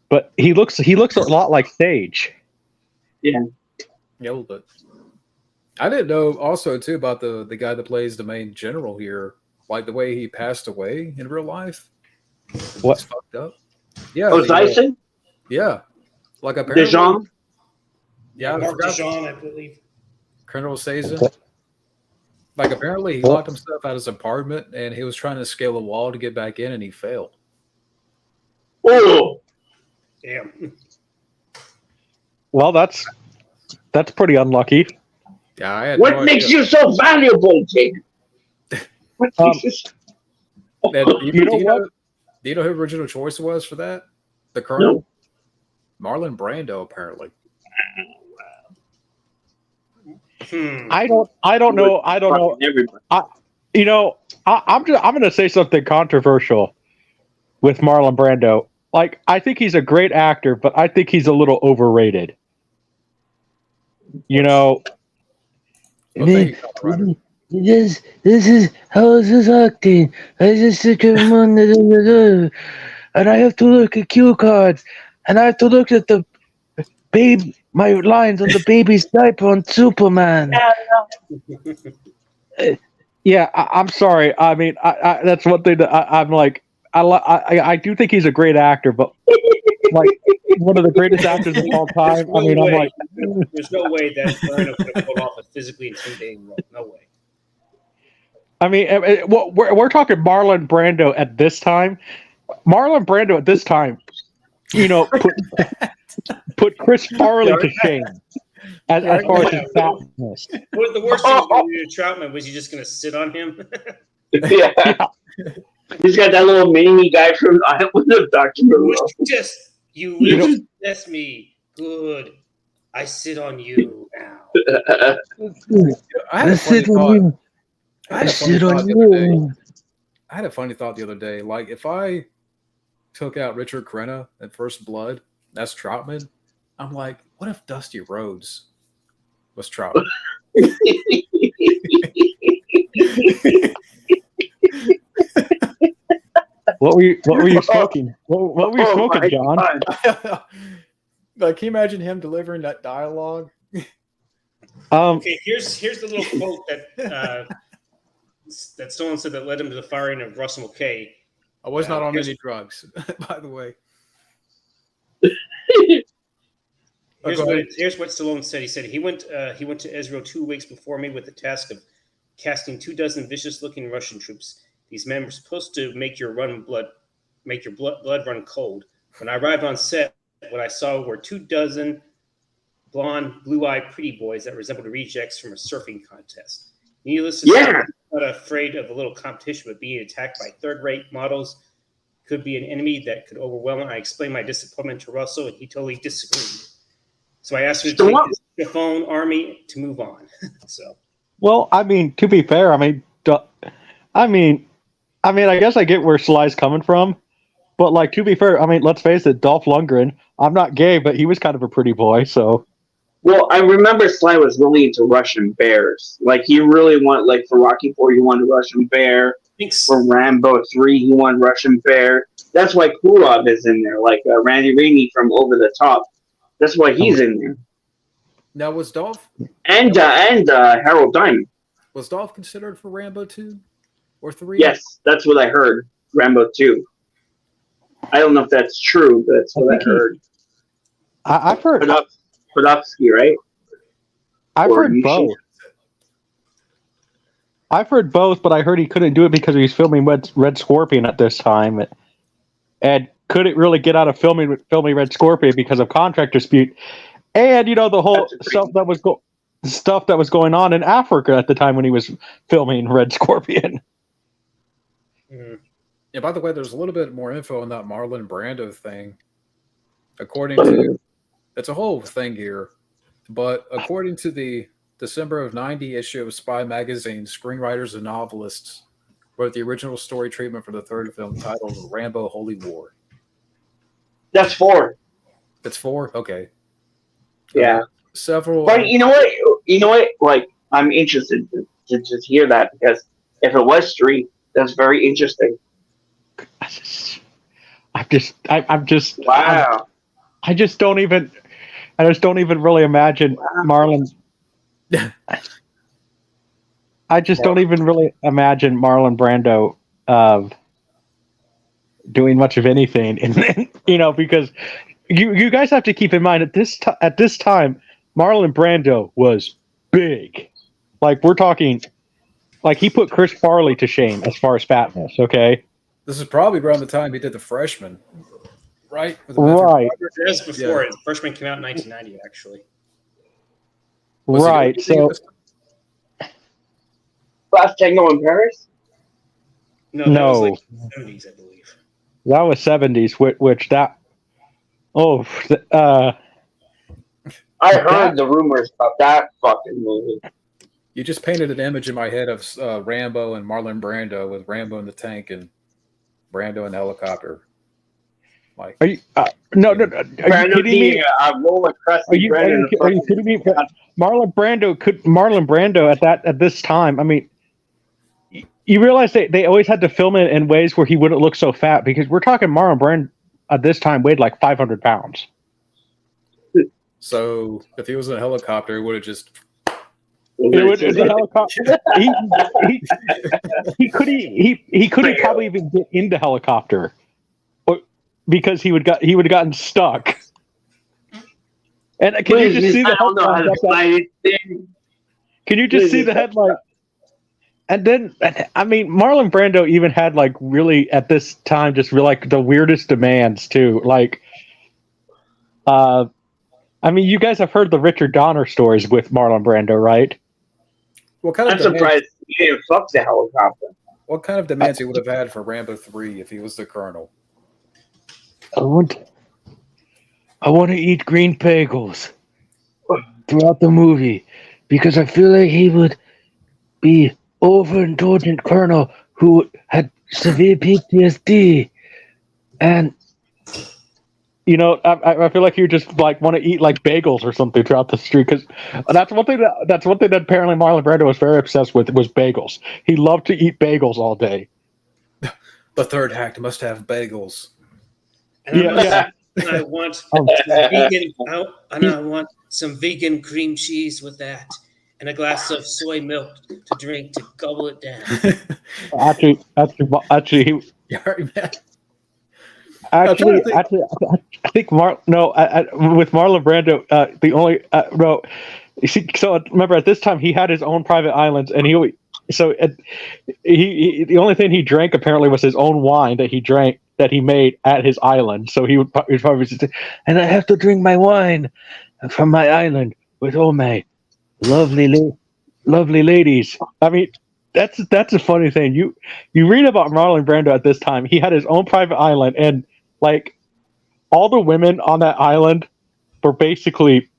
but he looks a lot like Sage. Yeah. Yeah, a little bit. I didn't know also too about the guy that plays the main general here, like the way he passed away in real life. What? It's fucked up. Yeah. Oh, Dyson? Yeah. Like apparently. Dijon? Yeah, I Mark forgot. Dijon, I believe. Colonel Sazin. Like apparently he locked himself out of his apartment and he was trying to scale a wall to get back in and he failed. Oh! Damn. Well, that's pretty unlucky. Yeah, I had What no makes idea. you so valuable, Jake? What makes you so... And know what? do you know who original choice was for that? The Colonel? Marlon Brando, apparently. I don't know. Everybody. I'm going to say something controversial with Marlon Brando. Like, I think he's a great actor, but I think he's a little overrated. This is how is this acting? I just and I have to look at cue cards, and I have to look at the my lines on the baby's diaper on Superman. Yeah, I'm sorry. I mean, that's one thing that I'm like. I do think he's a great actor, but like one of the greatest actors of all time. I mean, I'm like, there's no way that Byrne could have pulled off a physically intimidating role. No way. I mean, we're talking Marlon Brando at this time. Marlon Brando at this time, put Chris Farley to shame as far as his fatness. The worst thing was going to do to Troutman was he just going to sit on him? Yeah. He's got that little mini guy from Island of Dr. Moreau. You will test me. Good. I sit on you now. I had a funny thought. I had a funny thought the other day. Like, if I took out Richard Crenna at First Blood, that's Troutman. I'm like, what if Dusty Rhodes was Troutman? What were you smoking? What were you smoking, John? Like, can you imagine him delivering that dialogue? Okay, here's the little quote that someone said that led him to the firing of Russell Mulcahy. I was not on any drugs, by the way. Here's what Stallone said. He said he went to Israel 2 weeks before me with the task of casting 24 vicious-looking Russian troops. These men were supposed to make your blood run cold. When I arrived on set, what I saw were 24 blonde, blue-eyed, pretty boys that resembled rejects from a surfing contest. Needless to say, I'm not afraid of a little competition, but being attacked by third-rate models could be an enemy that could overwhelm him. I explained my disappointment to Russell, and he totally disagreed. So I asked him to take the phone army to move on. Well, I mean, to be fair, I guess I get where Sly's coming from, but like, to be fair, I mean, let's face it, Dolph Lundgren. I'm not gay, but he was kind of a pretty boy, so. Well, I remember Sly was really into Russian bears. Like, he really wanted, like, for Rocky IV, he wanted a Russian bear. For Rambo 3, he wanted Russian bear. That's why Kulov is in there, like Randy Rainey from Over the Top. That's why he's in there. Now, was Dolph and Harold Diamond. Was Dolph considered for Rambo 2 or 3? Yes, that's what I heard. Rambo 2. I don't know if that's true, but that's what I heard. I've heard Podofsky, right? I've heard both. I've heard both, but I heard he couldn't do it because he was filming Red Scorpion at this time, and couldn't really get out of filming Red Scorpion because of contract dispute, and the whole stuff that was going on in Africa at the time when he was filming Red Scorpion. Mm. Yeah. By the way, there's a little bit more info on that Marlon Brando thing. According to, it's a whole thing here, but according to the December of '90 issue of Spy magazine, screenwriters and novelists wrote the original story treatment for the third film titled Rambo Holy War. That's 4. It's 4? Okay. Yeah. Several. But you know what? Like, I'm interested to just hear that, because if it was 3, that's very interesting. Wow. I just don't even really imagine Marlon. I just don't even really imagine Marlon Brando doing much of anything, and because you guys have to keep in mind at this time, Marlon Brando was big. Like, we're talking, like, he put Chris Farley to shame as far as fatness. Okay, this is probably around the time he did The Freshman, right? Right. Just before it. The Freshman came out in 1990, actually. Right. So. Last Tango in Paris? No. That was like the 70s, I believe. That was 70s, which that. Oh. I heard the rumors about that fucking movie. You just painted an image in my head of Rambo and Marlon Brando, with Rambo in the tank and Brando in the helicopter. Like, are you? No. Are you kidding me? Are you kidding me? Marlon Brando at this time. I mean, you realize they always had to film it in ways where he wouldn't look so fat, because we're talking Marlon Brando at this time weighed like 500 pounds. So if he was in a helicopter, he would have just The helicopter. He couldn't probably even get in the helicopter, because he would have gotten stuck. And can you just see the headlight? Can you just see the headlight? And then, I mean, Marlon Brando even had like really at this time just like the weirdest demands too. Like, I mean, you guys have heard the Richard Donner stories with Marlon Brando, right? What kind I'm of demands, surprised he didn't fuck the helicopter. what kind of demands he would have had for Rambo 3 if he was the colonel? I want to eat green bagels throughout the movie because I feel like he would be overindulgent colonel who had severe PTSD, and I feel like he would just like want to eat like bagels or something throughout the street, because that's one thing that apparently Marlon Brando was very obsessed with, was bagels. He loved to eat bagels all day. The third act must have bagels. And I want vegan. I want some vegan cream cheese with that, and a glass of soy milk to drink to gobble it down. Actually, I think with Marlon Brando, the only you see, so remember at this time he had his own private islands, and he the only thing he drank apparently was his own wine that he made at his island. So he'd probably just say, and I have to drink my wine from my island with all my lovely ladies. I mean, that's a funny thing. You read about Marlon Brando at this time. He had his own private island, and like all the women on that island were basically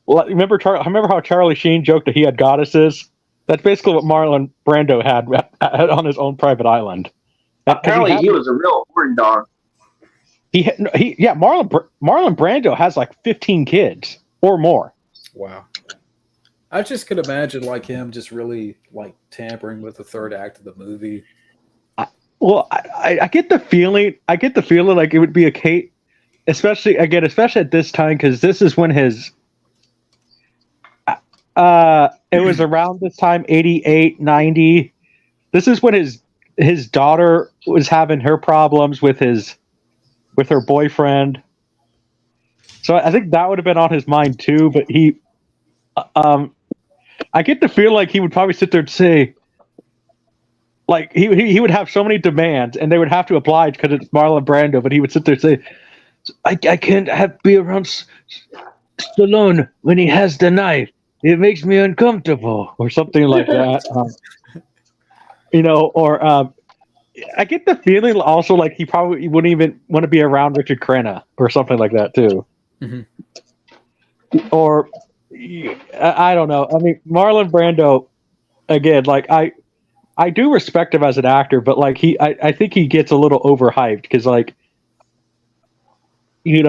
remember how Charlie Sheen joked that he had goddesses? That's basically what Marlon Brando had on his own private island. Apparently, he was a real horn dog. Marlon Brando has like 15 kids or more. Wow. I just could imagine like him just really like tampering with the third act of the movie. I get the feeling like it would be a case, especially at this time, because this is when his it was around this time, 88, 90. This is when his daughter was having her problems with her boyfriend. So I think that would have been on his mind too, but I get the feel like he would probably sit there and say, like he would have so many demands, and they would have to oblige because it's Marlon Brando. But he would sit there and say, I can't be around Stallone when he has the knife. It makes me uncomfortable, or something like that. I get the feeling also like he probably wouldn't even want to be around Richard Crenna or something like that too. Mm-hmm. Or I don't know. I mean, Marlon Brando, again, like I do respect him as an actor, but like I think he gets a little overhyped because like, he's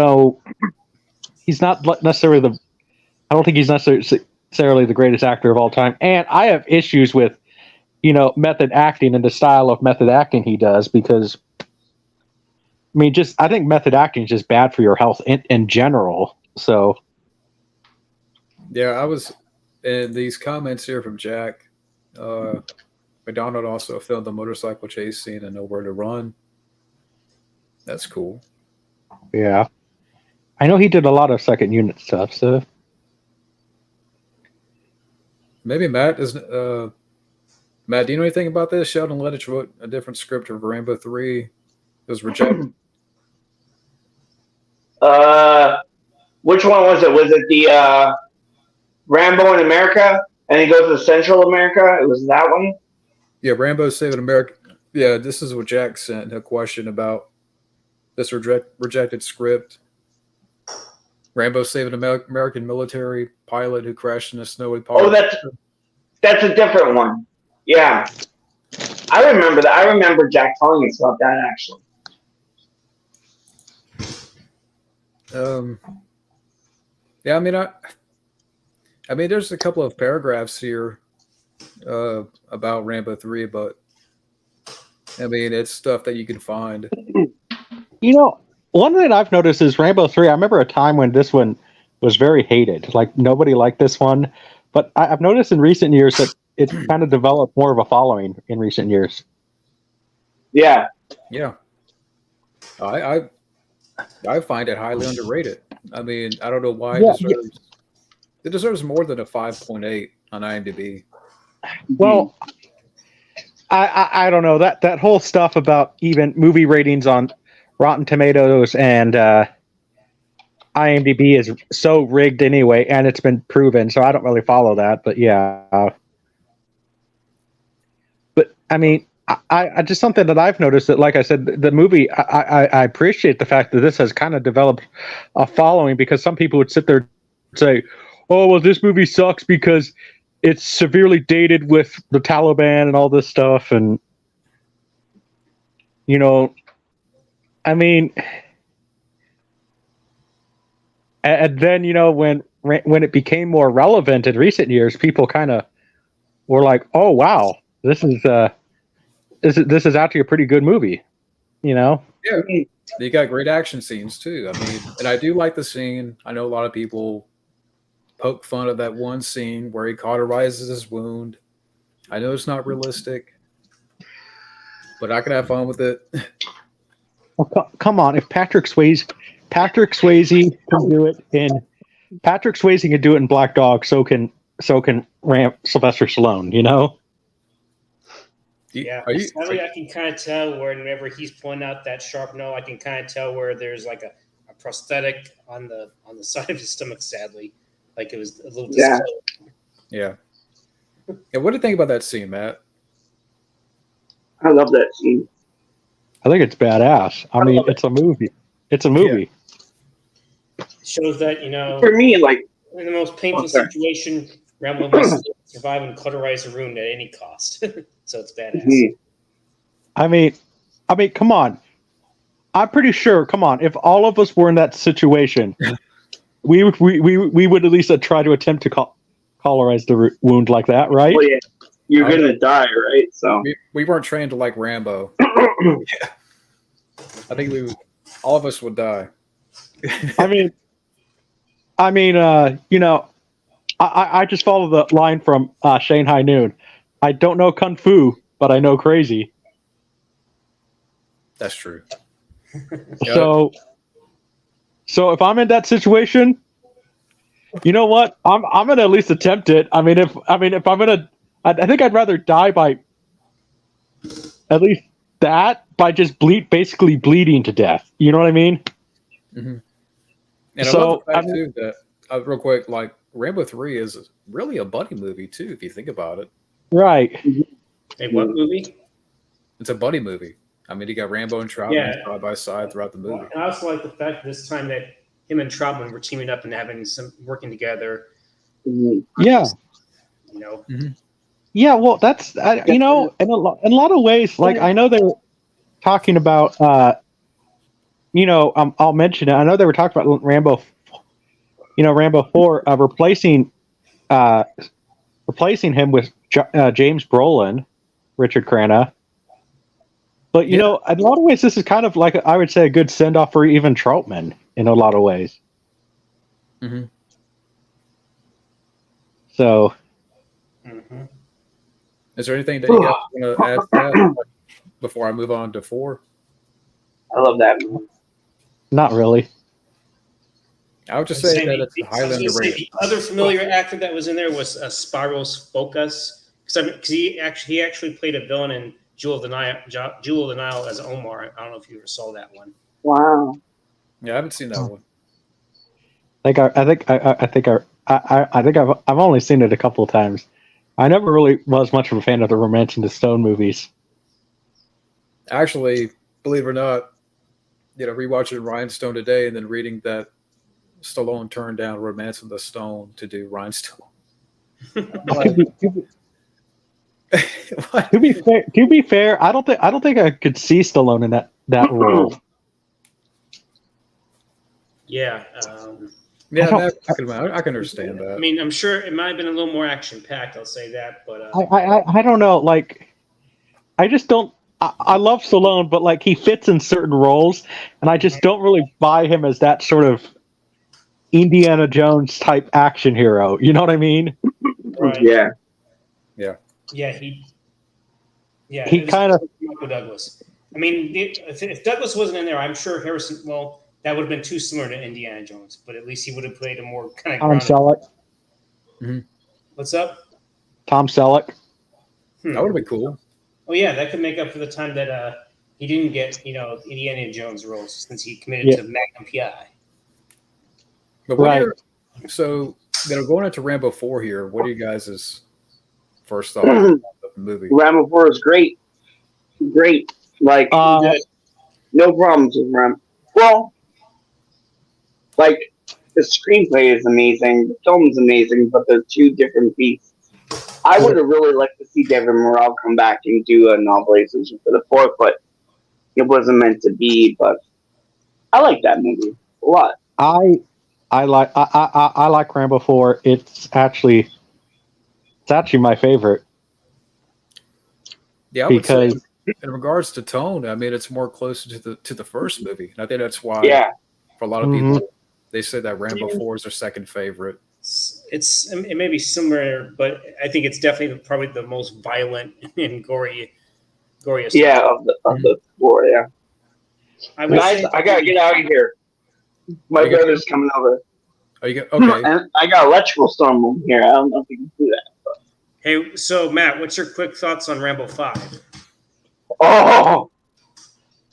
not necessarily I don't think he's necessarily the greatest actor of all time. And I have issues with, method acting and the style of method acting he does, because I think method acting is just bad for your health in general. So. Yeah, I was in these comments here from Jack. McDonald also filmed the motorcycle chase scene and Nowhere to Run. That's cool. Yeah. I know he did a lot of second unit stuff, so. Maybe Matt is. Matt, do you know anything about this? Sheldon Lettich wrote a different script for Rambo 3. It was rejected. Which one was it? Was it the Rambo in America? And he goes to Central America? It was that one? Yeah, Rambo Saving America. Yeah, this is what Jack sent a question about this rejected script. Rambo saving American military pilot who crashed in a snowy park. Oh, that's a different one. Yeah. I remember that. I remember Jack telling us about that, actually. Yeah, I mean, there's a couple of paragraphs here about Rambo 3, but I mean, it's stuff that you can find. One thing I've noticed is Rambo 3. I remember a time when this one was very hated. Like, nobody liked this one. but I've noticed in recent years that it's kind of developed more of a following in recent years. Yeah. Yeah. I find it highly underrated. I mean, I don't know why it deserves more than a 5.8 on IMDb. Well, I don't know that whole stuff about even movie ratings on Rotten Tomatoes and IMDb is so rigged anyway, and it's been proven. So I don't really follow that, but yeah. But I mean, I just something that I've noticed that, like I said, the movie. I appreciate the fact that this has kind of developed a following, because some people would sit there and say, "Oh, well, this movie sucks because it's severely dated with the Taliban and all this stuff," and you know, I mean, and then when it became more relevant in recent years, people kind of were like, "Oh, wow, this is actually a pretty good movie," Yeah, you got great action scenes too. I mean, and I do like the scene. I know a lot of people poke fun of that one scene where he cauterizes his wound. I know it's not realistic, but I can have fun with it. Well, come on, if Patrick Swayze can do it in Black Dog, so can Sylvester Stallone. Yeah, sadly, I can kind of tell whenever he's pointing out that sharp no, I can kind of tell where there's like a prosthetic on the side of his stomach. Sadly, like it was a little discolored. Yeah. What do you think about that scene, Matt? I love that scene. I think it's badass. I mean, it's a movie. It's a movie. It shows that For me, like in the most painful situation, Rambo must survive and cauterize a wound at any cost. So it's badass. Mhm. I mean, come on. I'm pretty sure. Come on, if all of us were in that situation, we would at least try to attempt to cauterize the wound like that, right? Well, yeah, you're gonna die, right? So We weren't trained to like Rambo. I think all of us would die. I mean, I just follow the line from Shanghai Noon. I don't know kung fu, but I know crazy. That's true. So if I'm in that situation, you know what? I'm gonna at least attempt it. I think I'd rather die by at least that by just basically bleeding to death. You know what I mean? Mm-hmm. And I love the fact too that real quick, like Rambo 3 is really a buddy movie too, if you think about it. Right. Hey, what movie? It's a buddy movie. I mean, you got Rambo and Troutman side by side throughout the movie. Well, I also like the fact this time that him and Troutman were teaming up and having some working together. Yeah. Mm-hmm. Yeah. Well, that's in a lot of ways. Like I know they were talking about. I'll mention it. I know they were talking about Rambo. Rambo 4 replacing him with James Brolin, Richard Crenna. But in a lot of ways, this is kind of like I would say a good send off for even Troutman in a lot of ways. Mm-hmm. So, is there anything that you guys want to add to that before I move on to 4? I love that movie. Not really. I would just say that it's highly underrated. The other familiar actor that was in there was Spiros Focus, because he actually played a villain in Jewel of the Nile as Omar. I don't know if you ever saw that one. Wow. Yeah, I haven't seen that one. I think I've only seen it a couple of times. I never really was much of a fan of the Romancing the Stone movies. Actually, believe it or not, rewatching Rhinestone today and then reading that Stallone turned down Romancing the Stone to do Rhinestone. To be fair, I don't think I could see Stallone in that role. Yeah. I can understand that. I mean, I'm sure it might have been a little more action packed. I'll say that, but I don't know. Like, I just don't. I love Stallone, but like he fits in certain roles, and I just don't really buy him as that sort of Indiana Jones type action hero. You know what I mean? Reynolds, right. yeah. He kind of Michael Douglas. I mean, if Douglas wasn't in there, I'm sure Harrison. Well, that would have been too similar to Indiana Jones, but at least he would have played a more kind of Tom grounded. Selleck. Mm-hmm. What's up? Tom Selleck. That would have been cool. Oh yeah, that could make up for the time that he didn't get Indiana Jones roles since he committed to Magnum PI. But Right. So going into Rambo 4 here, what are you guys' first thought of the movie? Rambo 4 is great. Great. Like, no problems with Rambo. Well, like, the screenplay is amazing, the film is amazing, but they're two different beasts. I would have really liked to see David Morrell come back and do a novelization for the 4th, but it wasn't meant to be. But I like that movie a lot. I like Rambo 4. It's actually my favorite. Yeah, I would say in regards to tone, I mean, it's more closer to the first movie, and I think that's why for a lot of people they say that Rambo 4 is their second favorite. It may be similar, but I think it's definitely probably the most violent and goriest. Yeah, of the 4, yeah. Guys, I gotta get out of here. My brother's coming over. Oh, you got okay. And I got electrical storm over here. I don't know if you can do that. But. Hey, so Matt, what's your quick thoughts on Rambo 5? Oh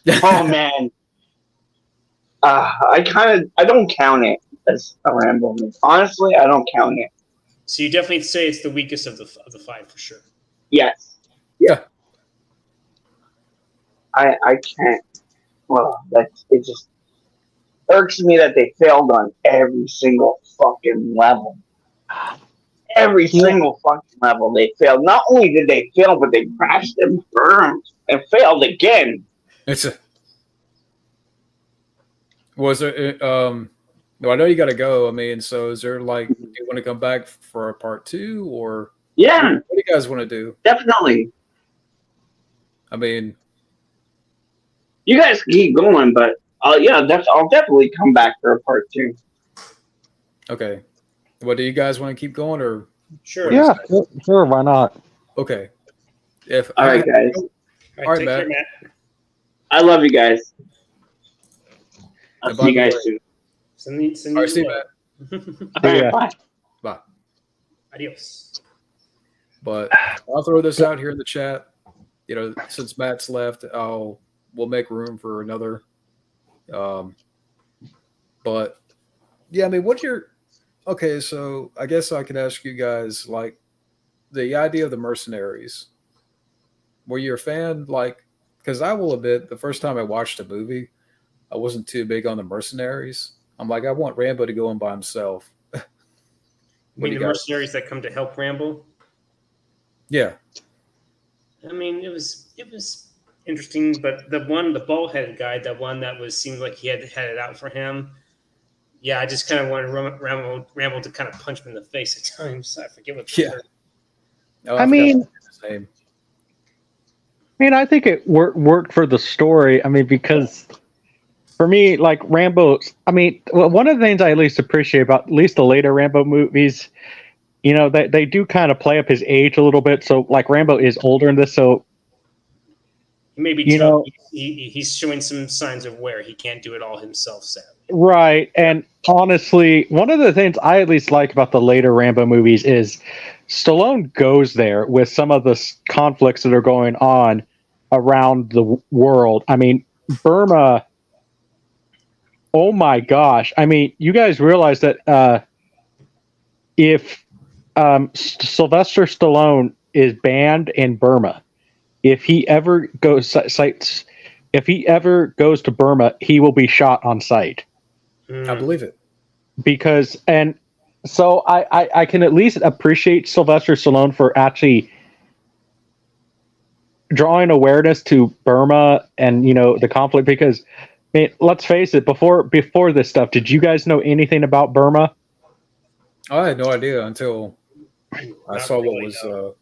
man. I don't count it as a Rambo movie. Honestly, I don't count it. So you definitely say it's the weakest of the 5 for sure. Yes. Yeah. I can't. Well, it just irks me that they failed on every single fucking level. Every single fucking level they failed. Not only did they fail, but they crashed and burned and failed again. Was there? No, I know you got to go. I mean, so is there do you want to come back for a part 2 or? Yeah. What do you guys want to do? Definitely. I mean, you guys keep going, but I'll definitely come back for a part 2. Okay. What do you guys want to keep going or? Sure. Yeah, sure. Why not? Okay. All right, guys. All right, take Matt. care, Matt. I love you guys. I'll see you guys soon. Send All right, see you, Matt. All right, bye. Bye. Adios. But I'll throw this out here in the chat. Since Matt's left, we'll make room for another. But yeah, I mean, okay? So I guess I could ask you guys the idea of the mercenaries. Were you a fan? Because I will admit, the first time I watched a movie, I wasn't too big on the mercenaries. I'm like, I want Rambo to go in by himself. You mean the mercenaries that come to help Rambo? Yeah. I mean, it was interesting, but the bald-headed guy, the one that seemed like he had it out for him. Yeah, I just kind of wanted Rambo to kind of punch him in the face at times. I forget what. Yeah. Oh, I think it worked for the story. I mean, because for me, like Rambo, one of the things I at least appreciate about at least the later Rambo movies, they do kind of play up his age a little bit. So like Rambo is older in this, so maybe he's showing some signs of where he can't do it all himself, sadly. Right. And honestly, one of the things I at least like about the later Rambo movies is Stallone goes there with some of the conflicts that are going on around the world. I mean, Burma, oh my gosh. I mean, you guys realize that if Sylvester Stallone is banned in Burma, if he ever goes to Burma, he will be shot on sight. I believe it. So I can at least appreciate Sylvester Stallone for actually drawing awareness to Burma and the conflict, because let's face it, before this stuff, did you guys know anything about Burma? I had no idea until I saw what was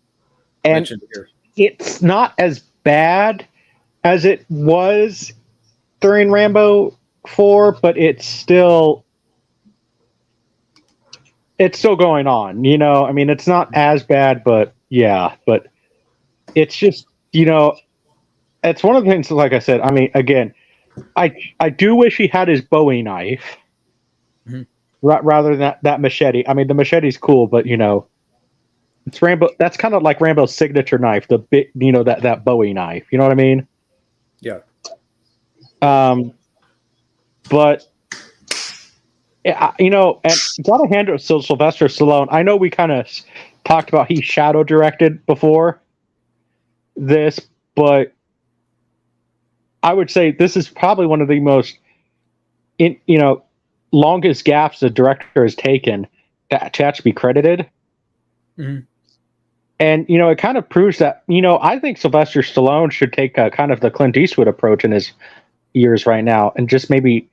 mentioned here. It's not as bad as it was during Rambo 4, but it's still it's still going on. I mean, it's not as bad, but yeah, but it's just it's one of the things. Like I said, I mean, again, I do wish he had his Bowie knife rather than that machete. I mean, the machete's cool, but it's Rambo. That's kind of like Rambo's signature knife, the big, that Bowie knife. You know what I mean? Yeah. But and gotta hand it to Sylvester Stallone. I know we kind of talked about he shadow directed before this, but I would say this is probably one of the most longest gaps the director has taken to actually be credited. Mm-hmm. And it kind of proves that I think Sylvester Stallone should take a kind of the Clint Eastwood approach in his years right now, and just maybe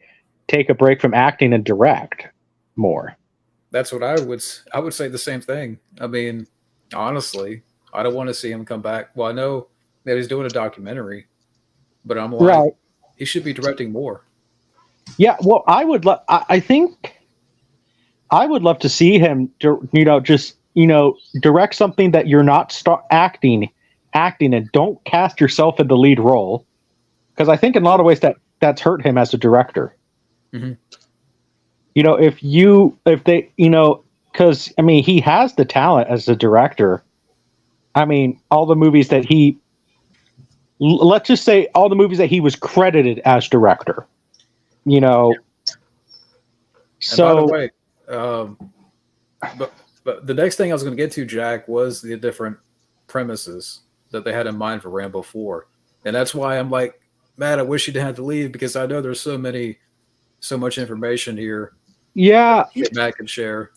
take a break from acting and direct more. That's what I would say the same thing. I mean, honestly, I don't want to see him come back. Well, I know that he's doing a documentary, but I'm like, he should be directing more. Yeah, well, I think I would love to see him, just direct something that you're not acting, and don't cast yourself in the lead role, because I think in a lot of ways that's hurt him as a director. Mm-hmm. If they, because I mean, he has the talent as a director. I mean, all the movies that let's just say all the movies that he was credited as director. So, and by the way, but the next thing I was going to get to, Jack, was the different premises that they had in mind for Rambo 4, and that's why I'm like, Matt, I wish you didn't have to leave, because I know there's so much information here. Yeah, that Matt can share.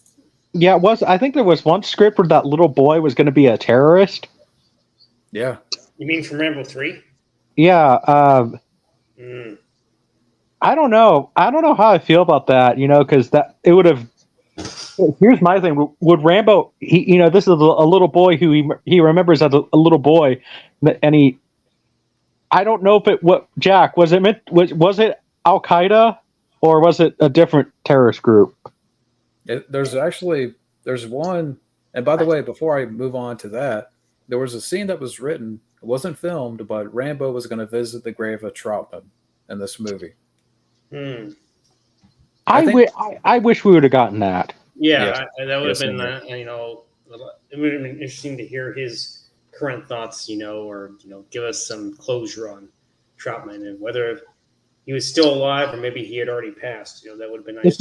Yeah, I think there was one script where that little boy was going to be a terrorist. Yeah. You mean from Rambo 3? Yeah. I don't know. I don't know how I feel about that, because it would have. Here's my thing. Would Rambo, this is a little boy who he remembers as a little boy, and I don't know if Jack, was it Al-Qaeda, or was it a different terrorist group? There's one, and by the way, before I move on to that, there was a scene that was written. It wasn't filmed, but Rambo was going to visit the grave of Troutman in this movie. I wish we would have gotten that. Yeah, that would have been, it would have been interesting to hear his current thoughts, or give us some closure on Troutman and whether he was still alive or maybe he had already passed. That would have been nice.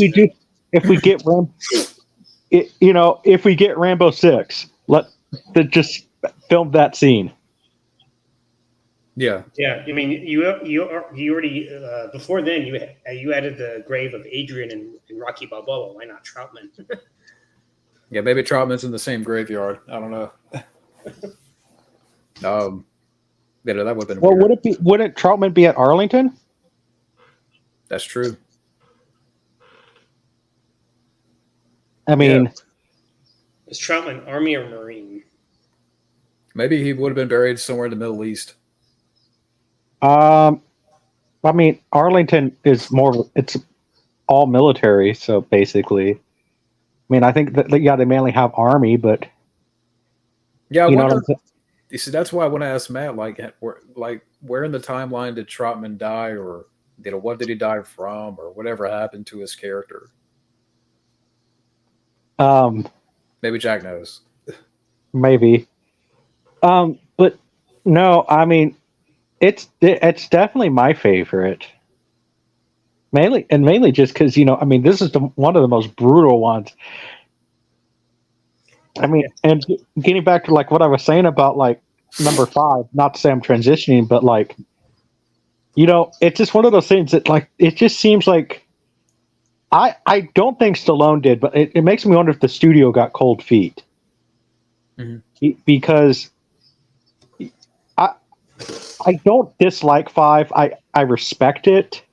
If we get Rambo 6, just film that scene. Yeah. Yeah. I mean, you already before then you added the grave of Adrian and Rocky Balboa. Why not Troutman? Yeah, maybe Troutman's in the same graveyard. I don't know. Yeah, that would have been. Well, weird. Wouldn't Troutman be at Arlington? That's true. I mean, Is Troutman Army or Marine? Maybe he would have been buried somewhere in the Middle East. I mean, Arlington is it's all military, so basically, I mean, I think that they mainly have Army, but yeah, you see, that's why I want to ask Matt, where in the timeline did Troutman die, or what did he die from, or whatever happened to his character? Maybe Jack knows. Maybe. But no, I mean, it's definitely my favorite. Mainly just because, I mean, this is one of the most brutal ones. I mean, and getting back to what I was saying about number 5, not to say I'm transitioning, but it's just one of those things that it just seems like I don't think Stallone did, but it makes me wonder if the studio got cold feet. Mm-hmm. Because I don't dislike 5. I respect it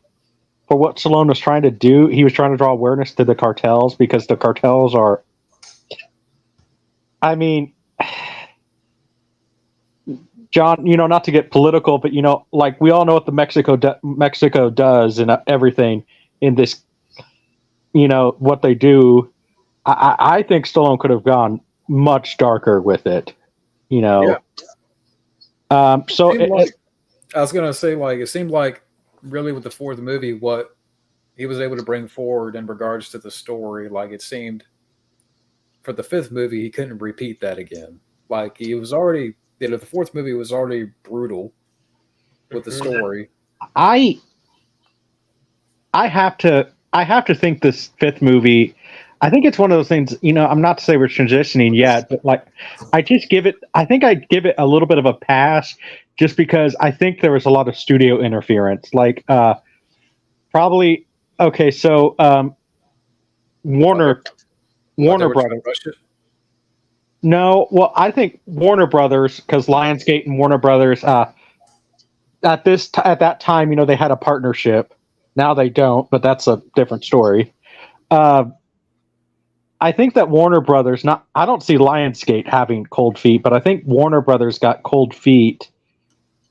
for what Stallone was trying to do. He was trying to draw awareness to the cartels, because the cartels are, I mean, John, not to get political, but we all know what the Mexico does and everything in this, what they do. I think Stallone could have gone much darker with it, you know. So I was gonna say, like, it seemed like really with the fourth movie, what he was able to bring forward in regards to the story, like it seemed for the fifth movie, he couldn't repeat that again. Like he was already, the fourth movie was already brutal with the story. I have to think this fifth movie. I think it's one of those things. You know, I'm not to say we're transitioning yet, but like, I think I'd give it a little bit of a pass, just because I think there was a lot of studio interference. Like, probably okay. So, Warner Brothers. No, well, I think Warner Brothers, because Lionsgate and Warner Brothers, at that time, you know, they had a partnership. Now they don't, but that's a different story. I think that Warner Brothers, I don't see Lionsgate having cold feet, but I think Warner Brothers got cold feet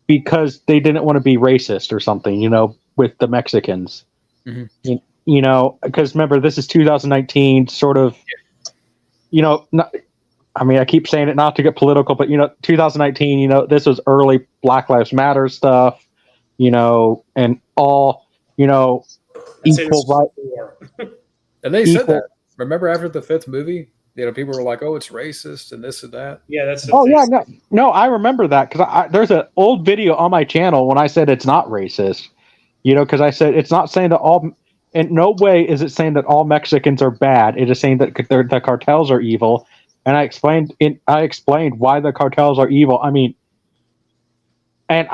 because they didn't want to be racist or something, you know, with the Mexicans. Mm-hmm. You know, because remember, this is 2019, sort of, you know, I mean, I keep saying it not to get political, but, you know, 2019, you know, this was early Black Lives Matter stuff, you know, and all, you know, equal right. And they said that. Remember after the fifth movie, you know, people were like, "Oh, it's racist," and this and that. Yeah, that's. No, I remember that because there's an old video on my channel when I said it's not racist. You know, because I said it's not saying that all. In no way is it saying that all Mexicans are bad. It is saying that the cartels are evil, and I explained why the cartels are evil. I mean, and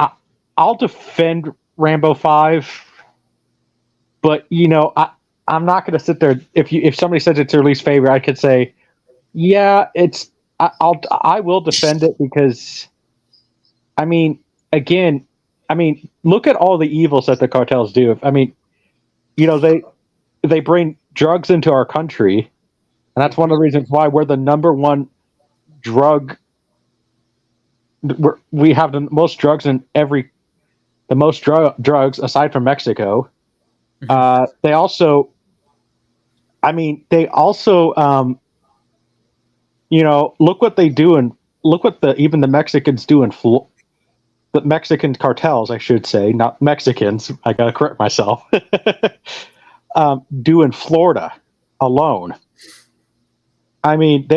I'll defend Rambo 5, but you know, I'm not going to sit there. If somebody says it's their least favorite, I could say, yeah, I will defend it because, I mean, again, look at all the evils that the cartels do. I mean, you know, they bring drugs into our country, and that's one of the reasons why we're the number one drug. We have the most drugs in the most drugs aside from Mexico. They also, you know, look what they do, and look what even the Mexicans do the Mexican cartels, I should say, not Mexicans. I gotta correct myself. Do in Florida alone. I mean,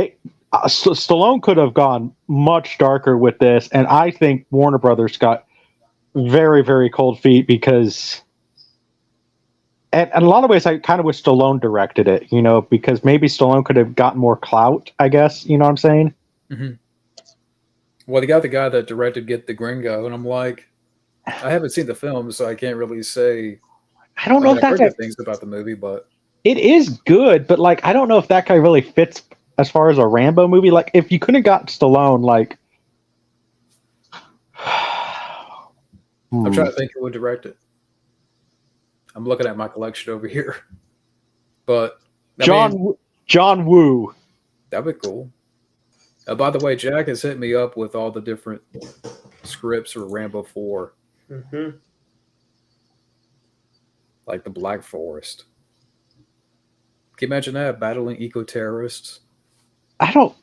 Stallone could have gone much darker with this, and I think Warner Brothers got very, very cold feet because. And in a lot of ways, I kind of wish Stallone directed it, you know, because maybe Stallone could have gotten more clout, I guess. You know what I'm saying? Mm-hmm. Well, they got the guy that directed Get the Gringo, and I'm like, I haven't seen the film, so I can't really say. I don't know if I've heard things about the movie, but it is good. But like, I don't know if that guy really fits as far as a Rambo movie. Like, if you couldn't have got Stallone, like, I'm trying to think who would direct it. I'm looking at my collection over here, but John Woo. That'd be cool. By the way, Jack has hit me up with all the different scripts for Rambo 4. Mm-hmm. Like the Black Forest. Can you imagine that, battling eco-terrorists? I don't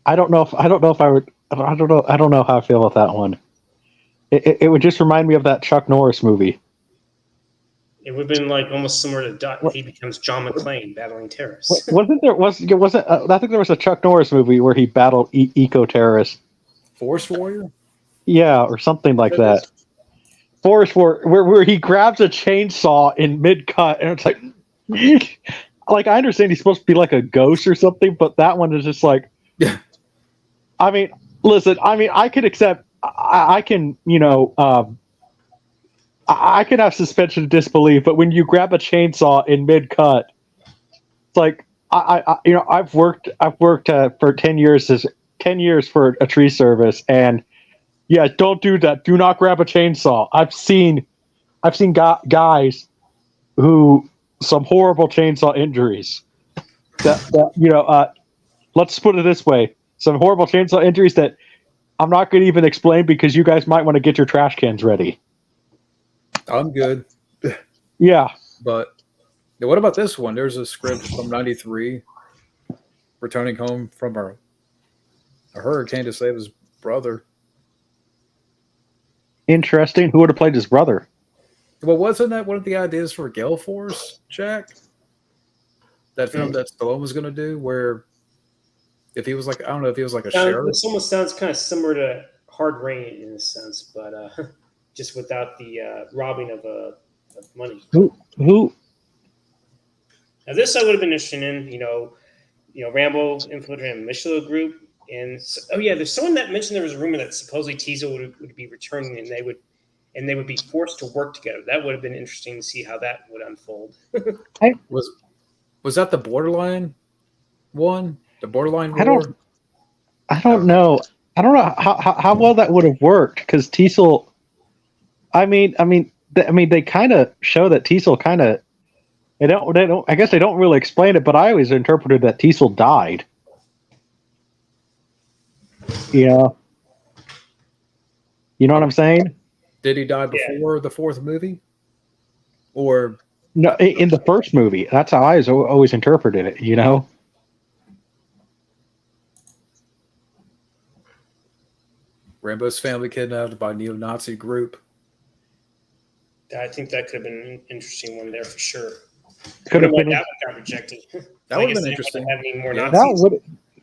know if I would. I don't know how I feel about that one. It would just remind me of that Chuck Norris movie. It would have been like almost similar to he becomes John McClane battling terrorists. Wasn't I think there was a Chuck Norris movie where he battled eco-terrorists. Forest Warrior? Yeah, or something like that. Forest Warrior, where he grabs a chainsaw in mid-cut, and it's like, like, I understand he's supposed to be like a ghost or something, but that one is just like, I mean, listen, I can accept, I can, you know, I can have suspension of disbelief, but when you grab a chainsaw in mid-cut, it's like you know, I've worked for 10 years for a tree service, and yeah, don't do that. Do not grab a chainsaw. I've seen guys who some horrible chainsaw injuries. That you know, let's put it this way: some horrible chainsaw injuries that I'm not going to even explain because you guys might want to get your trash cans ready. I'm good. Yeah. But what about this one? There's a script from '93 returning home from a hurricane to save his brother. Interesting. Who would have played his brother? Well, wasn't that one of the ideas for Gale Force, Jack? That film that Stallone was going to do, where if he was like, I don't know if he was like a sheriff. This almost sounds kind of similar to Hard Rain in a sense, but just without the robbing of money. Who? Now, this I would have been interested in. Rambo infiltrated a Michelin group, and there's someone that mentioned there was a rumor that supposedly Teasel would be returning, and they would be forced to work together. That would have been interesting to see how that would unfold. Was that the Borderline one? The Borderline War? I don't know. I don't know how well that would have worked, because Teasel. I mean, they kind of show that Teasel kind of. They don't. I guess they don't really explain it, but I always interpreted that Teasel died. Yeah. You know what I'm saying? Did he die before the fourth movie? Or no, in the first movie. That's how I always interpreted it. You know. Rambo's family kidnapped by a neo-Nazi group. I think that could have been an interesting one there for sure. Could have been. That one got rejected. That would have been interesting. Have any more That Nazis.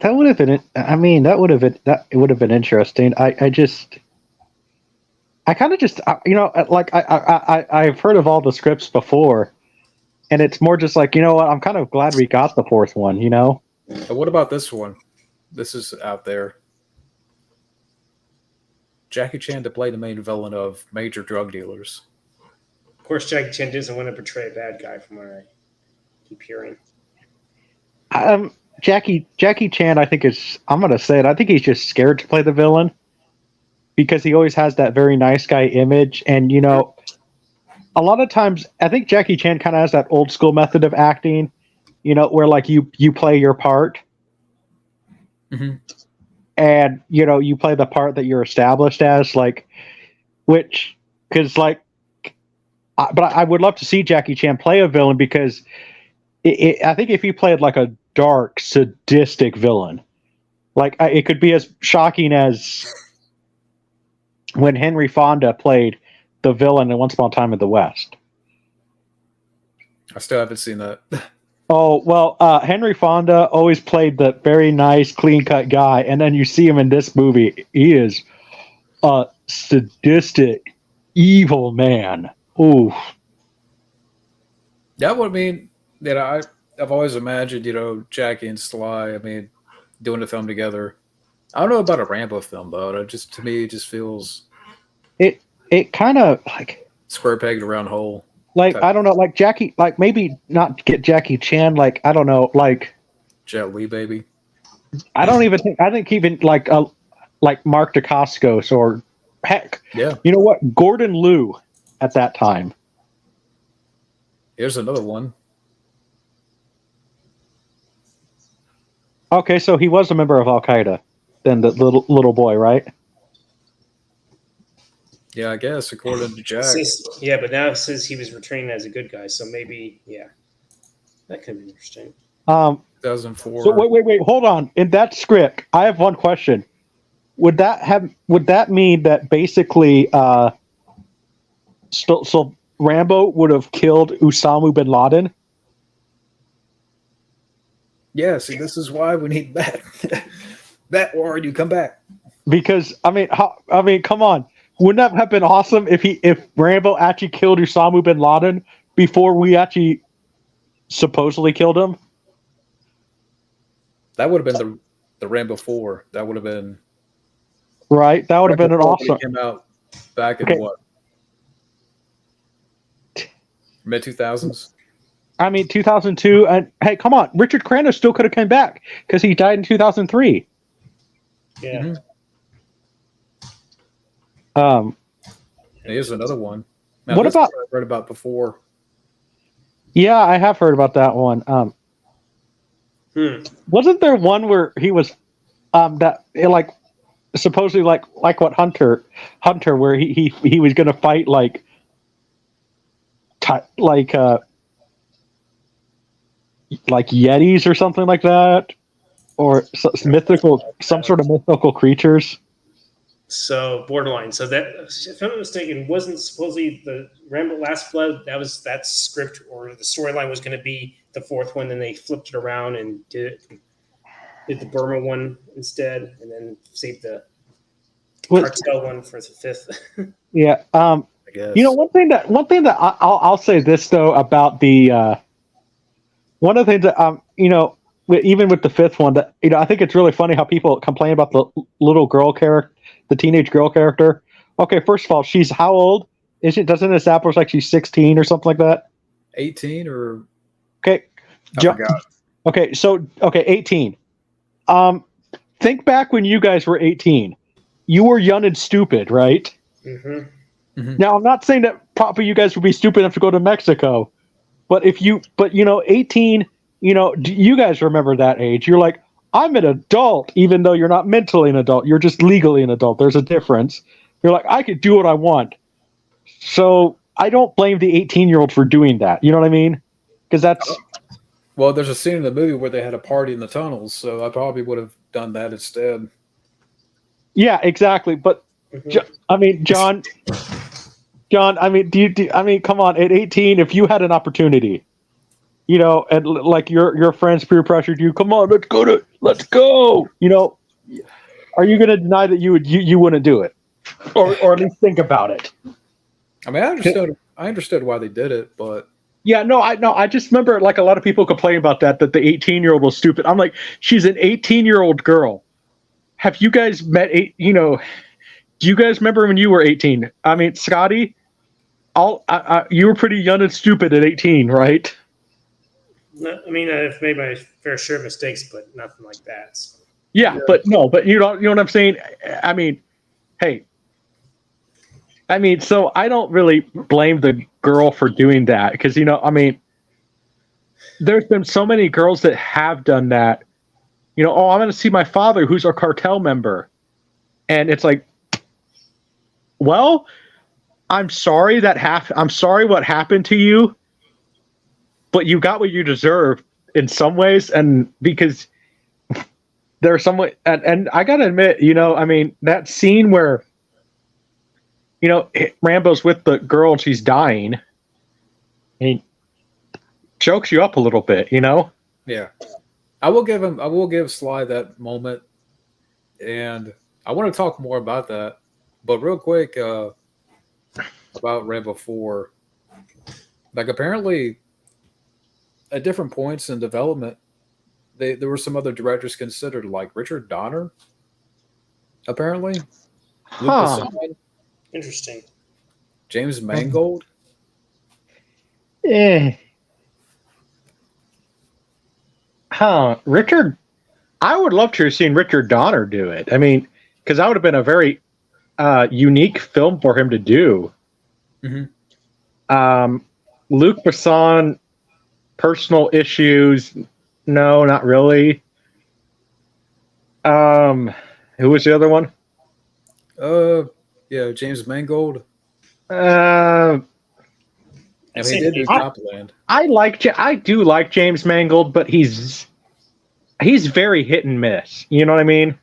would have been. I mean, it would have been interesting. I've heard of all the scripts before, and it's more just like, you know what? I'm kind of glad we got the fourth one. You know. But what about this one? This is out there. Jackie Chan to play the main villain of Major Drug Dealers. Of course, Jackie Chan doesn't want to portray a bad guy, from what I keep hearing. Jackie Chan, I think I'm going to say it. I think he's just scared to play the villain because he always has that very nice guy image. And, a lot of times I think Jackie Chan kind of has that old school method of acting, where like you play your part. Mm-hmm. And, you play the part that you're established as, but I would love to see Jackie Chan play a villain, because I think if he played like a dark, sadistic villain, it could be as shocking as when Henry Fonda played the villain in Once Upon a Time in the West. I still haven't seen that. Oh, well, Henry Fonda always played the very nice, clean-cut guy, and then you see him in this movie. He is a sadistic, evil man. Ooh. That would mean that I've always imagined, Jackie and Sly, doing a film together. I don't know about a Rambo film, though. To me, it just feels... It kind of, like... Square pegged round hole. I don't know, Jackie, maybe not get Jackie Chan, I don't know, Jet Li, baby. I think even, Mark Dacascos, or, heck, yeah. You know what, Gordon Liu at that time. Here's another one. Okay, so he was a member of Al Qaeda, then the little boy, right? Yeah, I guess, according to Jack. But now it says he was returning as a good guy, so maybe, that could be interesting. 2004. So wait, hold on. In that script, I have one question. Would that mean that basically, so Rambo would have killed Osama bin Laden? Yeah, see, this is why we need that. That war, you come back. Because come on. Wouldn't that have been awesome if Rambo actually killed Osama bin Laden before we actually supposedly killed him? That would have been the Rambo 4. That would have been right. That would have been an awesome. Came out back in what, mid 2000s? 2002. And hey, come on, Richard Crenna still could have come back because he died in 2003. Yeah. Mm-hmm. Here's another one. Now, what about? I read about before. Yeah, I have heard about that one. Wasn't there one where he was, supposedly like what Hunter, where he was going to fight like Yetis or something like that? or mythical, some sort of mythical creatures. So borderline. So that, if I'm not mistaken, wasn't supposedly the Rambo Last Blood. That script or the storyline was going to be the fourth one. Then they flipped it around and did the Burma one instead, and then saved the cartel one for the fifth. Yeah. I guess. You know, one thing that I'll say this though about the one of the things that you know, even with the fifth one, that I think it's really funny how people complain about the little girl character, the teenage girl character. Okay, first of all, she's how old? Doesn't it establish like she's 16 or something like that? 18 or okay, I forgot. Okay, so 18. Think back when you guys were 18. You were young and stupid, right? Mm-hmm. Mm-hmm. Now, I'm not saying that probably you guys would be stupid enough to go to Mexico, but 18, do you guys remember that age? You're like, I'm an adult, even though you're not mentally an adult. You're just legally an adult. There's a difference. You're like, I could do what I want. So I don't blame the 18-year-old for doing that. You know what I mean? Because that's... Well, there's a scene in the movie where they had a party in the tunnels, so I probably would have done that instead. Yeah, exactly. But I mean, John, I mean, I mean, come on. At 18, if you had an opportunity, and like your friends peer pressured you, come on, let's go. Are you going to deny that you wouldn't do it, or at least think about it? I mean, I understood why they did it, but yeah, I just remember like a lot of people complain about that the 18-year-old was stupid. I'm like, she's an 18-year-old girl. Have you guys met do you guys remember when you were 18? I mean, Scotty, you were pretty young and stupid at 18, right? I mean, I've made my fair share of mistakes, but nothing like that. So. Yeah, but you know what I'm saying? I mean, hey. I mean, so I don't really blame the girl for doing that because, I mean, there's been so many girls that have done that. I'm going to see my father, who's a cartel member. And it's like, well, I'm sorry I'm sorry what happened to you, but you got what you deserve in some ways. And because there's some, and I got to admit, I mean, that scene where, Rambo's with the girl and she's dying. And he chokes you up a little bit, Yeah. I will give Sly that moment. And I want to talk more about that. But real quick, about Rambo 4. Like apparently at different points in development, there were some other directors considered, like Richard Donner, apparently. Luke Besson, interesting. James Mangold. Richard, I would love to have seen Richard Donner do it. I mean, because that would have been a very unique film for him to do. Mm-hmm. Luc Besson, personal issues, no, not really. Who was the other one? Yeah, James Mangold. I mean, he did do Copland. I do like James Mangold, but he's very hit and miss. You know what I mean?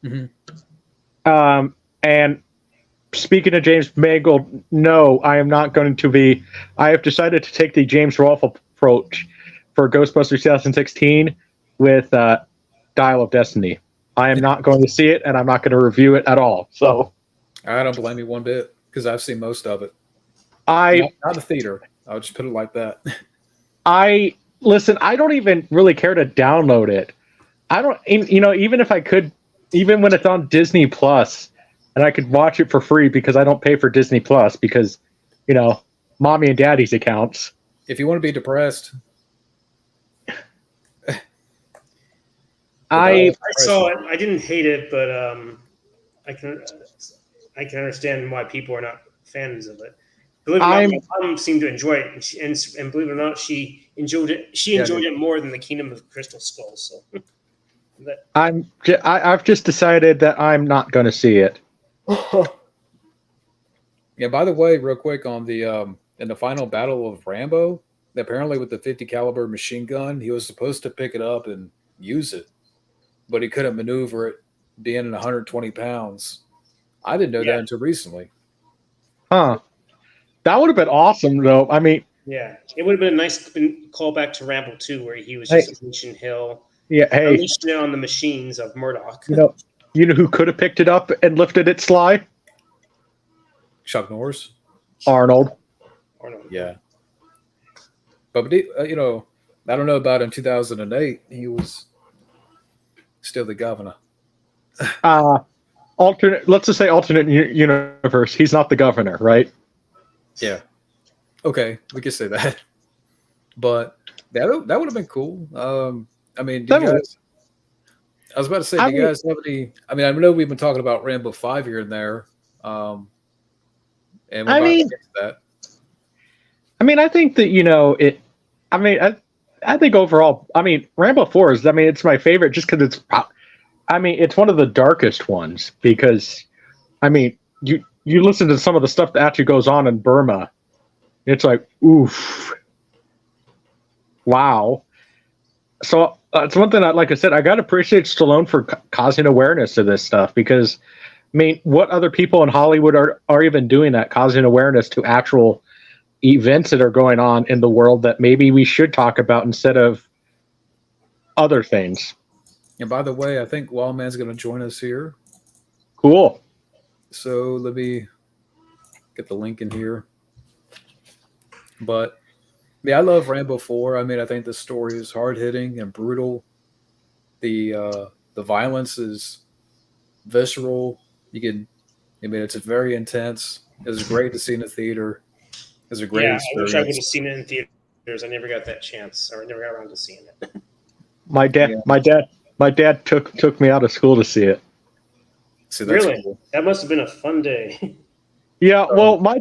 Mm-hmm. And speaking of James Mangold, no, I am not going to be. I have decided to take the James Rolfe approach for Ghostbusters 2016 with Dial of Destiny. I am not going to see it, and I'm not going to review it at all. So I don't blame you one bit because I've seen most of it. Not the theater. I'll just put it like that. Listen. I don't even really care to download it. I don't. Even if I could, even when it's on Disney Plus, and I could watch it for free because I don't pay for Disney Plus because, mommy and daddy's accounts. If you want to be depressed. I saw it. I didn't hate it, but I can understand why people are not fans of it. Believe it or not, my mom seemed to enjoy it, and believe it or not, she enjoyed it. She enjoyed it more than the Kingdom of Crystal Skull. So, I've just decided that I'm not going to see it. Yeah. By the way, real quick on the in the final battle of Rambo, apparently with the .50 caliber machine gun, he was supposed to pick it up and use it. but he couldn't maneuver it, being at 120 pounds. I didn't know that until recently. Huh. That would have been awesome, though. I mean, Yeah, it would have been a nice callback to Rambo 2, where he was just Nation Hill, hey, unleashed it on the machines of Murdoch. you know who could have picked it up and lifted it sly? Chuck Norris? Arnold. Yeah. But, you know, I don't know about in 2008. He was still the governor. Let's just say alternate universe. He's not the governor, right? Yeah. Okay, we could say that. But that would have been cool. I mean, do you guys, I was about to say, do you guys have any? I mean, I know we've been talking about Rambo 5 here and there. And we're about to get to that. I mean, I think that, it. I mean, I think overall, I mean, Rambo 4 is. I mean, it's my favorite just because it's. I mean, it's one of the darkest ones because, I mean, you listen to some of the stuff that actually goes on in Burma. It's like, oof, wow. So it's one thing like I said, I got to appreciate Stallone for causing awareness to this stuff because, I mean, what other people in Hollywood are even doing that, causing awareness to actual events that are going on in the world that maybe we should talk about instead of other things. And by the way, I think Wildman's going to join us here. Cool. So let me get the link in here. But yeah, I love Rambo 4. I mean, I think the story is hard hitting and brutal. The violence is visceral. It's very intense. It was great to see in the theater. It was a great experience. I wish I would have seen it in theaters. I never got that chance, or I never got around to seeing it. My dad took me out of school to see it. See, that's really? Cool. That must have been a fun day. Yeah, well, my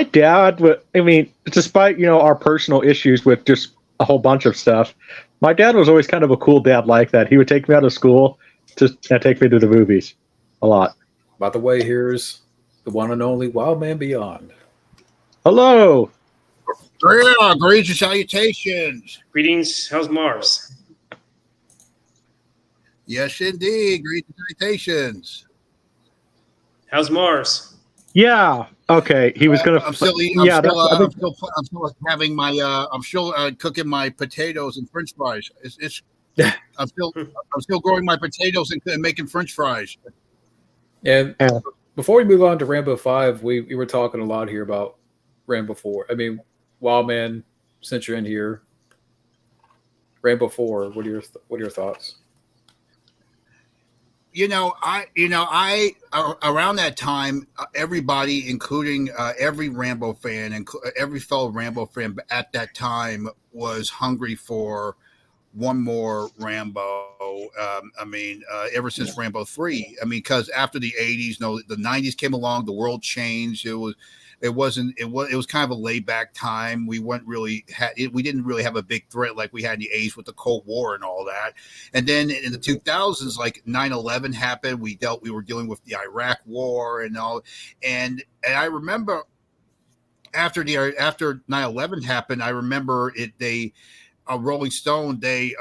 dad, I mean, despite, our personal issues with just a whole bunch of stuff, my dad was always kind of a cool dad like that. He would take me out of school to take me to the movies a lot. By the way, here's the one and only Wildman Beyond. Hello. Yeah, greetings and salutations. Greetings. How's Mars? Yes, indeed. Greetings and salutations. How's Mars? Yeah. Okay. He was gonna. I'm still having my. I'm still cooking my potatoes and French fries. I'm still growing my potatoes and making French fries. And before we move on to Rambo 5, we were talking a lot here about Rambo 4. I mean, Wildman, since you're in here, Rambo 4. What are your thoughts? I around that time, everybody, including every Rambo fan and every fellow Rambo fan at that time, was hungry for one more Rambo. Ever since Rambo 3. I mean, because after the 80s, the 90s came along, the world changed. It was kind of a laid back time. We didn't really have a big threat like we had in the 80s with the Cold War and all that. And then in the 2000s, like 9/11 happened. We were dealing with the Iraq War and all. And I remember after 9/11 happened, I remember Rolling Stone, they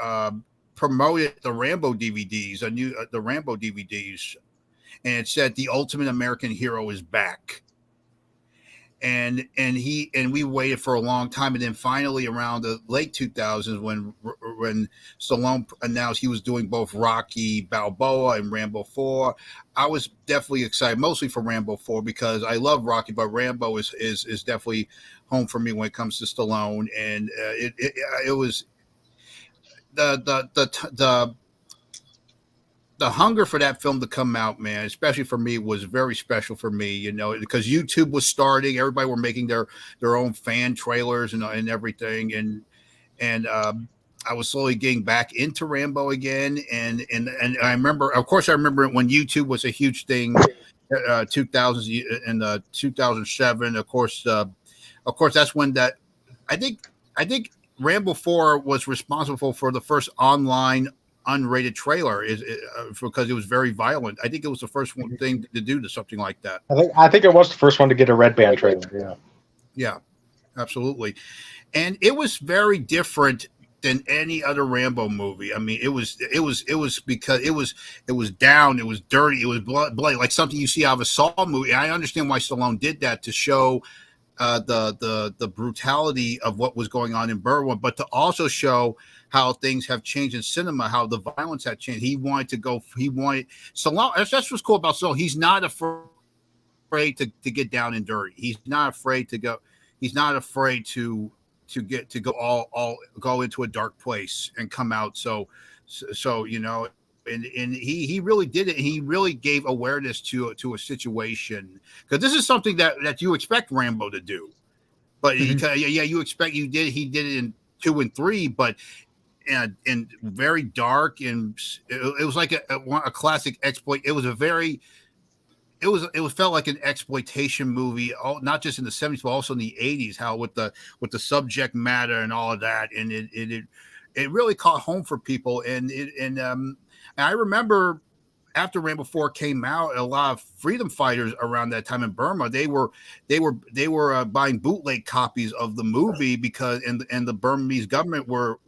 promoted the Rambo DVDs, the Rambo DVDs, and it said the ultimate American hero is back. And we waited for a long time, and then finally around the late 2000s when Stallone announced he was doing both Rocky Balboa and Rambo 4, I was definitely excited, mostly for Rambo 4 because I love Rocky, but Rambo is definitely home for me when it comes to Stallone, and it was the hunger for that film to come out, man, especially for me, was very special for me, because YouTube was starting. Everybody were making their own fan trailers and everything. And I was slowly getting back into Rambo again. And I remember when YouTube was a huge thing, 2000s and 2007, of course, that's when I think Rambo 4 was responsible for the first online unrated trailer because it was very violent. I think it was the first one thing to do something like that. I think it was the first one to get a red band trailer. Yeah, absolutely. And it was very different than any other Rambo movie. I mean, it was because it was down, it was dirty, it was bloody, like something you see out of a Saw movie. I understand why Stallone did that, to show the brutality of what was going on in Burma, but to also show how things have changed in cinema, how the violence had changed. Stallone. That's what's cool about Stallone. He's not afraid to get down and dirty. He's not afraid to go. He's not afraid to go into a dark place and come out. So you know. And he really did it. He really gave awareness to a situation, because this is something that you expect Rambo to do, but you expect he did it in 2 and 3, but and very dark, and it was like a classic exploit. It felt like an exploitation movie, not just in the 70s but also in the 80s. How with the subject matter and all of that, and it really caught home for people, and I remember after Rambo 4 came out, a lot of freedom fighters around that time in Burma, they were buying bootleg copies of the movie, because and the Burmese government were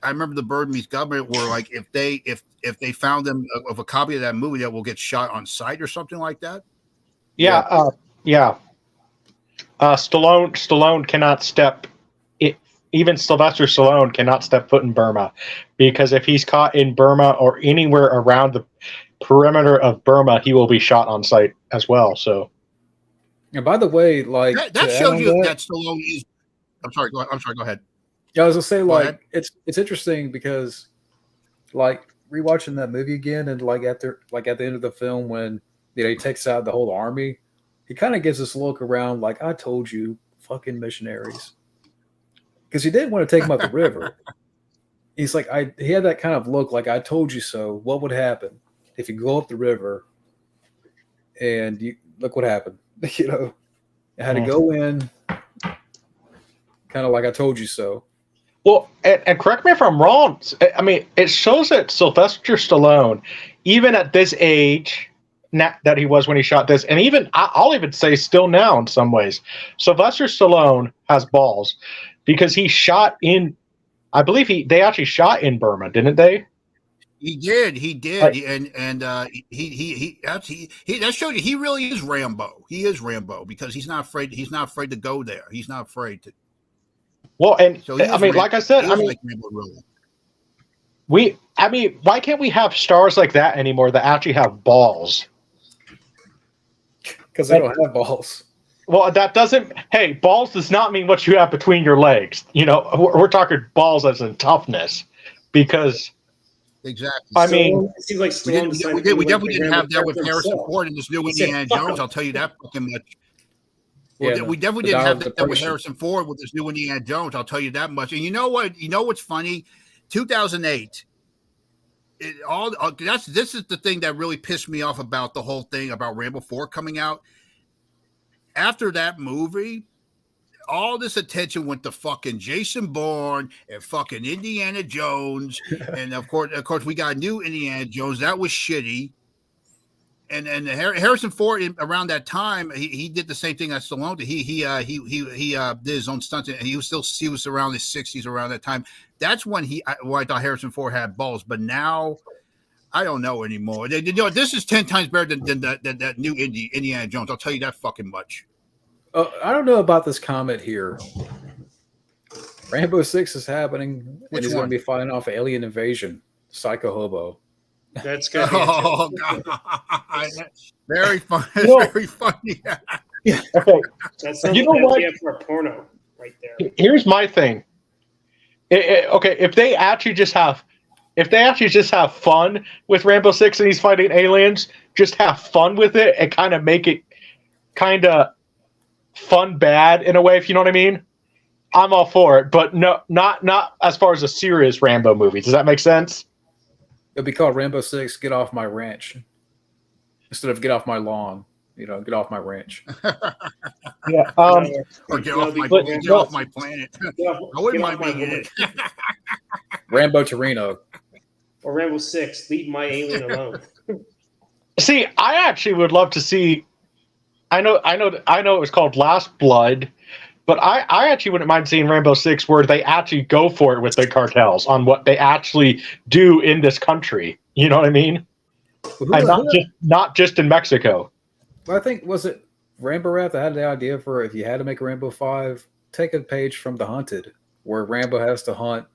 I remember the Burmese government were like, if they found them of a copy of that movie, that will get shot on sight or something like that. Yeah. Stallone cannot step. Even Sylvester Stallone cannot step foot in Burma, because if he's caught in Burma or anywhere around the perimeter of Burma, he will be shot on sight as well. So, and by the way, like that shows you that Stallone is. I'm sorry. Go ahead. Yeah, I was gonna say, like, it's interesting because, like, rewatching that movie again, and at the end of the film, when he takes out the whole army, he kind of gives this look around like, I told you, fucking missionaries. Because he didn't want to take him up the river. He's like, he had that kind of look like, I told you so. What would happen if you go up the river and you look what happened? You had to go in kind of like, I told you so. Well, and correct me if I'm wrong. I mean, it shows that Sylvester Stallone, even at this age that he was when he shot this, and even I'll even say still now in some ways, Sylvester Stallone has balls. Because he shot in, I believe they actually shot in Burma, didn't they? He did, and that showed you he really is Rambo. He is Rambo because he's not afraid. He's not afraid to go there. He's not afraid to. Well, and so I mean, like I said, like Rambo, really. Why can't we have stars like that anymore that actually have balls? Because they don't have balls. Well, that doesn't. Hey, balls does not mean what you have between your legs. We're talking balls as in toughness, because exactly. I mean, it seems like we definitely didn't have that with Harrison Ford in this new Indiana Jones. I'll tell you that fucking much. Well, we definitely didn't have that with Harrison Ford with this new Indiana Jones. I'll tell you that much. And you know what? You know what's funny? 2008. This is the thing that really pissed me off about the whole thing about Rambo 4 coming out. After that movie, all this attention went to fucking Jason Bourne and fucking Indiana Jones, and of course, we got new Indiana Jones. That was shitty. And Harrison Ford around that time, he did the same thing as Stallone did. He did his own stunts, and he was around his 60s around that time. That's when I thought Harrison Ford had balls, but now I don't know anymore. This is 10 times better than that new Indiana Jones. I'll tell you that fucking much. I don't know about this comment here. Rambo 6 is happening, and he's going to be fighting off alien invasion. Psycho Hobo. That's good. Oh, God. Very funny. Very funny. Yeah. Okay. That's something that we have for a porno right there. Here's my thing. Okay, if they actually just have fun with Rambo 6 and he's fighting aliens, just have fun with it and kind of make it kind of fun bad in a way, if you know what I mean. I'm all for it, but no, not as far as a serious Rambo movie. Does that make sense? It'll be called Rambo 6, Get Off My Ranch. Instead of Get Off My Lawn. Get off my ranch. Yeah. Or get off my planet. I wouldn't mind being in it. Rambo Torino. Or Rambo 6, Leave My Alien Alone. See, I actually would love to see. I know. It was called Last Blood, But I actually wouldn't mind seeing Rambo 6 where they actually go for it with the cartels on what they actually do in this country. You know what I mean? And not just in Mexico. Well, I think, was it Rambo Rat that had the idea for if you had to make a Rambo 5, take a page from The Hunted, where Rambo has to hunt,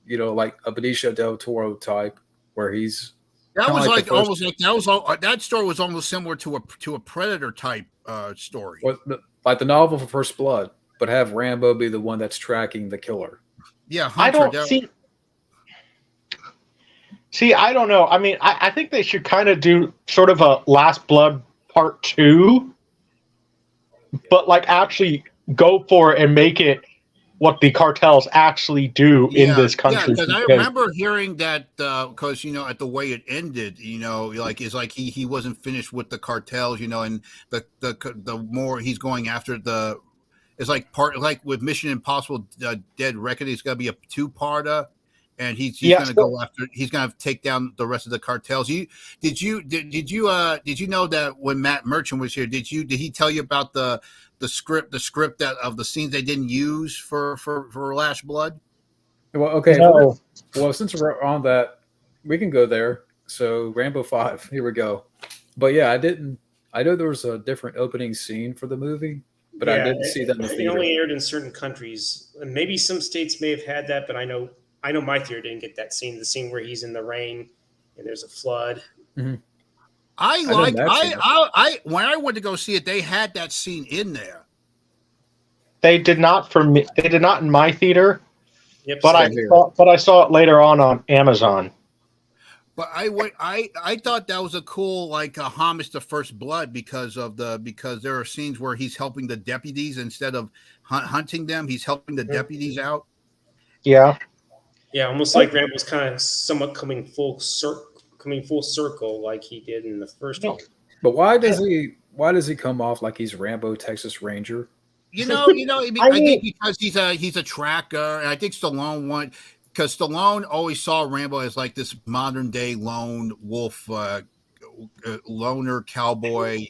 like a Benicio del Toro type, where he's That kinda was like the almost like that story was almost similar to a Predator type story. like the novel for First Blood, but have Rambo be the one that's tracking the killer. Yeah, Hunter, I don't see. I don't know. I mean, I think they should kind of do sort of a Last Blood Part 2, but like actually go for it and make it what the cartels actually do in this country. Yeah, because I remember hearing that because at the way it ended, it's like he wasn't finished with the cartels, and the more he's going after it's like with Mission Impossible Dead Reckoning, it's gonna be a 2-parter. And he's going to go after. He's going to take down the rest of the cartels. Did you know that when Matt Merchant was here? Did he tell you about the script of the scenes they didn't use for Last Blood? Well, okay. No. Well, since we're on that, we can go there. So Rambo 5, here we go. But yeah, I know there was a different opening scene for the movie, but I didn't see that in the theater. It only aired in certain countries, and maybe some states may have had that, but I know my theater didn't get that scene. The scene where he's in the rain and there's a flood. Mm-hmm. When I went to go see it, they had that scene in there. They did not for me. They did not in my theater. Yep, but I saw it later on Amazon. But I thought that was a cool like a homage to First Blood because there are scenes where he's helping the deputies instead of hunting them. He's helping the deputies out. Yeah. Yeah, almost like Rambo's kind of somewhat coming full circle like he did in the first one. But why does he come off like he's Rambo Texas Ranger? I think because he's a tracker, and I think Stallone because Stallone always saw Rambo as like this modern day lone wolf, loner cowboy.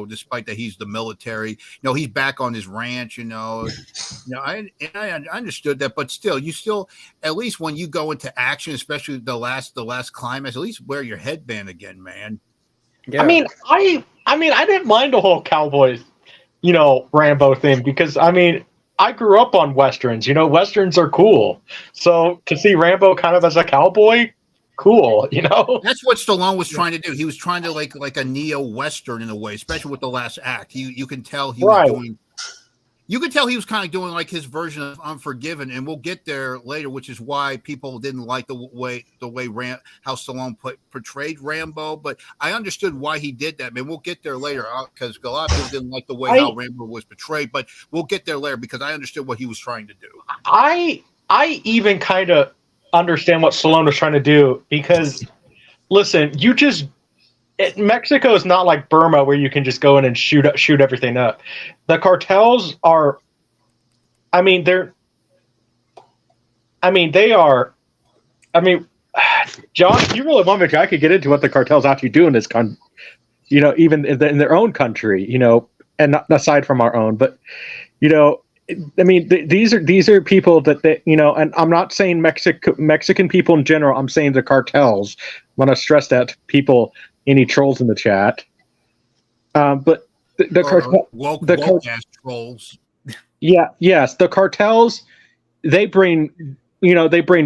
Despite that he's the military. He's back on his ranch. I understood that, but still, at least when you go into action, especially the last climax, at least wear your headband again, man. Yeah. I didn't mind the whole cowboy, Rambo thing because I grew up on westerns. Westerns are cool. So to see Rambo kind of as a cowboy, cool. That's what Stallone was trying to do. He was trying to like a neo-western in a way, especially with the last act. You can tell he was doing. You could tell he was kind of doing like his version of Unforgiven, and we'll get there later, which is why people didn't like the way how Stallone portrayed Rambo. But I understood why he did that. Man, we'll get there later because a lot of people didn't like the way how Rambo was portrayed. But we'll get there later because I understood what he was trying to do. I even kind of understand what Stallone was trying to do because, listen, Mexico is not like Burma where you can just go in and shoot everything up. The cartels are, John, if you really want me to, I could get into what the cartels actually do in this country, even in their own country, and not aside from our own, but, these are people that and I'm not saying Mexican people in general. I'm saying the cartels. I want to stress that people, any trolls in the chat. But the trolls. Yeah, yes, the cartels. They bring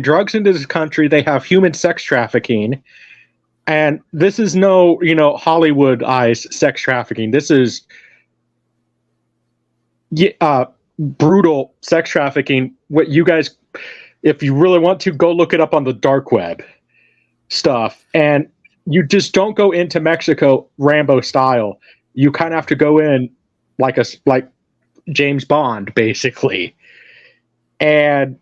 drugs into this country. They have human sex trafficking, and this is no Hollywood-ized sex trafficking. This is brutal sex trafficking. What you guys, if you really want to, go look it up on the dark web stuff. And you just don't go into Mexico Rambo style. You kind of have to go in like James Bond, basically. And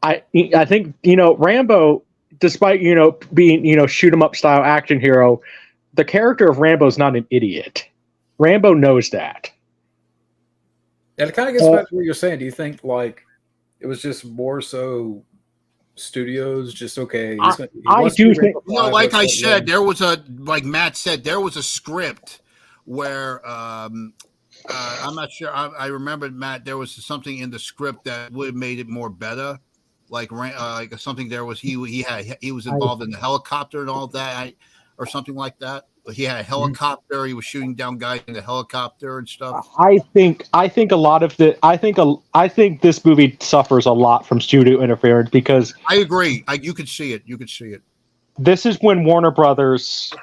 I think Rambo, despite being shoot 'em up style action hero, the character of Rambo is not an idiot. Rambo knows that. And it kind of gets back to what you're saying. Do you think like it was just more so studios just okay? I do think, like I said, there was like Matt said, there was a script where I'm not sure. I remember, Matt, there was something in the script that would have made it more better. Like something there was he was involved in the helicopter and all that, or something like that. He had a helicopter. He was shooting down guys in the helicopter and stuff. I think a lot of I think this movie suffers a lot from studio interference because I agree. You could see it. You could see it. This is when Warner Brothers.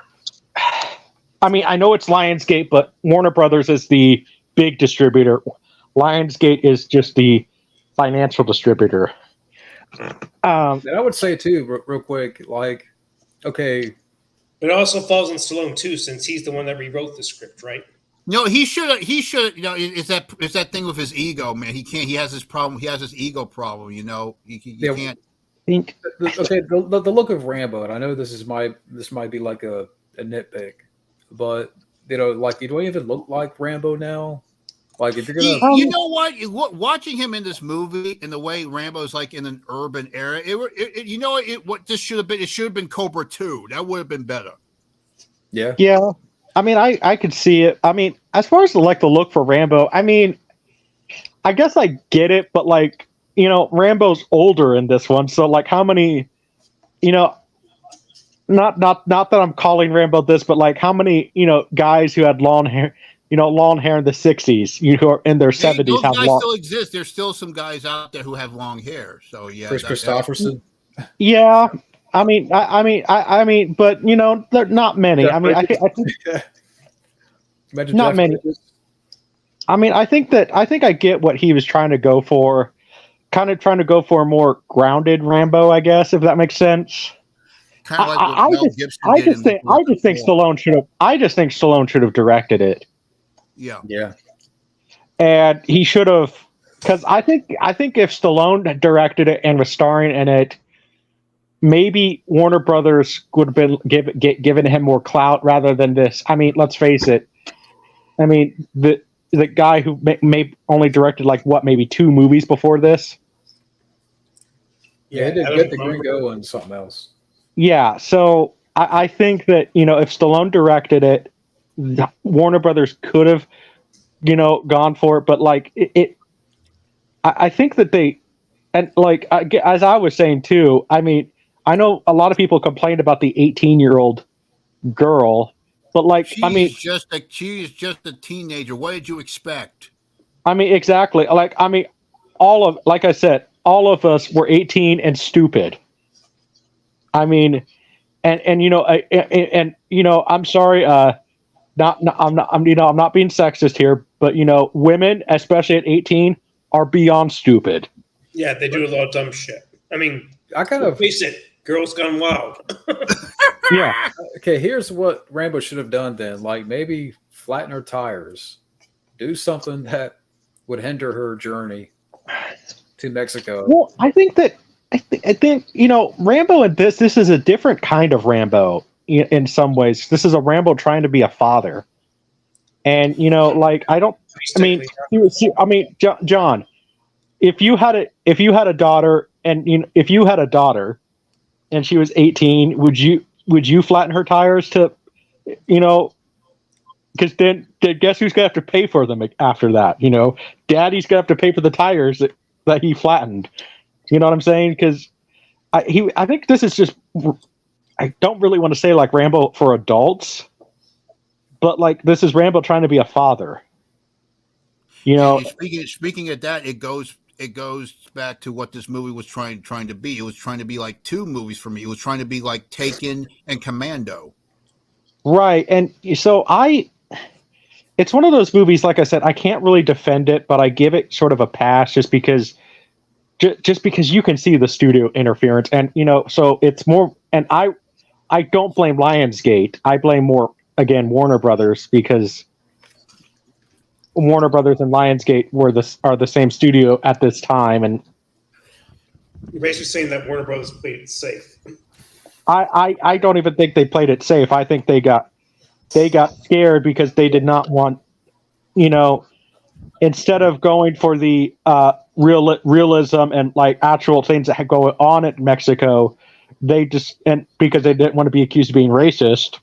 I mean, I know it's Lionsgate, but Warner Brothers is the big distributor. Lionsgate is just the financial distributor. And I would say too, real quick, like, okay, But it also falls on Stallone too, since he's the one that rewrote the script, right? No, he should. You know, it's that thing with his ego, man. He can't. He has this problem. He has this ego problem. You know, he can't. Think okay, the look of Rambo, and I know this might be like a nitpick, but you know, like, you don't even look like Rambo now. Like, if you're gonna, You know what? Watching him in this movie and the way Rambo's like in an urban area, you know what this should have been. It should have been Cobra 2. That would have been better. yeah, Yeah, I mean, I could see it. I mean, as far as the look for Rambo, I mean, I guess I get it, but like, you know, Rambo's older in this one, so like, how many, you know, not that I'm calling Rambo this, but like, how many, you know, guys who had long hair in the '60s, who are in their 70s, those have guys long. still exist. There's still some guys out there who have long hair. So yeah, Chris Christopherson. Yeah, I mean, but you know, there not many. I mean, I think Imagine not Jeff many. Bridges. I mean, I think I get what he was trying to go for, kind of trying to go for a more grounded Rambo, I guess, if that makes sense. kind of like what Mel Gibson I did just in think Stallone should have. I just think Stallone should have directed it, Yeah, and he should have, because I think if Stallone had directed it and was starring in it, maybe Warner Brothers would have been given him more clout rather than this. I mean, let's face it. I mean, the guy who may only directed like maybe 2 movies before this. he did get the Gringo and something else. Yeah, so I think that, you know, if Stallone directed it, Warner Brothers could have, you know, gone for it. But like I think that they, and like, as I was saying too, I mean, I know a lot of people complained about the 18-year-old girl, but like, she's just a teenager. What did you expect? I mean, exactly. Like, I mean, like I said, all of us were 18 and stupid. I mean, and you know, and you know, I'm sorry, I'm not being sexist here, but you know, women, especially at 18, are beyond stupid. Yeah, they do a lot of dumb shit. I mean, I kind of face it, girls gone wild. Yeah. Okay, here's what Rambo should have done then. Like, maybe flatten her tires, do something that would hinder her journey to Mexico. Well, I think you know, Rambo and this is a different kind of Rambo in some ways. This is a Rambo trying to be a father, and you know, like John, if you had a daughter, and you know, if you had a daughter, and she was 18, would you flatten her tires to, you know? Because then guess who's gonna have to pay for them after that? You know, Daddy's gonna have to pay for the tires that he flattened. You know what I'm saying? Because I think this is just, I don't really want to say like Rambo for adults, but like this is Rambo trying to be a father. You know, speaking of that, it goes back to what this movie was trying to be. It was trying to be like 2 movies for me. It was trying to be like Taken and Commando. right? And so it's one of those movies. Like I said, I can't really defend it, but I give it sort of a pass just because you can see the studio interference, and you know, so it's more. And I don't blame Lionsgate. I blame more again Warner Brothers, because Warner Brothers and Lionsgate are the same studio at this time, and You're basically saying that Warner Brothers played it safe. I don't even think they played it safe. I think they got scared because they did not want, you know, instead of going for the realism and like actual things that go on in Mexico, because they didn't want to be accused of being racist,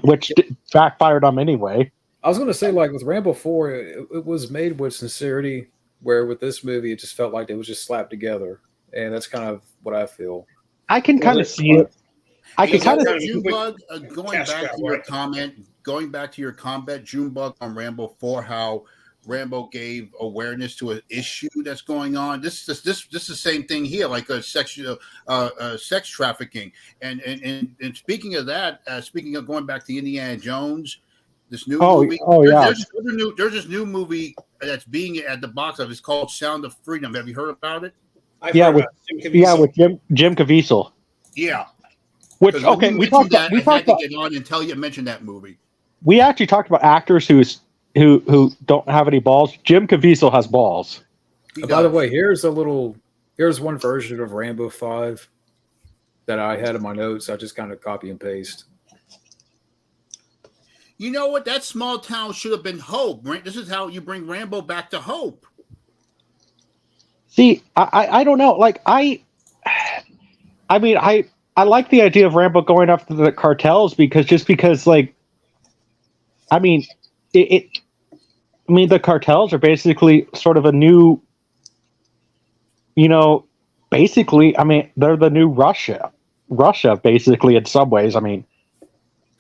which backfired on them anyway. I was going to say, like with Rambo 4, it was made with sincerity, where with this movie, it just felt like it was just slapped together. And that's kind of what I feel. I can kind of see it. I Because can kind that's of. kind of Junebug, going back to your comment, Junebug on Rambo 4, how Rambo gave awareness to an issue that's going on. This is the same thing here, like a sexual sex trafficking. And speaking of that, speaking of going back to Indiana Jones, this new movie. There's this new movie that's being at the box office called Sound of Freedom. Have you heard about it? I've heard about Jim Caviezel. with Jim Caviezel. Yeah. Which we talked about. We talked about. Get on and tell you mention that movie. We actually talked about actors who don't have any balls. Jim Caviezel has balls. By the way, here's one version of Rambo 5 that I had in my notes. I just kind of copy and paste. You know what? That small town should have been hope. This is how you bring Rambo back to hope. See, I don't know. Like I like the idea of Rambo going after the cartels because like, I mean, the cartels are basically sort of a new, basically, I mean, they're the new Russia, basically, in some ways. I mean,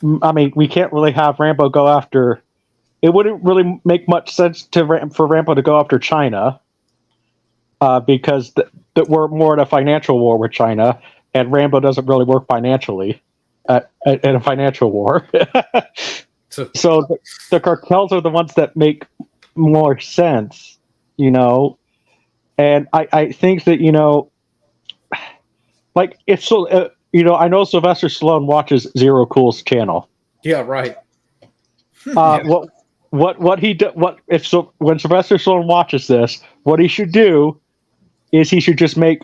we can't really have Rambo go after. It wouldn't really make much sense for Rambo to go after China, because that we're more in a financial war with China, and Rambo doesn't really work financially in a financial war. So the cartels are the ones that make more sense, and I think that like if so. I know Sylvester Stallone watches Zero Cool's channel. Yeah, right. When Sylvester Stallone watches this, what he should do is he should just make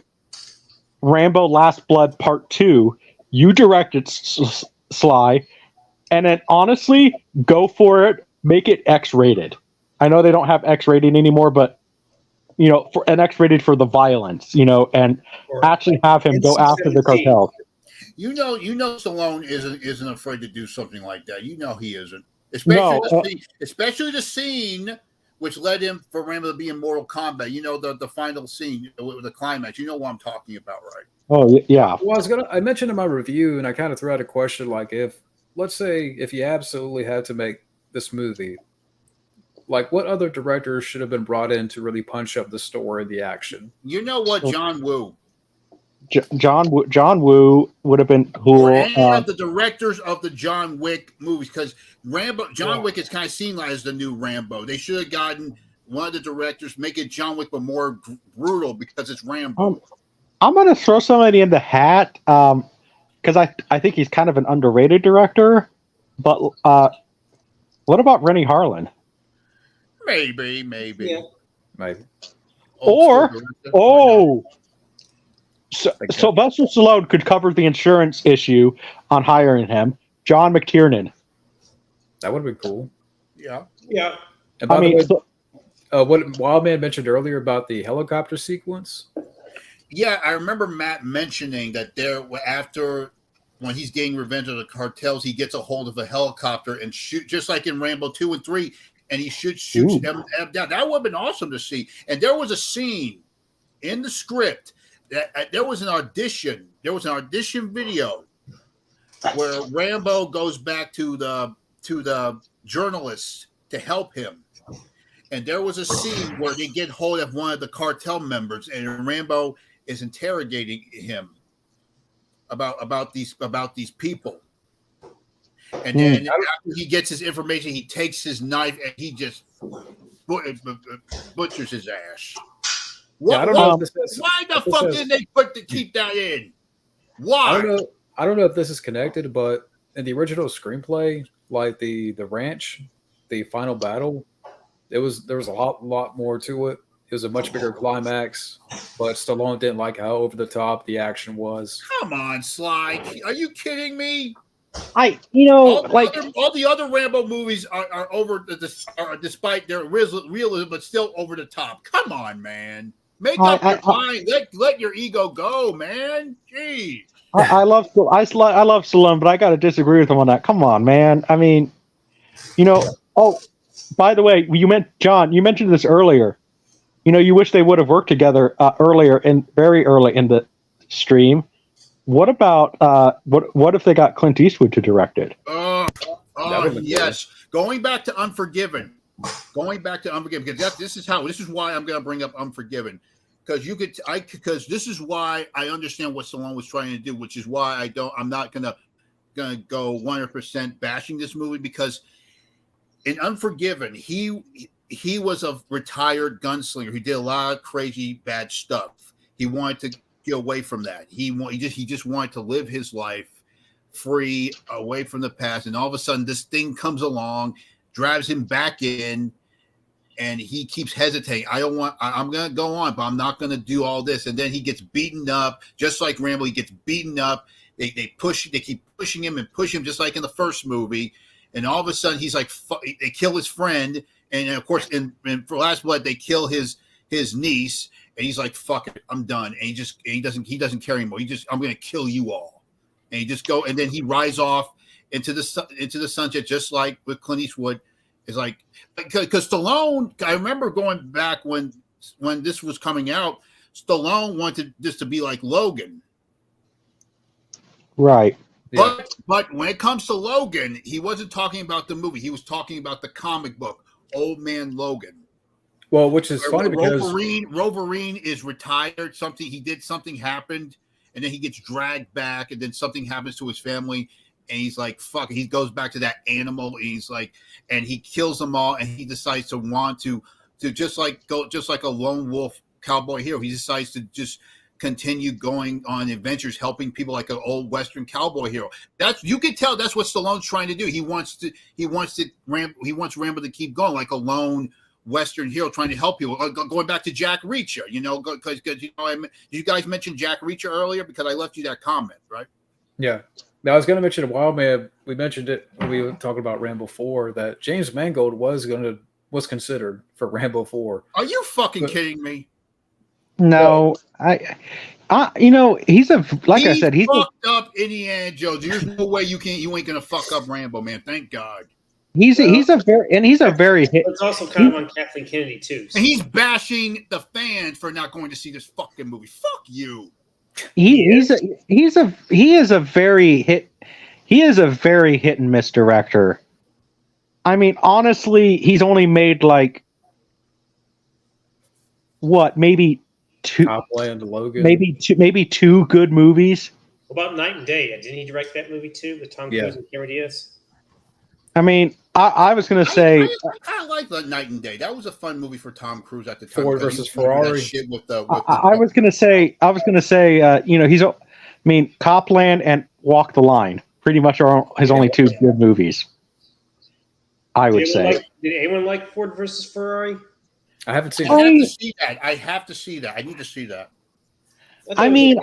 Rambo Last Blood Part 2. You direct it, Sly, and then honestly, go for it. Make it X-rated. I know they don't have X-rating anymore, but for an X-rated for the violence, and actually have him go after the cartel. Stallone isn't afraid to do something like that. He isn't. Especially the scene which led him for Rambo to be in Mortal Kombat. The final scene, the climax. You know what I'm talking about, right? Oh yeah. Well, I mentioned in my review, and I kind of threw out a question like, let's say if you absolutely had to make this movie, like what other directors should have been brought in to really punch up the story, the action? You know what, John Woo. John Woo would have been cool. Or any of the directors of the John Wick movies, because John Wick is kind of seen as the new Rambo. They should have gotten one of the directors, make it John Wick, but more brutal because it's Rambo. I'm going to throw somebody in the hat because I think he's kind of an underrated director. But what about Rennie Harlan? Maybe. Maybe. Sylvester Stallone could cover the insurance issue on hiring him. John McTiernan. That would be cool. Yeah. And by the way, what Wildman mentioned earlier about the helicopter sequence. Yeah, I remember Matt mentioning that after when he's getting revenge of the cartels, he gets a hold of a helicopter and shoot, just like in Rambo 2 and 3, and he shoots them down. That would have been awesome to see. And there was a scene in the script. There was an audition. There was an audition video where Rambo goes back to the journalists to help him, and there was a scene where they get hold of one of the cartel members, and Rambo is interrogating him about these people. And then after he gets his information, he takes his knife and he just butchers his ass. I don't know. Why the fuck didn't they keep that in? Why? I don't know if this is connected, but in the original screenplay, like the ranch, the final battle, there was a lot more to it. It was a much bigger climax, but Stallone didn't like how over the top the action was. Come on, Sly. Are you kidding me? All the other Rambo movies are over despite their realism, but still over the top. Come on, man. Make up your mind. Let your ego go, man. Jeez. I love Stallone, but I got to disagree with him on that. Come on, man. I mean, Oh, by the way, you mentioned this earlier. You wish they would have worked together very early in the stream. What about what if they got Clint Eastwood to direct it? Yes. Going back to Unforgiven. Because this is why I'm going to bring up Unforgiven. Because this is why I understand what Stallone was trying to do, which is why I'm not going to go 100% bashing this movie, because in Unforgiven, he was a retired gunslinger who did a lot of crazy bad stuff. He wanted to get away from that. He just wanted to live his life free, away from the past. And all of a sudden, this thing comes along, drives him back in, and he keeps hesitating. I'm going to go on, but I'm not going to do all this. And then he gets beaten up, just like Rambo. He gets beaten up. They keep pushing him and push him, just like in the first movie. And all of a sudden, he's like, they kill his friend. And of course, in for Last Blood, they kill his niece. And he's like, fuck it, I'm done. And he doesn't care anymore. I'm going to kill you all. And and then he rides off into the sunset, just like with Clint Eastwood. Is like, because Stallone, I remember going back when this was coming out, Stallone wanted this to be like Logan. Right. Yeah. But when it comes to Logan, he wasn't talking about the movie. He was talking about the comic book, Old Man Logan. Well, which is funny because Wolverine is retired. Something happened, and then he gets dragged back, and then something happens to his family, and he's like, fuck, he goes back to that animal, and he's like, and he kills them all, and he decides to want to just like a lone wolf cowboy hero. He decides to just continue going on adventures, helping people like an old Western cowboy hero. You can tell that's what Stallone's trying to do. He wants Rambo to keep going like a lone Western hero, trying to help people. Going back to Jack Reacher, because you guys mentioned Jack Reacher earlier, because I left you that comment, right? Yeah. Now I was going to mention Wildman. We mentioned it when we were talking about Rambo 4 that James Mangold was considered for Rambo 4. Are you fucking kidding me? No, he's fucked up Indiana Jones. There's no way you ain't gonna fuck up Rambo, man. Thank God. He's a very hit. It's also kind of on Kathleen Kennedy too. And he's bashing the fans for not going to see this fucking movie. Fuck you. He is a very hit and miss director. I mean, honestly, he's only made like maybe two, Copland, Logan, maybe two good movies. What about Night and Day? Didn't he direct that movie too with Tom Cruise and Cameron Diaz? I mean, I was going to say I like the Night and Day. That was a fun movie for Tom Cruise at the time. Ford versus Ferrari. I was going to say, Copland and Walk the Line pretty much are his only two good movies. I would say. Did anyone like Ford versus Ferrari? I haven't seen I it. have to see that. I need to see that. I mean,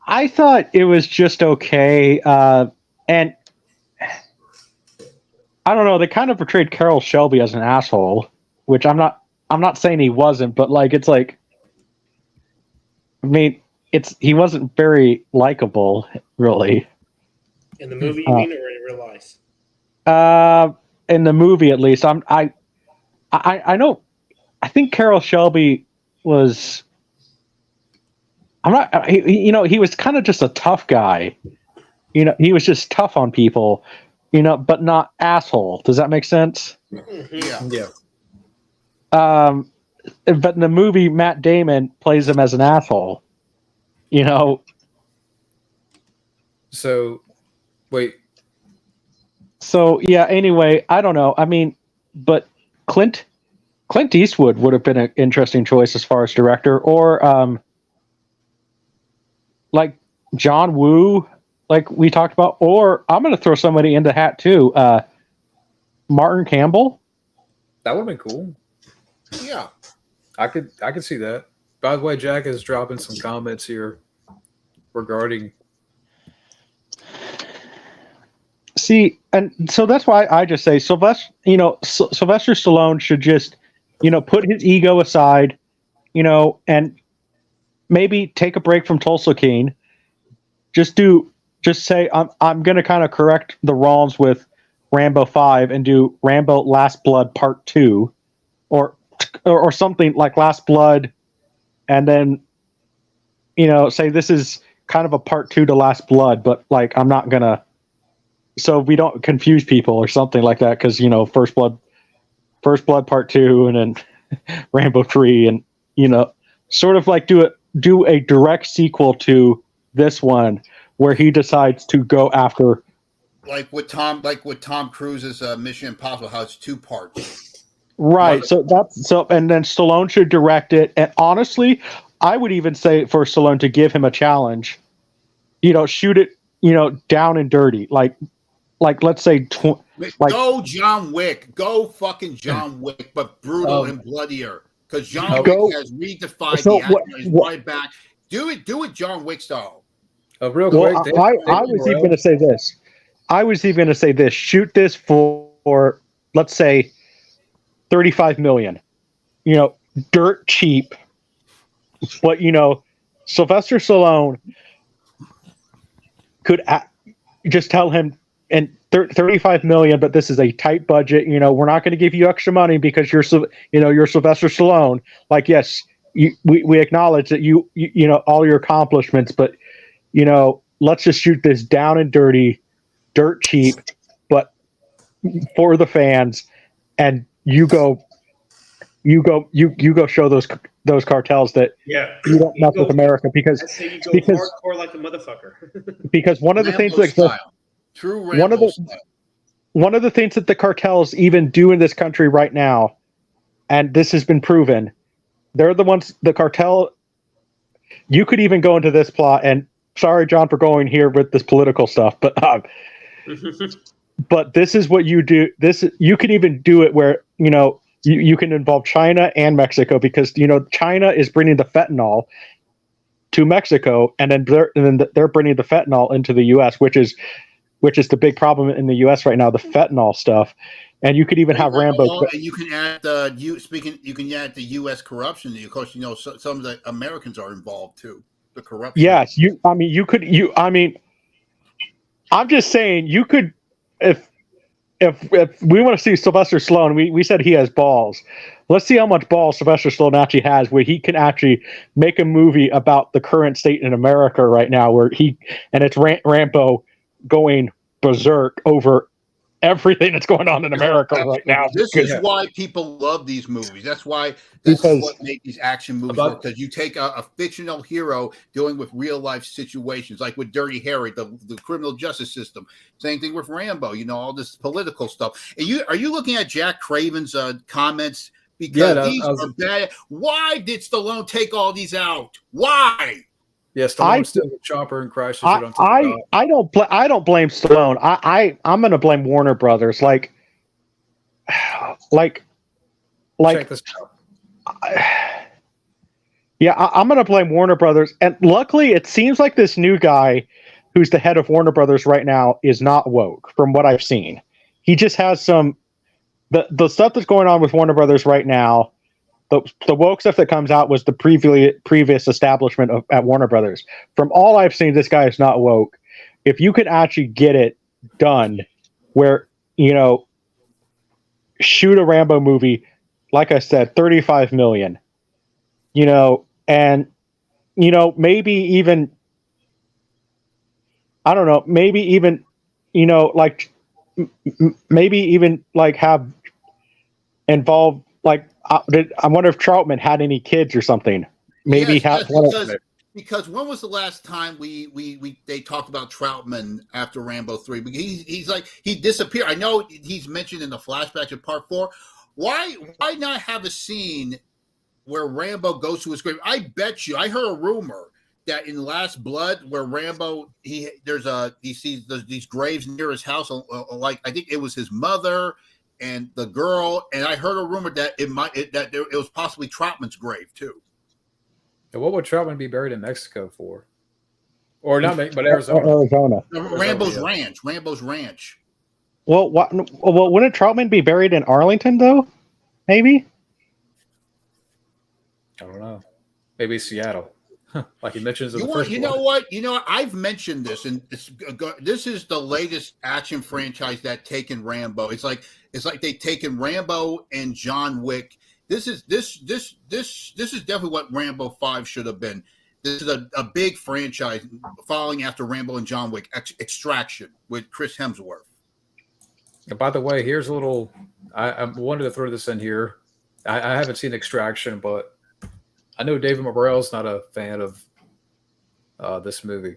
I thought it was just okay. And I don't know, they kind of portrayed Carroll Shelby as an asshole, which I'm not saying he wasn't, but he wasn't very likable, really. In the movie, you mean, or in real life? In the movie, at least. I know. I think Carroll Shelby was. He was kind of just a tough guy. He was just tough on people. But not asshole. Does that make sense? Yeah. But in the movie, Matt Damon plays him as an asshole. So, wait. So yeah. Anyway, I don't know. I mean, but Clint Eastwood would have been an interesting choice as far as director, or like John Woo. Like we talked about, or I'm going to throw somebody in the hat too. Martin Campbell. That would have been cool. Yeah, I could see that. By the way, Jack is dropping some comments here regarding. See, and so that's why I just say Sylvester Sylvester Stallone should just, put his ego aside, and maybe take a break from Tulsa King. Just say I'm going to kind of correct the wrongs with Rambo 5 and do Rambo Last Blood Part 2 or something like Last Blood, and then, you know, say this is kind of a part 2 to Last Blood, but like I'm not gonna, so we don't confuse people or something like that, because, you know, First Blood Part 2 and then Rambo 3, and, you know, sort of like do a direct sequel to this one where he decides to go after, like with Tom Cruise's Mission Impossible, how it's 2 parts. right. So and then Stallone should direct it. And honestly, I would even say for Stallone to give him a challenge, you know, shoot it, you know, down and dirty, like let's say go John Wick, go fucking John Wick, but brutal and bloodier, because John Wick has redefined the action. He's right back. Do it John Wick style. Real quick, I was even going to say this. Shoot this for let's say $35 million. You know, dirt cheap. But, you know, Sylvester Stallone could just tell him, and $35 million, but this is a tight budget. You know, we're not going to give you extra money because you're Sylvester Stallone. Like, yes, we acknowledge that you know all your accomplishments, but, you know, let's just shoot this down and dirty, dirt cheap, but for the fans, and you go show those cartels that you don't mess with America, because hardcore like a motherfucker. Because one of the things that True Rambo style. One of the things that the cartels even do in this country right now, and this has been proven, they're the ones, the cartel, you could even go into this plot, and sorry, John, for going here with this political stuff, but but this is what you do. You could even do it where, you know, you can involve China and Mexico, because, you know, China is bringing the fentanyl to Mexico, and then they're bringing the fentanyl into the U.S., which is the big problem in the U.S. right now, the fentanyl stuff. And you could even have Rambo. And you can add you can add the U.S. corruption. Of course, you know, some of the Americans are involved too. The corruption. Yes, I'm just saying, you could, if we want to see Sylvester Stallone, we said he has balls. Let's see how much balls Sylvester Stallone actually has, where he can actually make a movie about the current state in America right now, where it's Rambo going berserk over everything that's going on in America right now. This is why people love these movies. This is what makes these action movies work, because you take a fictional hero dealing with real life situations, like with Dirty Harry, the criminal justice system. Same thing with Rambo, you know, all this political stuff. And are you looking at Jack Craven's comments? Because these are bad. Why did Stallone take all these out? Why? Yes, Stallone steals a chopper and crashes it onto the dock. I don't blame Stallone. I'm going to blame Warner Brothers. Like Check this out. I'm going to blame Warner Brothers. And luckily, it seems like this new guy who's the head of Warner Brothers right now is not woke, from what I've seen. He just has some the stuff that's going on with Warner Brothers right now. The woke stuff that comes out was the previous establishment at Warner Brothers. From all I've seen, this guy is not woke. If you could actually get it done where, you know, shoot a Rambo movie, like I said, $35 million, you know, and, you know, maybe even, I don't know, maybe even, you know, like, maybe even like have involved, like, I wonder if Troutman had any kids or something. Maybe because when was the last time they talked about Troutman after Rambo 3? Because he's like, he disappeared. I know he's mentioned in the flashback of Part 4. Why not have a scene where Rambo goes to his grave? I bet you, I heard a rumor that in Last Blood, where Rambo he sees these graves near his house, like I think it was his mother and the girl, and I heard a rumor that it was possibly Troutman's grave too. And what would Troutman be buried in Mexico for? Or not, but Arizona. Rambo's ranch. Well, wouldn't Troutman be buried in Arlington though? Maybe. I don't know. Maybe Seattle. like he mentions in You the want, first you one. know what? You know, I've mentioned this, and this is the latest action franchise that taken Rambo. It's like they've taken Rambo and John Wick. This is definitely what Rambo 5 should have been. This is a big franchise following after Rambo and John Wick. Extraction with Chris Hemsworth. And by the way, here's a little. I wanted to throw this in here. I haven't seen Extraction, but I know David Morrell's not a fan of this movie.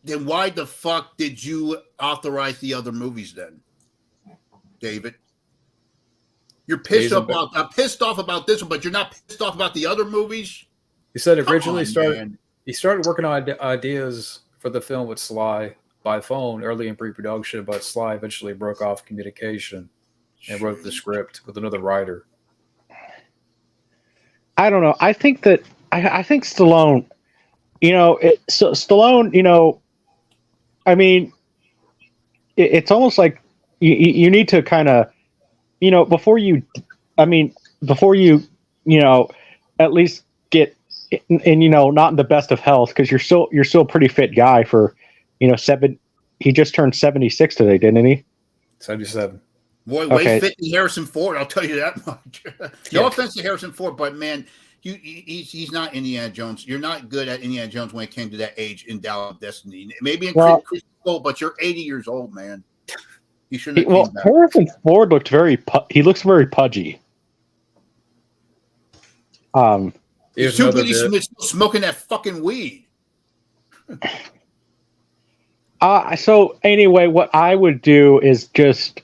Then why the fuck did you authorize the other movies then, David? You're pissed off about this one, but you're not pissed off about the other movies. He said Come originally on, started. man. He started working on ideas for the film with Sly by phone early in pre-production, but Sly eventually broke off communication and wrote the script with another writer. I don't know. I think that I think Stallone, Stallone, I mean, it's almost like you need to kind of, before you, at least get in, not in the best of health, because you're still a pretty fit guy for, he just turned 76 today, didn't he? 77. Boy, way fit than Harrison Ford, I'll tell you that much. No offense to Harrison Ford, but man, he's not Indiana Jones. You're not good at Indiana Jones when it came to that age in Dial of Destiny. Maybe in Crystal, but you're 80 years old, man. You shouldn't have came back. Harrison Ford looked he looks very pudgy. He's too busy smoking that fucking weed. So anyway, what I would do is just,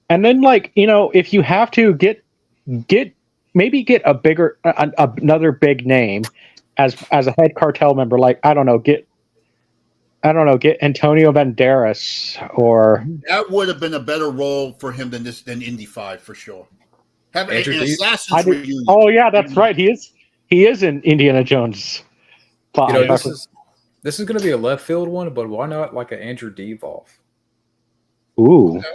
and then if you have to get a bigger, another big name as a head cartel member, get Antonio Banderas, or that would have been a better role for him than Indy 5 for sure. Have an Assassin's reunion. Oh yeah, that's right. He is in Indiana Jones 5. This is going to be a left field one, but why not like an Andrew Devoff? Ooh. Okay.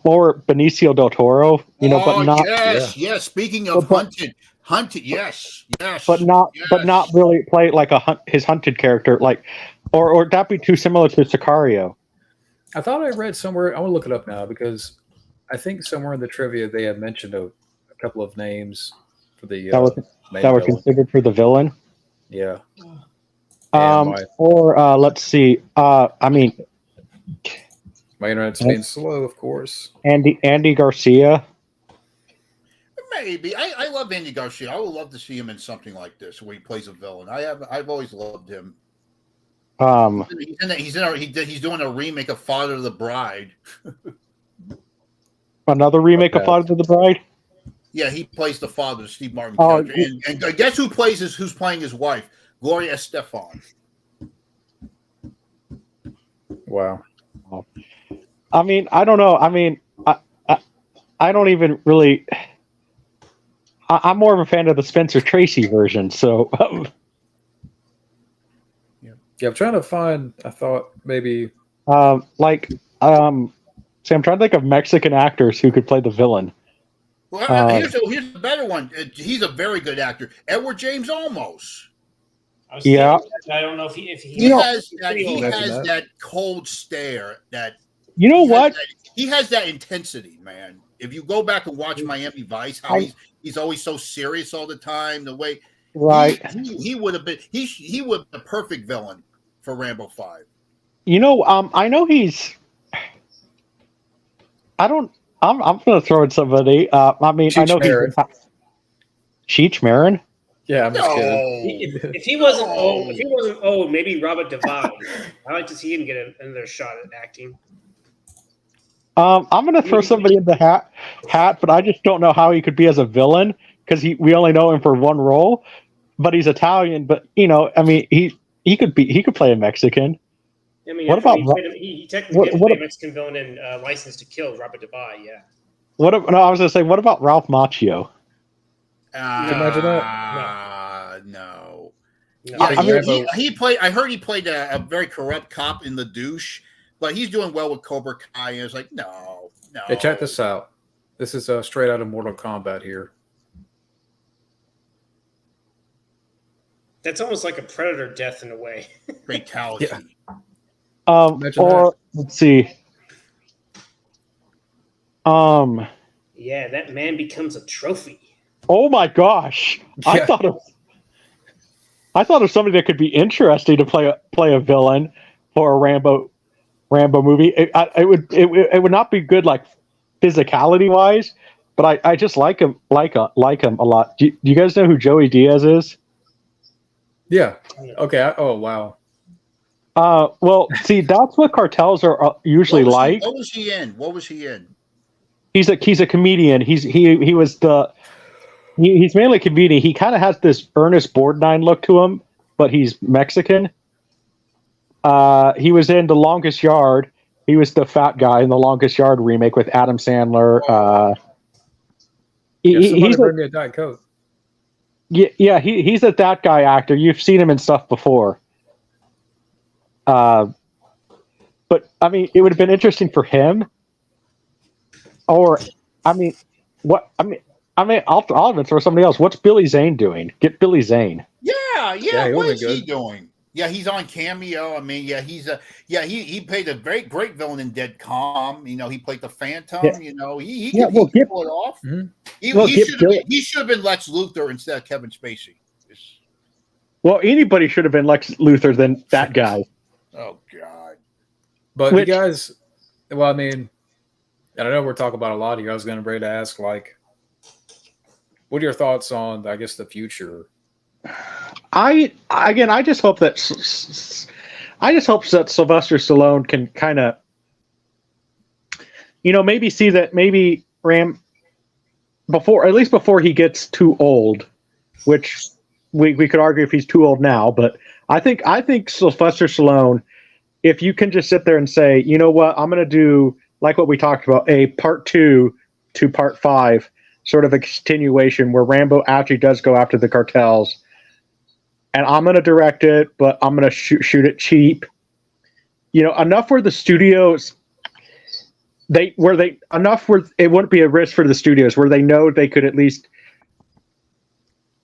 Or Benicio del Toro, but not. Yes. Speaking of hunted, yes. But not really play like his hunted character, or that'd be too similar to Sicario. I thought I read somewhere. I want to look it up now because I think somewhere in the trivia they had mentioned a couple of names for the that were considered for the villain. Yeah. Let's see. My internet's being slow, of course. Andy Garcia. Maybe I love Andy Garcia. I would love to see him in something like this where he plays a villain. I've always loved him. He's doing a remake of Father of the Bride. Another remake of Father of the Bride. Yeah, he plays the father, Steve Martin character, and guess who's playing his wife? Gloria Estefan. Wow. I mean, I don't know. I mean, I don't even really. I'm more of a fan of the Spencer Tracy version. So. Yeah, I'm trying to find. I thought maybe. See, I'm trying to think of Mexican actors who could play the villain. Well, here's a better one. He's a very good actor. Edward James Olmos. Yeah, I don't know if he has that cold stare. That he has that intensity, man. If you go back and watch Miami Vice, how he's always so serious all the time. The way he would have been he would be the perfect villain for Rambo 5. I know he's. I'm going to throw in somebody. I know he's Cheech Marin. Yeah, I'm just kidding. If he wasn't old, maybe Robert Duvall. I like to see him get another shot at acting. I'm going to throw somebody in the hat, but I just don't know how he could be as a villain because we only know him for one role. But he's Italian. But he could play a Mexican. I mean, what about he technically played a Mexican villain in License to Kill, Robert Duvall? Yeah. I was going to say, what about Ralph Macchio? Imagine that? No. Yeah, he played. I heard he played a very corrupt cop in The Douche, but he's doing well with Cobra Kai. And it's like, no. Hey, check this out. This is straight out of Mortal Kombat here. That's almost like a Predator death in a way. Fatality. Yeah. Or Imagine that. let's see. Yeah, that man becomes a trophy. Oh my gosh! Yeah. I thought of somebody that could be interesting to play a villain for a Rambo movie. It would not be good like physicality wise, but I just like him a lot. Do you guys know who Joey Diaz is? Yeah. Okay. Oh wow. Well, see, that's what cartels are usually like. What was he in? He's a comedian. He's mainly a comedian. He kind of has this Ernest Borgnine look to him, but he's Mexican. He was in The Longest Yard. He was the fat guy in The Longest Yard remake with Adam Sandler. He's bring me a Diet Coke. Yeah, he's that guy actor. You've seen him in stuff before. But I mean, it would have been interesting for him. Or, I'll even throw somebody else. What's Billy Zane doing? Get Billy Zane. Yeah. he What would is be he good. doing? Yeah, he's on Cameo. I mean, he played a great villain in Dead Calm. You know, he played the Phantom. Yeah. You know, he Yeah, can pull it off. Mhm. He should have been Lex Luthor instead of Kevin Spacey. Well, anybody should have been Lex Luthor than that guy. Oh God. But Which- you guys, well, I mean, and I know we're talking about a lot of you. I was going to ready to ask, like, what are your thoughts on, I guess, the future? I just hope that Sylvester Stallone can kind of, maybe see that maybe before he gets too old, which we could argue if he's too old now, but I think Sylvester Stallone, if you can just sit there and say, you know what, I'm going to do like what we talked about, a part 2 to part 5, sort of a continuation where Rambo actually does go after the cartels. And I'm going to direct it, but I'm going to shoot it cheap. Enough where the studios, where it wouldn't be a risk for the studios, where they know they could at least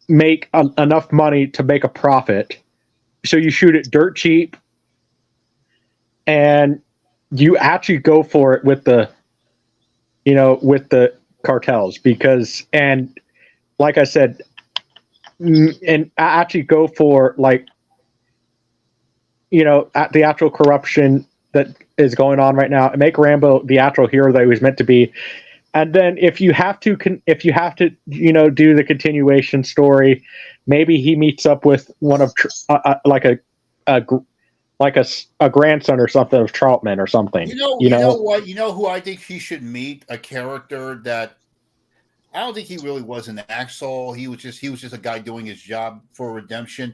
make enough money to make a profit. So you shoot it dirt cheap, and you actually go for it with the cartels, and like I said, and actually go for the actual corruption that is going on right now, and make Rambo the actual hero that he was meant to be. And then if you have to do the continuation story, maybe he meets up with one of a grandson or something of Troutman or something. You know what? You know who I think he should meet? A character that I don't think he really was an asshole. He was just a guy doing his job for redemption.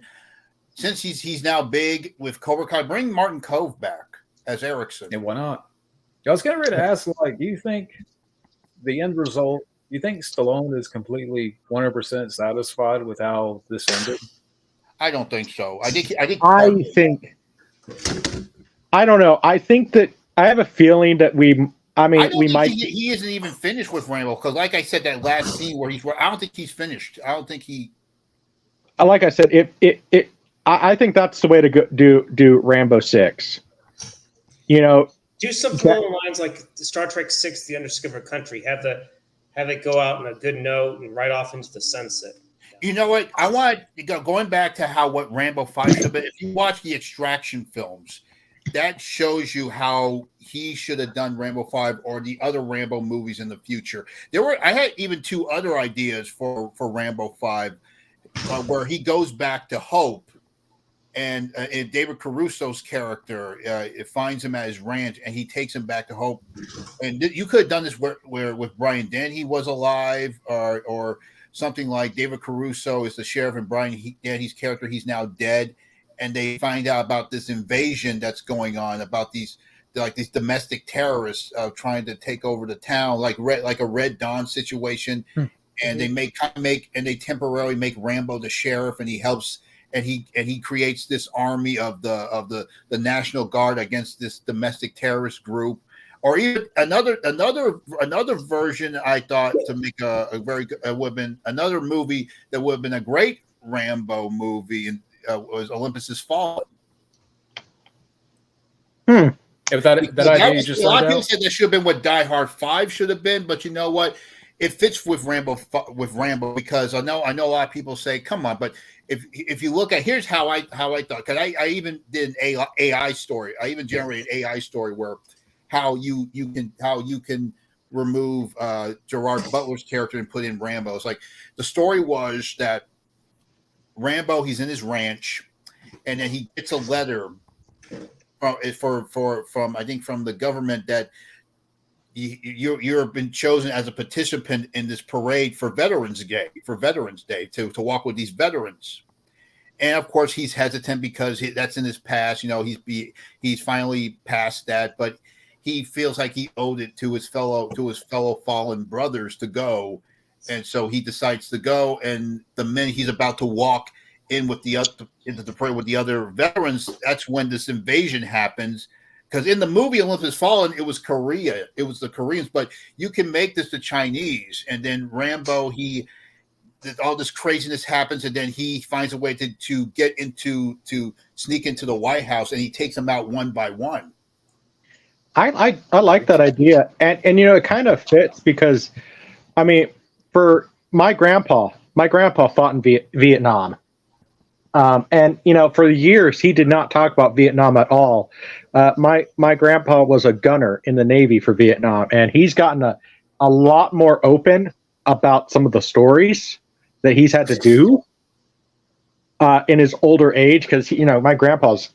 Since he's now big with Cobra Kai, bring Martin Cove back as Erickson. And why not? I was getting ready to ask, like, do you think the end result, you think Stallone is completely 100% satisfied with how this ended? I don't think so. I don't know. I think that I have a feeling that he isn't even finished with Rambo, because, like I said, that last scene where I don't think he's finished. I don't think he. Like I said, I think that's the way to do Rambo 6. Do something along the lines like Star Trek 6: The Undiscovered Country. Have it go out on a good note and right off into the sunset. You know what? I want to going back to what Rambo 5 should have been. If you watch the Extraction films, that shows you how he should have done Rambo 5 or the other Rambo movies in the future. I had even 2 other ideas for Rambo 5, where he goes back to Hope, and David Caruso's character finds him at his ranch, and he takes him back to Hope. And you could have done this where with Brian Dennehy was alive, or something like David Caruso is the sheriff, and Brian Dennehy's character, he's now dead. And they find out about this invasion that's going on, about these domestic terrorists trying to take over the town, like a Red Dawn situation. And they temporarily make Rambo the sheriff, and he helps, and he creates this army of the National Guard against this domestic terrorist group. or even another version. I thought to make a very good would have been another movie that would have been a great Rambo movie, and was Olympus Has Fallen. If that idea you just a lot of laid people out, said that should have been what Die Hard 5 should have been, but you know what? It fits with Rambo because I know a lot of people say, "Come on," but if you look at here's how I thought, because I even did an AI story. I even generated an AI story where how you can remove Gerard Butler's character and put in Rambo. It's like the story was that Rambo, he's in his ranch, and then he gets a letter from I think from the government that you've been chosen as a participant in this parade for Veterans Day to walk with these veterans. And of course he's hesitant because that's in his past. You know, he's finally past that, but he feels like he owed it to his fellow fallen brothers to go, and so he decides to go. And the minute he's about to walk in with into the parade with the other veterans, that's when this invasion happens. Because in the movie Olympus Has Fallen, it was Korea, it was the Koreans, but you can make this the Chinese. And then Rambo, all this craziness happens, and then he finds a way to get to sneak into the White House, and he takes them out one by one. I like that idea, and you know, it kind of fits because, I mean, for my grandpa fought in Vietnam. And you know, for years he did not talk about Vietnam at all. My grandpa was a gunner in the Navy for Vietnam, and he's gotten a lot more open about some of the stories that he's had to do in his older age. Because you know, my grandpa's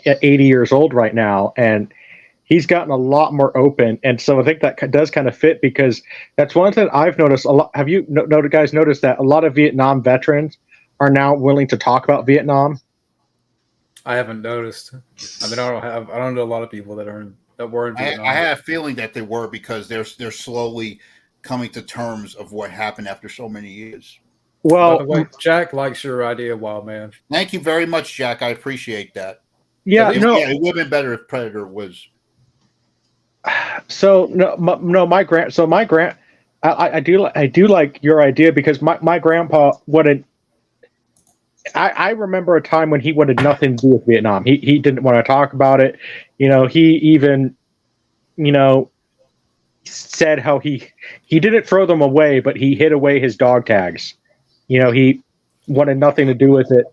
80 years old right now, and he's gotten a lot more open. And so I think that does kind of fit, because that's one thing I've noticed a lot. Have you guys noticed that a lot of Vietnam veterans are now willing to talk about Vietnam? I haven't noticed. I mean, I don't know a lot of people that were in Vietnam. I have a feeling that they were, because they're slowly coming to terms of what happened after so many years. Well, by the way, Jack likes your idea, Wildman. Thank you very much, Jack. I appreciate that. Yeah, it would have been better if Predator was. So I do like your idea, because my grandpa wanted. I remember a time when he wanted nothing to do with Vietnam. He didn't want to talk about it. You know, he even, you know, said how he didn't throw them away, but he hid away his dog tags. You know, he wanted nothing to do with it.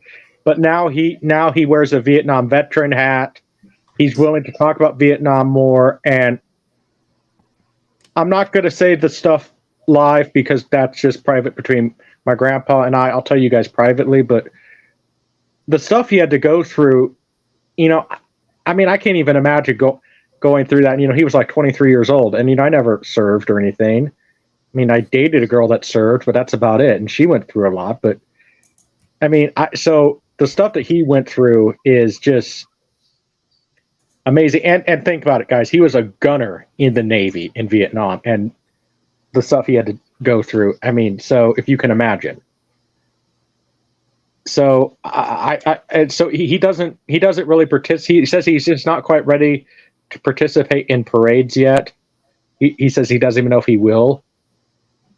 But now he wears a Vietnam veteran hat. He's willing to talk about Vietnam more. And I'm not going to say the stuff live, because that's just private between my grandpa and I. I'll tell you guys privately, but the stuff he had to go through, you know, I mean, I can't even imagine going through that. And, you know, he was like 23 years old, and, you know, I never served or anything. I mean, I dated a girl that served, but that's about it. And she went through a lot, but I mean, so the stuff that he went through is just amazing. And think about it, guys. He was a gunner in the Navy in Vietnam, and the stuff he had to go through. I mean, so if you can imagine. So so he doesn't really participate. He says he's just not quite ready to participate in parades yet. He says he doesn't even know if he will,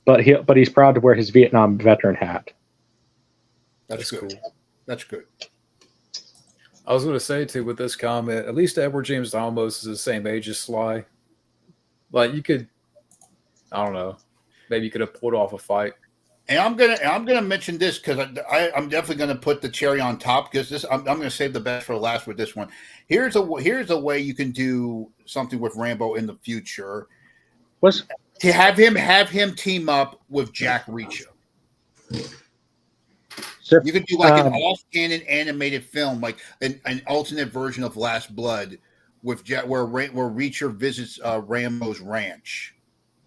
but he's proud to wear his Vietnam veteran hat. That's good. Cool. That's good. I was going to say too, with this comment, at least Edward James Olmos is the same age as Sly. Like, you could, I don't know, maybe you could have pulled off a fight. And I'm gonna mention this, because I'm definitely gonna put the cherry on top, because I'm gonna save the best for last with this one. Here's a way you can do something with Rambo in the future. What's to have him team up with Jack Reacher. You could do like an off-canon animated film, like an alternate version of Last Blood, with where Reacher visits Rambo's ranch.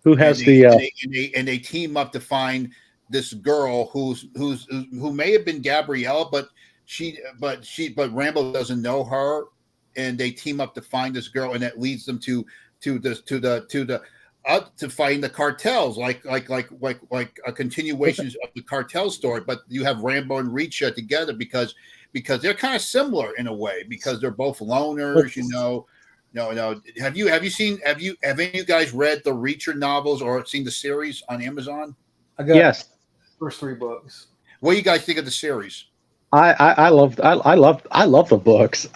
Who has and they team up to find this girl who may have been Gabrielle, but Rambo doesn't know her, and they team up to find this girl, and that leads them to fighting the cartels, like a continuation of the cartel story. But you have Rambo and Reacher together because they're kind of similar in a way, because they're both loners, you know. No. Have any of you guys read the Reacher novels or seen the series on Amazon? I got Yes, first 3 books. What do you guys think of the series? I love the books.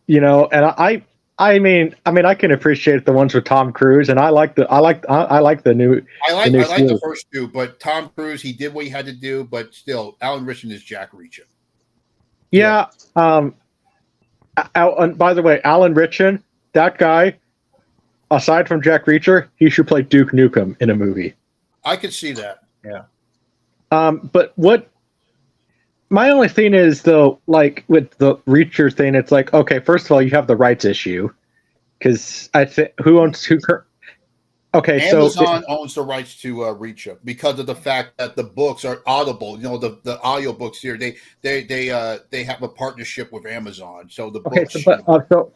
You know, and I mean, I can appreciate the ones with Tom Cruise, and I like the new. I like the series. first 2, but Tom Cruise, he did what he had to do, but still, Alan Richardson is Jack Reacher. Yeah. And by the way, Alan Ritchson, that guy, aside from Jack Reacher, he should play Duke Nukem in a movie. I could see that. Yeah. But what my only thing is, though, like with the Reacher thing, it's like, okay, first of all, you have the rights issue because I think who owns who. Okay, Amazon owns the rights to Reacher because of the fact that the books are Audible. You know, the audio books here, they have a partnership with Amazon. So the books. So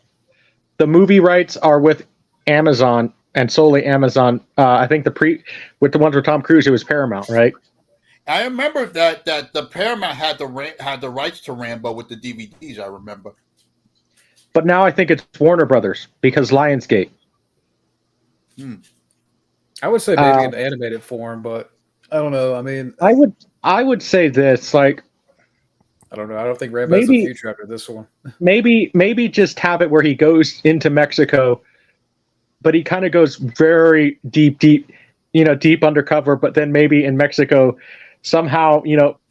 the movie rights are with Amazon and solely Amazon. I think with the ones with Tom Cruise, it was Paramount, right? I remember that the Paramount had the rights to Rambo with the DVDs. I remember. But now I think it's Warner Brothers because Lionsgate. I would say maybe in animated form, but I don't know. I mean, I would say this, like, I don't know. I don't think Rambo has a future after this one. Maybe just have it where he goes into Mexico, but he kind of goes very deep, deep undercover. But then maybe in Mexico, somehow,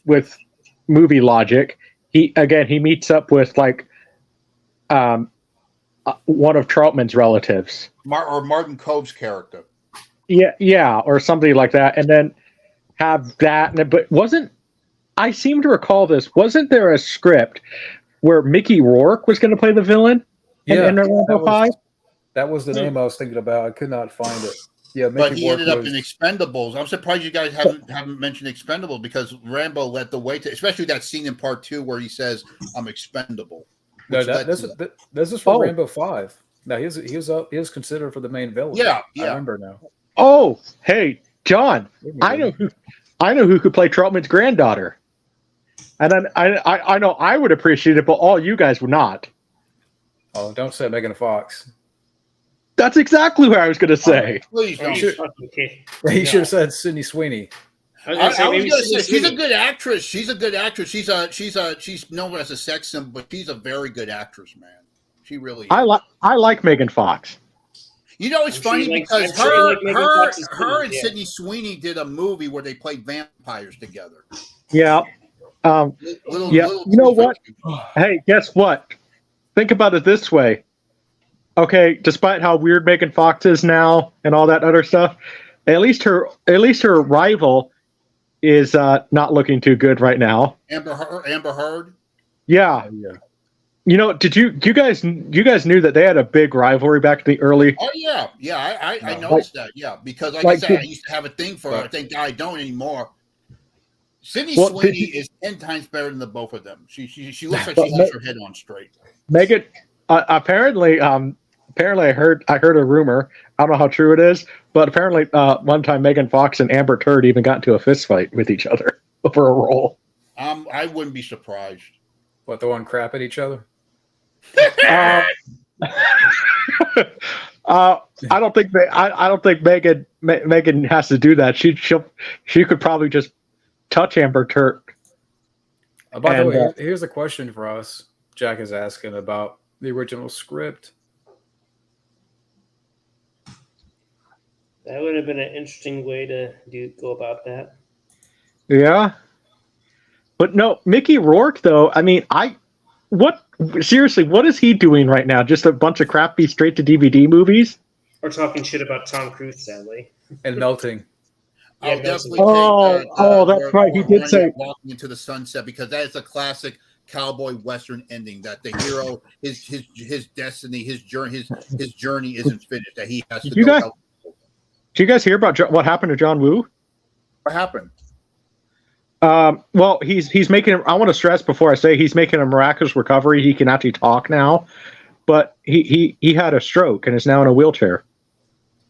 with movie logic, he meets up with like one of Trautmann's relatives, or Martin Cove's character. Yeah, or somebody like that, and then have that. But I seem to recall this? Wasn't there a script where Mickey Rourke was going to play the villain? Yeah, in Rambo 5? That was the name I was thinking about. I could not find it. Yeah, but he ended up in Expendables. I'm surprised you guys haven't mentioned Expendables because Rambo led the way to, especially that scene in part 2 where he says, "I'm expendable." No, this is for Rambo 5. No, he was considered for the main villain. Yeah. I remember now. Oh, hey, John, I know who could play Trautmann's granddaughter, and then I know I would appreciate it, but all you guys would not. Oh, don't say Megan Fox. That's exactly what I was going to say. Please don't. He should have said Sydney Sweeney. I was going to say she's a good actress. She's a good actress. She's known as a sex symbol, but she's a very good actress, man. She really is. I like Megan Fox. It's funny because her and Sydney Sweeney did a movie where they played vampires together. Yeah. Little you know what? Hey, guess what? Think about it this way. Okay, despite how weird Megan Fox is now and all that other stuff, at least her rival is not looking too good right now. Amber Heard. Yeah. Did you guys knew that they had a big rivalry back in the early? Oh yeah, I noticed that. Yeah, because like I said, I used to have a thing for her. I think I don't anymore. Sydney Sweeney is 10 times better than the both of them. She looks like she has her head on straight. Megan, apparently, I heard a rumor. I don't know how true it is, but apparently, one time Megan Fox and Amber Heard even got into a fist fight with each other for a role. I wouldn't be surprised. What, throwing crap at each other? I don't think Megan has to do that. She could probably just touch Amber Heard. By the way, here's a question for us. Jack is asking about the original script. That would have been an interesting way to go about that. Yeah, but no, Mickey Rourke though. I mean, seriously, what is he doing right now? Just a bunch of crappy straight to DVD movies? Or talking shit about Tom Cruise, sadly. And melting. I'll definitely that's right. He did say "Walking into the Sunset" because that is a classic cowboy western ending. That the hero, his destiny, his journey isn't finished. That he has to go. Did you guys hear about what happened to John Woo? What happened? Well, he's making. I want to stress before I say he's making a miraculous recovery. He can actually talk now, but he had a stroke and is now in a wheelchair.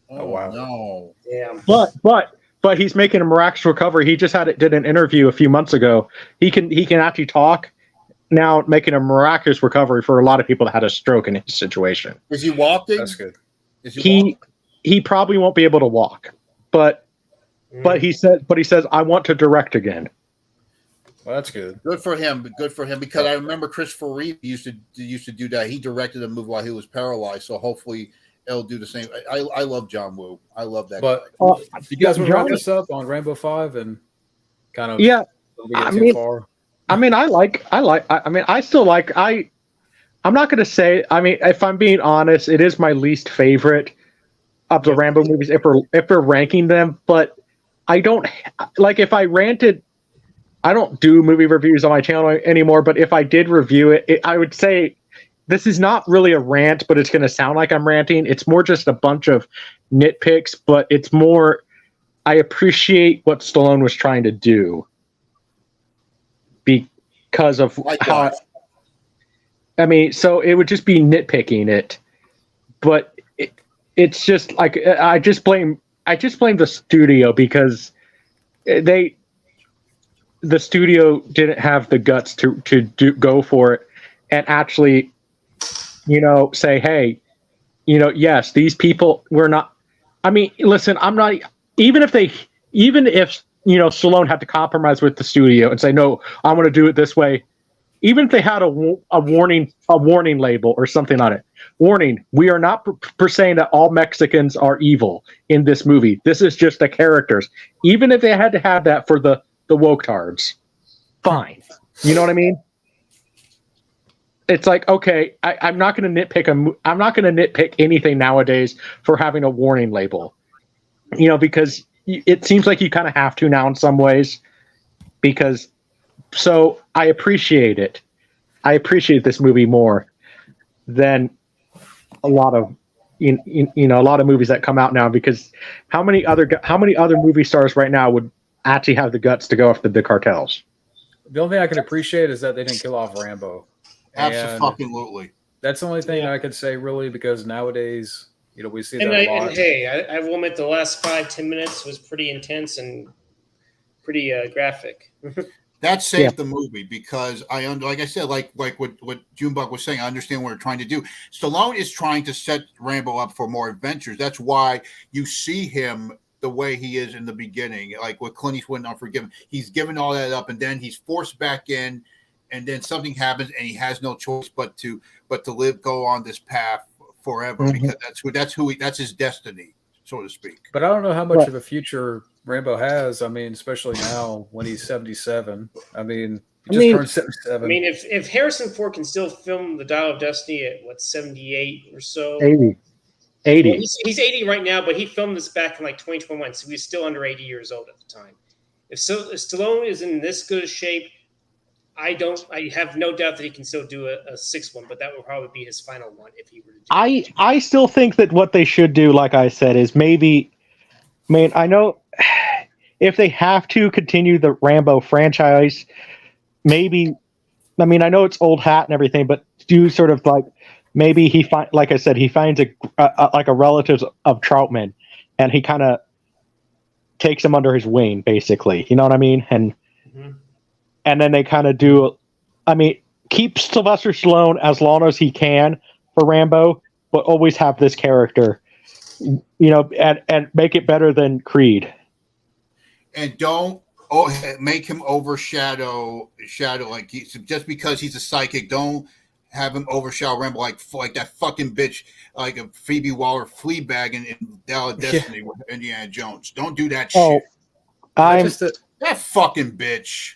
Oh wow! No. Damn. But he's making a miraculous recovery. He just did an interview a few months ago. He can actually talk, now making a miraculous recovery for a lot of people that had a stroke in his situation. Is he walking? That's good. Is he walking? He probably won't be able to walk, but he says I want to direct again. Well, that's good. Good for him. Good for him. Because I remember Christopher Reeve used to do that. He directed a movie while he was paralyzed. So hopefully it'll do the same. I love John Woo. I love that. But guy. you guys want to wrap this up on Rambo 5 and kind of Yeah. don't get too far? I'm not going to say, if I'm being honest, it is my least favorite of the Rambo movies if we're ranking them, but I don't like if I ranted. I don't do movie reviews on my channel anymore, but if I did review it, I would say this is not really a rant, but it's going to sound like I'm ranting. It's more just a bunch of nitpicks, but it's more, I appreciate what Stallone was trying to do because of how, so it would just be nitpicking it, but it's just like, I just blame the studio because the studio didn't have the guts to go for it and actually, say, hey, yes, these people were not. Listen, I'm not. Even if Stallone had to compromise with the studio and say, no, I want to do it this way. Even if they had a warning label or something on it. Warning: we are not saying that all Mexicans are evil in this movie. This is just the characters. Even if they had to have that for the woke-tards, fine. You know what I mean? It's like, okay, I'm not going to nitpick I'm not going to nitpick anything nowadays for having a warning label. Because it seems like you kind of have to now in some ways. So I appreciate it. I appreciate this movie more than a lot of a lot of movies that come out now. Because how many other movie stars right now would actually have the guts to go after the cartels? The only thing I can appreciate is that they didn't kill off Rambo. Absolutely. That's the only thing I could say, really, because nowadays, we see that a lot. And hey, I will admit the last 5-10 minutes was pretty intense and pretty graphic. That saved the movie because like I said, like what Junebug was saying, I understand what we're trying to do. Stallone is trying to set Rambo up for more adventures. That's why you see him the way he is in the beginning, like with Clint Eastwood in Unforgiven. He's given all that up, and then he's forced back in, and then something happens, and he has no choice but to go on this path forever because that's his destiny, so to speak. But I don't know how much of a future Rambo has. Especially now when he's 77. He just turned 77. If Harrison Ford can still film The Dial of Destiny at 78 or so, 80. Well, he's 80 right now, but he filmed this back in 2021, so he was still under 80 years old at the time. If Stallone is in this good a shape, I have no doubt that he can still do a sixth one, but that would probably be his final one if he were to do it. I still think that what they should do, like I said, is maybe, I know if they have to continue the Rambo franchise, maybe, I know it's old hat and everything, but do sort of maybe he finds a relative of Troutman, and he kind of takes him under his wing, basically. You know what I mean? And then they kind of do. Keep Sylvester Stallone as long as he can for Rambo, but always have this character, and make it better than Creed. And don't make him overshadow just because he's a psychic. Don't have him overshadow Rambo like that fucking bitch, like a Phoebe Waller Fleabag in Dial of Destiny with Indiana Jones. Don't do that shit. That fucking bitch.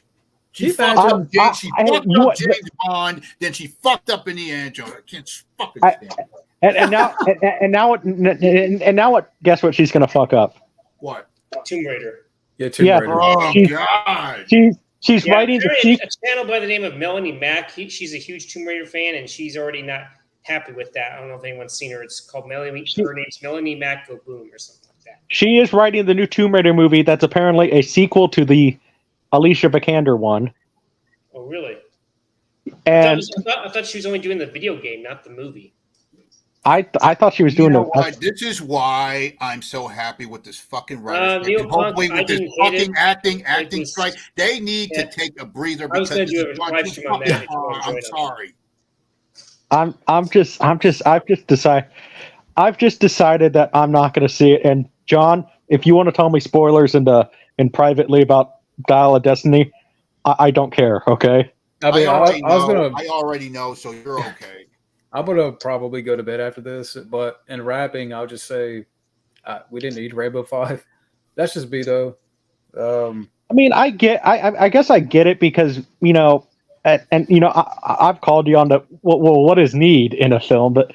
She fucked up James Bond, then she fucked up Indiana Jones. I can't fucking stand it. And now what? Guess what? She's gonna fuck up. What? Tomb Raider. Yeah, Tomb Raider. Oh God. She's writing a channel by the name of Melanie Mack. She's a huge Tomb Raider fan, and she's already not happy with that. I don't know if anyone's seen her. It's called Melanie. Her name's Melanie Mack Go Boom or something like that. She is writing the new Tomb Raider movie that's apparently a sequel to the Alicia Vikander one. Oh, really? And I thought she was only doing the video game, not the movie. I thought she was You doing know what? This is why I'm so happy with this fucking writer. Neil Hopefully, Punk, I with this didn't hate fucking it. acting was- strike, they need Yeah. to take a breather I was because gonna this do is a one live too stream on fucking that if you wanna hard. join I'm us. sorry. I've just decided that I'm not going to see it. And John, if you want to tell me spoilers and privately about Dial of Destiny, I don't care. Okay. I mean, I already know, so you're okay. I'm gonna probably go to bed after this. But in wrapping, I'll just say we didn't need Rambo 5. That's just me though. I mean, I guess I get it because and you know, I've called you on the what is need in a film, but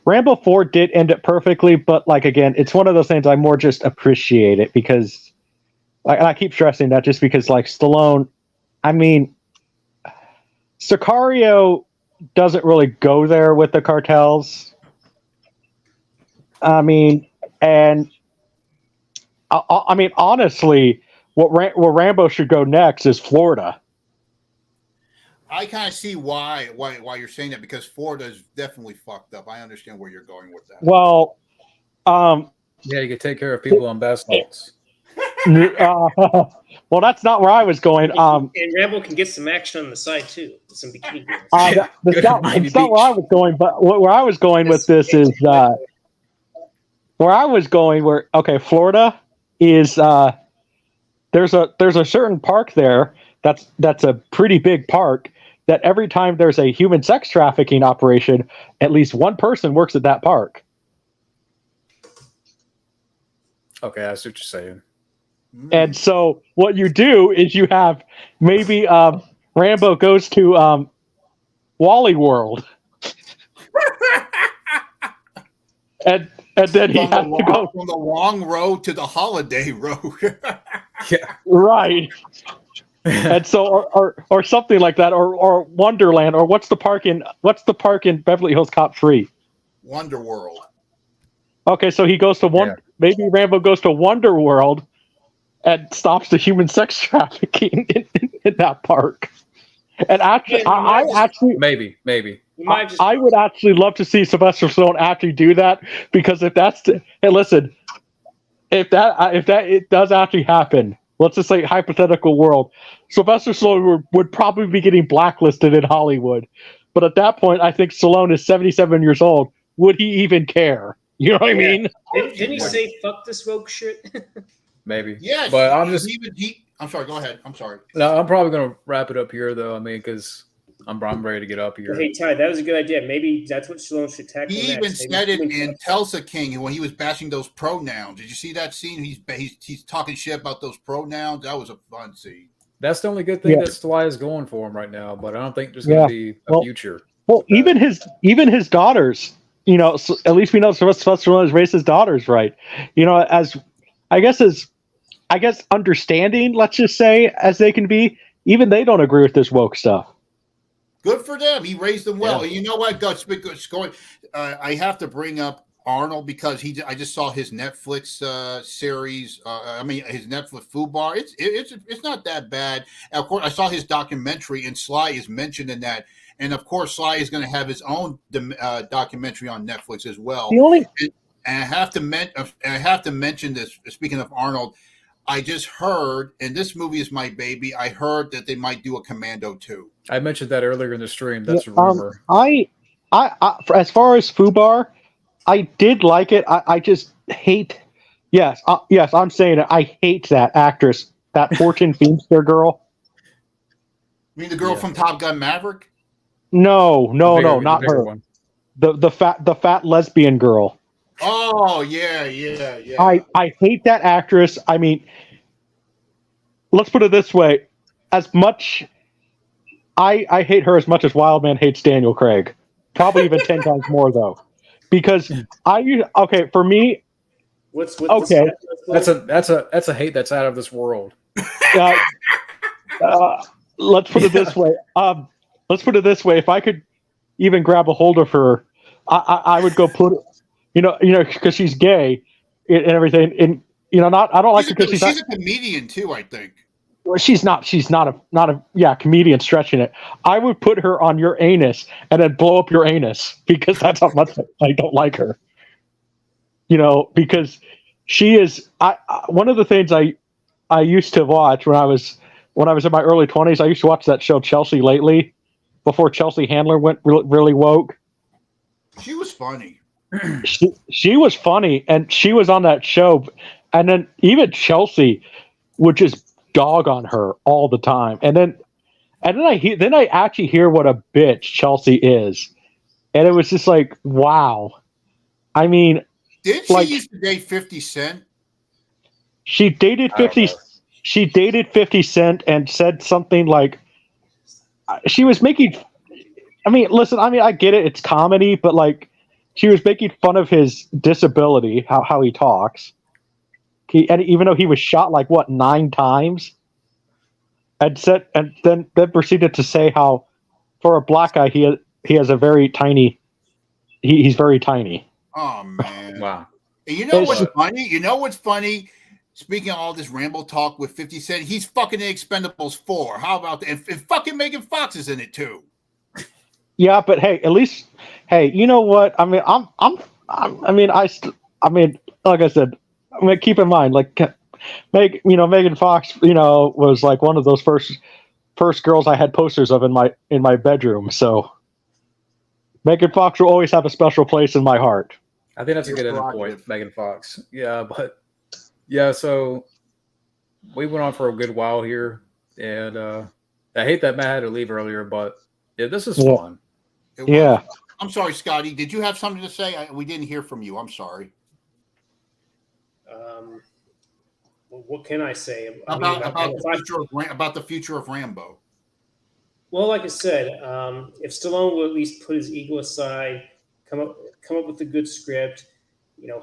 Rambo 4 did end it perfectly. But like again, it's one of those things I more just appreciate it because, and I keep stressing that just because like Stallone, I mean, Sicario doesn't really go there with the cartels. I mean, and I mean, honestly, where Rambo should go next is Florida. I kind of see why you're saying that because Florida is definitely fucked up. I understand where you're going with that. Well, Yeah, you can take care of people on basketballs. well, that's not where I was going. And Rambo can get some action on the side too, some bikini girls. That's not where I was going, but where I was going with this is where I was going. Florida is there's a certain park there that's a pretty big park that every time there's a human sex trafficking operation, at least one person works at that park. Okay, I see what you're saying. And so what you do is you have maybe Rambo goes to Wally World. and then he has to go from the long road to the holiday road. Yeah. Right. And so or something like that, or Wonderland, or what's the park in Beverly Hills Cop 3? Wonder World. Okay, so he goes to maybe Rambo goes to Wonder World and stops the human sex trafficking in that park. And actually, maybe. I would actually love to see Sylvester Stallone actually do that because if that's if it does actually happen, let's just say hypothetical world, Sylvester Stallone would probably be getting blacklisted in Hollywood. But at that point, I think Stallone is 77 years old. Would he even care? You know what I mean? Didn't he say "fuck this woke shit"? Maybe. Yes. But I'm just. I'm sorry. Go ahead. I'm sorry. No, I'm probably gonna wrap it up here, though. I mean, because I'm ready to get up here. Hey Ty, that was a good idea. Maybe that's what Stallone should tackle. He even said it in Tulsa King when he was bashing those pronouns. Did you see that scene? He's talking shit about those pronouns. That was a fun scene. That's the only good thing that Sly is going for him right now. But I don't think there's going to be a future. Well, even his daughters. You know, so at least we know Sylvester Stallone has raised his daughters right. You know, as understanding, let's just say, as they can be, even they don't agree with this woke stuff. Good for them. He raised them well. Yeah. You know what? I have to bring up Arnold because I just saw his Netflix series. His Netflix Food Bar. It's not that bad. And of course, I saw his documentary, and Sly is mentioned in that. And of course, Sly is going to have his own documentary on Netflix as well. And I have to mention this. Speaking of Arnold, I just heard, and this movie is my baby. I heard that they might do a Commando 2. I mentioned that earlier in the stream. That's a rumor. I as far as Fubar, I did like it. I just hate. Yes, I'm saying it. I hate that actress, that Fortune Feimster girl. You mean the girl from Top Gun Maverick? No, not her. One. The fat lesbian girl. Oh yeah. I hate that actress. I mean, let's put it this way: as much I hate her as much as Wildman hates Daniel Craig. Probably even 10 times more though, because for me. What's okay? That's a hate that's out of this world. Let's put it this way. If I could even grab a hold of her, I would go put it. You know, because she's gay and everything, and I don't like her because she's a comedian too. I think. Well, she's not a comedian stretching it. I would put her on your anus and then blow up your anus because that's how much I don't like her. Because she is. One of the things I used to watch when I was in my early 20s. I used to watch that show Chelsea Lately before Chelsea Handler went really woke. She was funny. She was funny, and she was on that show, and then even Chelsea would just dog on her all the time, and then I actually hear what a bitch Chelsea is, and it was just like, wow. I mean, did she used to date 50 Cent? She dated 50. She dated 50 Cent and said something like she was making. I mean, listen. I mean, I get it. It's comedy, but like she was making fun of his disability, how he talks. And even though he was shot like 9 times, and then proceeded to say how for a black guy he has a very tiny. He's very tiny. Oh man! Wow. And you know what's funny? Funny? Speaking of all this Rambo talk with 50 Cent, he's fucking in Expendables 4. How about that? And fucking Megan Fox is in it too. Yeah, but hey, at least, hey, you know what? I mean, like I said, keep in mind, like, Megan Fox, was like one of those first girls I had posters of in my bedroom. So, Megan Fox will always have a special place in my heart. I think that's a good end point, Megan Fox. Yeah, but yeah, so we went on for a good while here, and I hate that Matt had to leave earlier, but yeah, this is fun. Yeah. I'm sorry, Scotty. Did you have something to say? We didn't hear from you. I'm sorry. Well, what can I say about the future of Rambo? Well, like I said, if Stallone will at least put his ego aside, come up with a good script,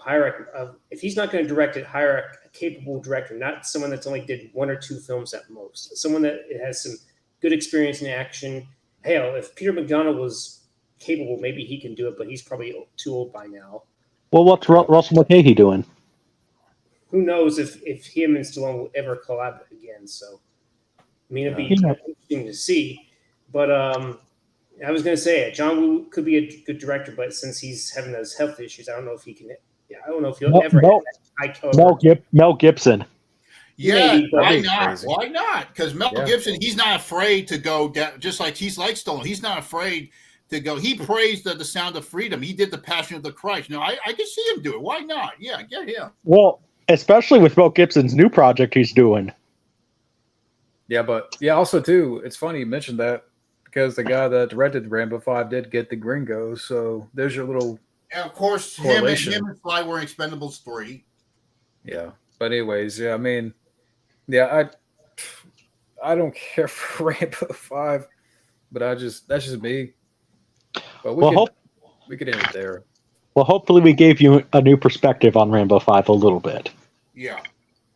hire if he's not going to direct it, hire a capable director, not someone that's only did 1 or 2 films at most, someone that has some good experience in action. Hell, if Peter McDonough was capable, maybe he can do it, but he's probably too old by now. Well, what's Russell Mulcahy doing? Who knows if him and Stallone will ever collaborate again? So, I mean, it'd be interesting to see. But I was going to say John Woo could be a good director, but since he's having those health issues, I don't know if he can. I don't know if he'll ever have that high caliber. Mel Gibson. Yeah, maybe, why not? Crazy. Why not? Because Mel Gibson, he's not afraid to go down, just like he's like Stallone. He's not afraid to go. He praised the Sound of Freedom. He did the Passion of the Christ. I can see him do it. Why not? Yeah, get him. Well, especially with Mel Gibson's new project he's doing. Yeah, but also too, it's funny you mentioned that because the guy that directed Rambo 5 did get the Gringos, so there's your little. And of course, him and Sly were in Expendables 3. Yeah, but anyways, yeah, I mean. Yeah, I don't care for Rambo 5, but that's just me. But we could end it there. Well, hopefully we gave you a new perspective on Rambo 5 a little bit. Yeah.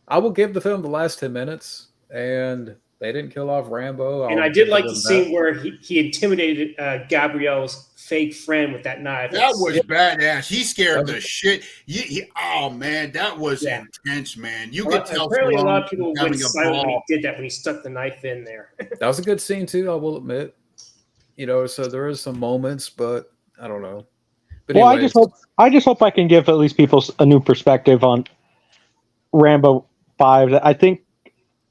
I will give the film the last 10 minutes, and they didn't kill off Rambo. And I did like the scene where he intimidated Gabrielle's fake friend with that knife. That was badass. He scared the shit. Oh man, that was intense, man. You could tell. Apparently, a lot of people went silent when he did that, when he stuck the knife in there. That was a good scene too, I will admit. So there is some moments, but I don't know. But well, I just hope I can give at least people a new perspective on Rambo 5. I think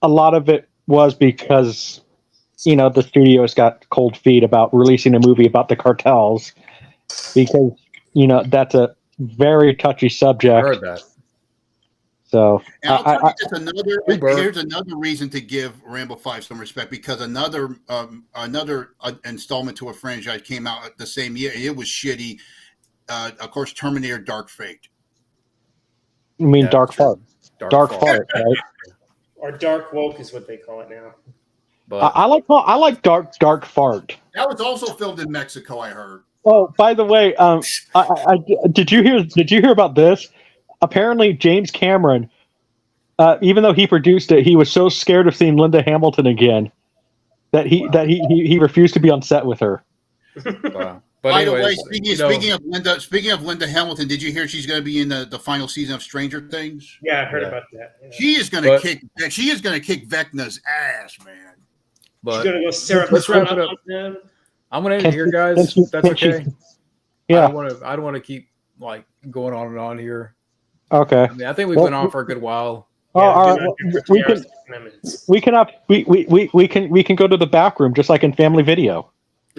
a lot of it was because the studios got cold feet about releasing a movie about the cartels because that's a very touchy subject. I heard that. So here's another reason to give Rambo 5 some respect, because another installment to a franchise came out the same year. It was shitty. Of course, Terminator: Dark Fate. You mean Dark Fart? Dark Fart, right? Or Dark Woke is what they call it now. But I like Dark Fart. That was also filmed in Mexico, I heard. Oh, by the way, did you hear about this? Apparently, James Cameron, even though he produced it, he was so scared of seeing Linda Hamilton again that he refused to be on set with her. Wow. But By the way, anyways, speaking of Linda Hamilton, did you hear she's going to be in the final season of Stranger Things? Yeah, I heard Yeah. about that. Yeah. She is going to kick. She is going to kick Vecna's ass, man. but She's gonna go Sarah let's wrap it Connor up. on them. I'm gonna end it here, guys. If that's okay. Yeah. I don't want to keep like going on and on here. Okay. I mean, I think we've been on for a good while. Oh, Yeah, all do right. not do 50 We hours, can 10 minutes. we can go to the back room just like in Family Video.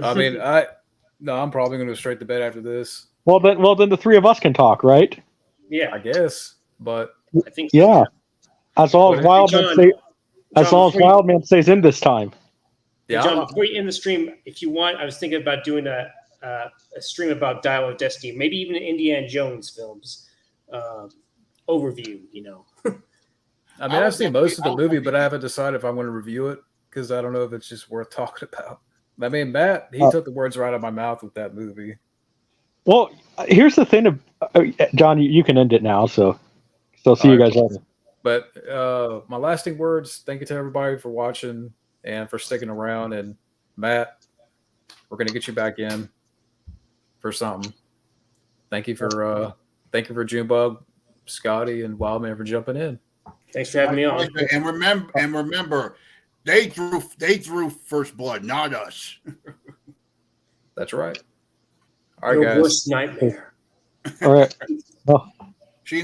I mean, I'm probably going to go straight to bed after this. Well, then the three of us can talk, right? Yeah, I guess, but I think so. Yeah. As long as Wildman stays in this time. yeah, John, before you end the stream, if you want, I was thinking about doing a stream about Dial of Destiny, maybe even Indiana Jones films overview. You know, I mean, I've seen most of the movie, but I haven't decided if I want to review it because I don't know if it's just worth talking about. I mean, Matt, he took the words right out of my mouth with that movie. Well, here's the thing. John, you can end it now. So see you guys later. But my lasting words, thank you to everybody for watching and for sticking around. And Matt, we're going to get you back in for something. Thank you for Junebug, Scotty, and Wildman for jumping in. thanks for having me on. And remember, they drew First Blood, not us. That's right. All right, Your guys. worst nightmare. All right. She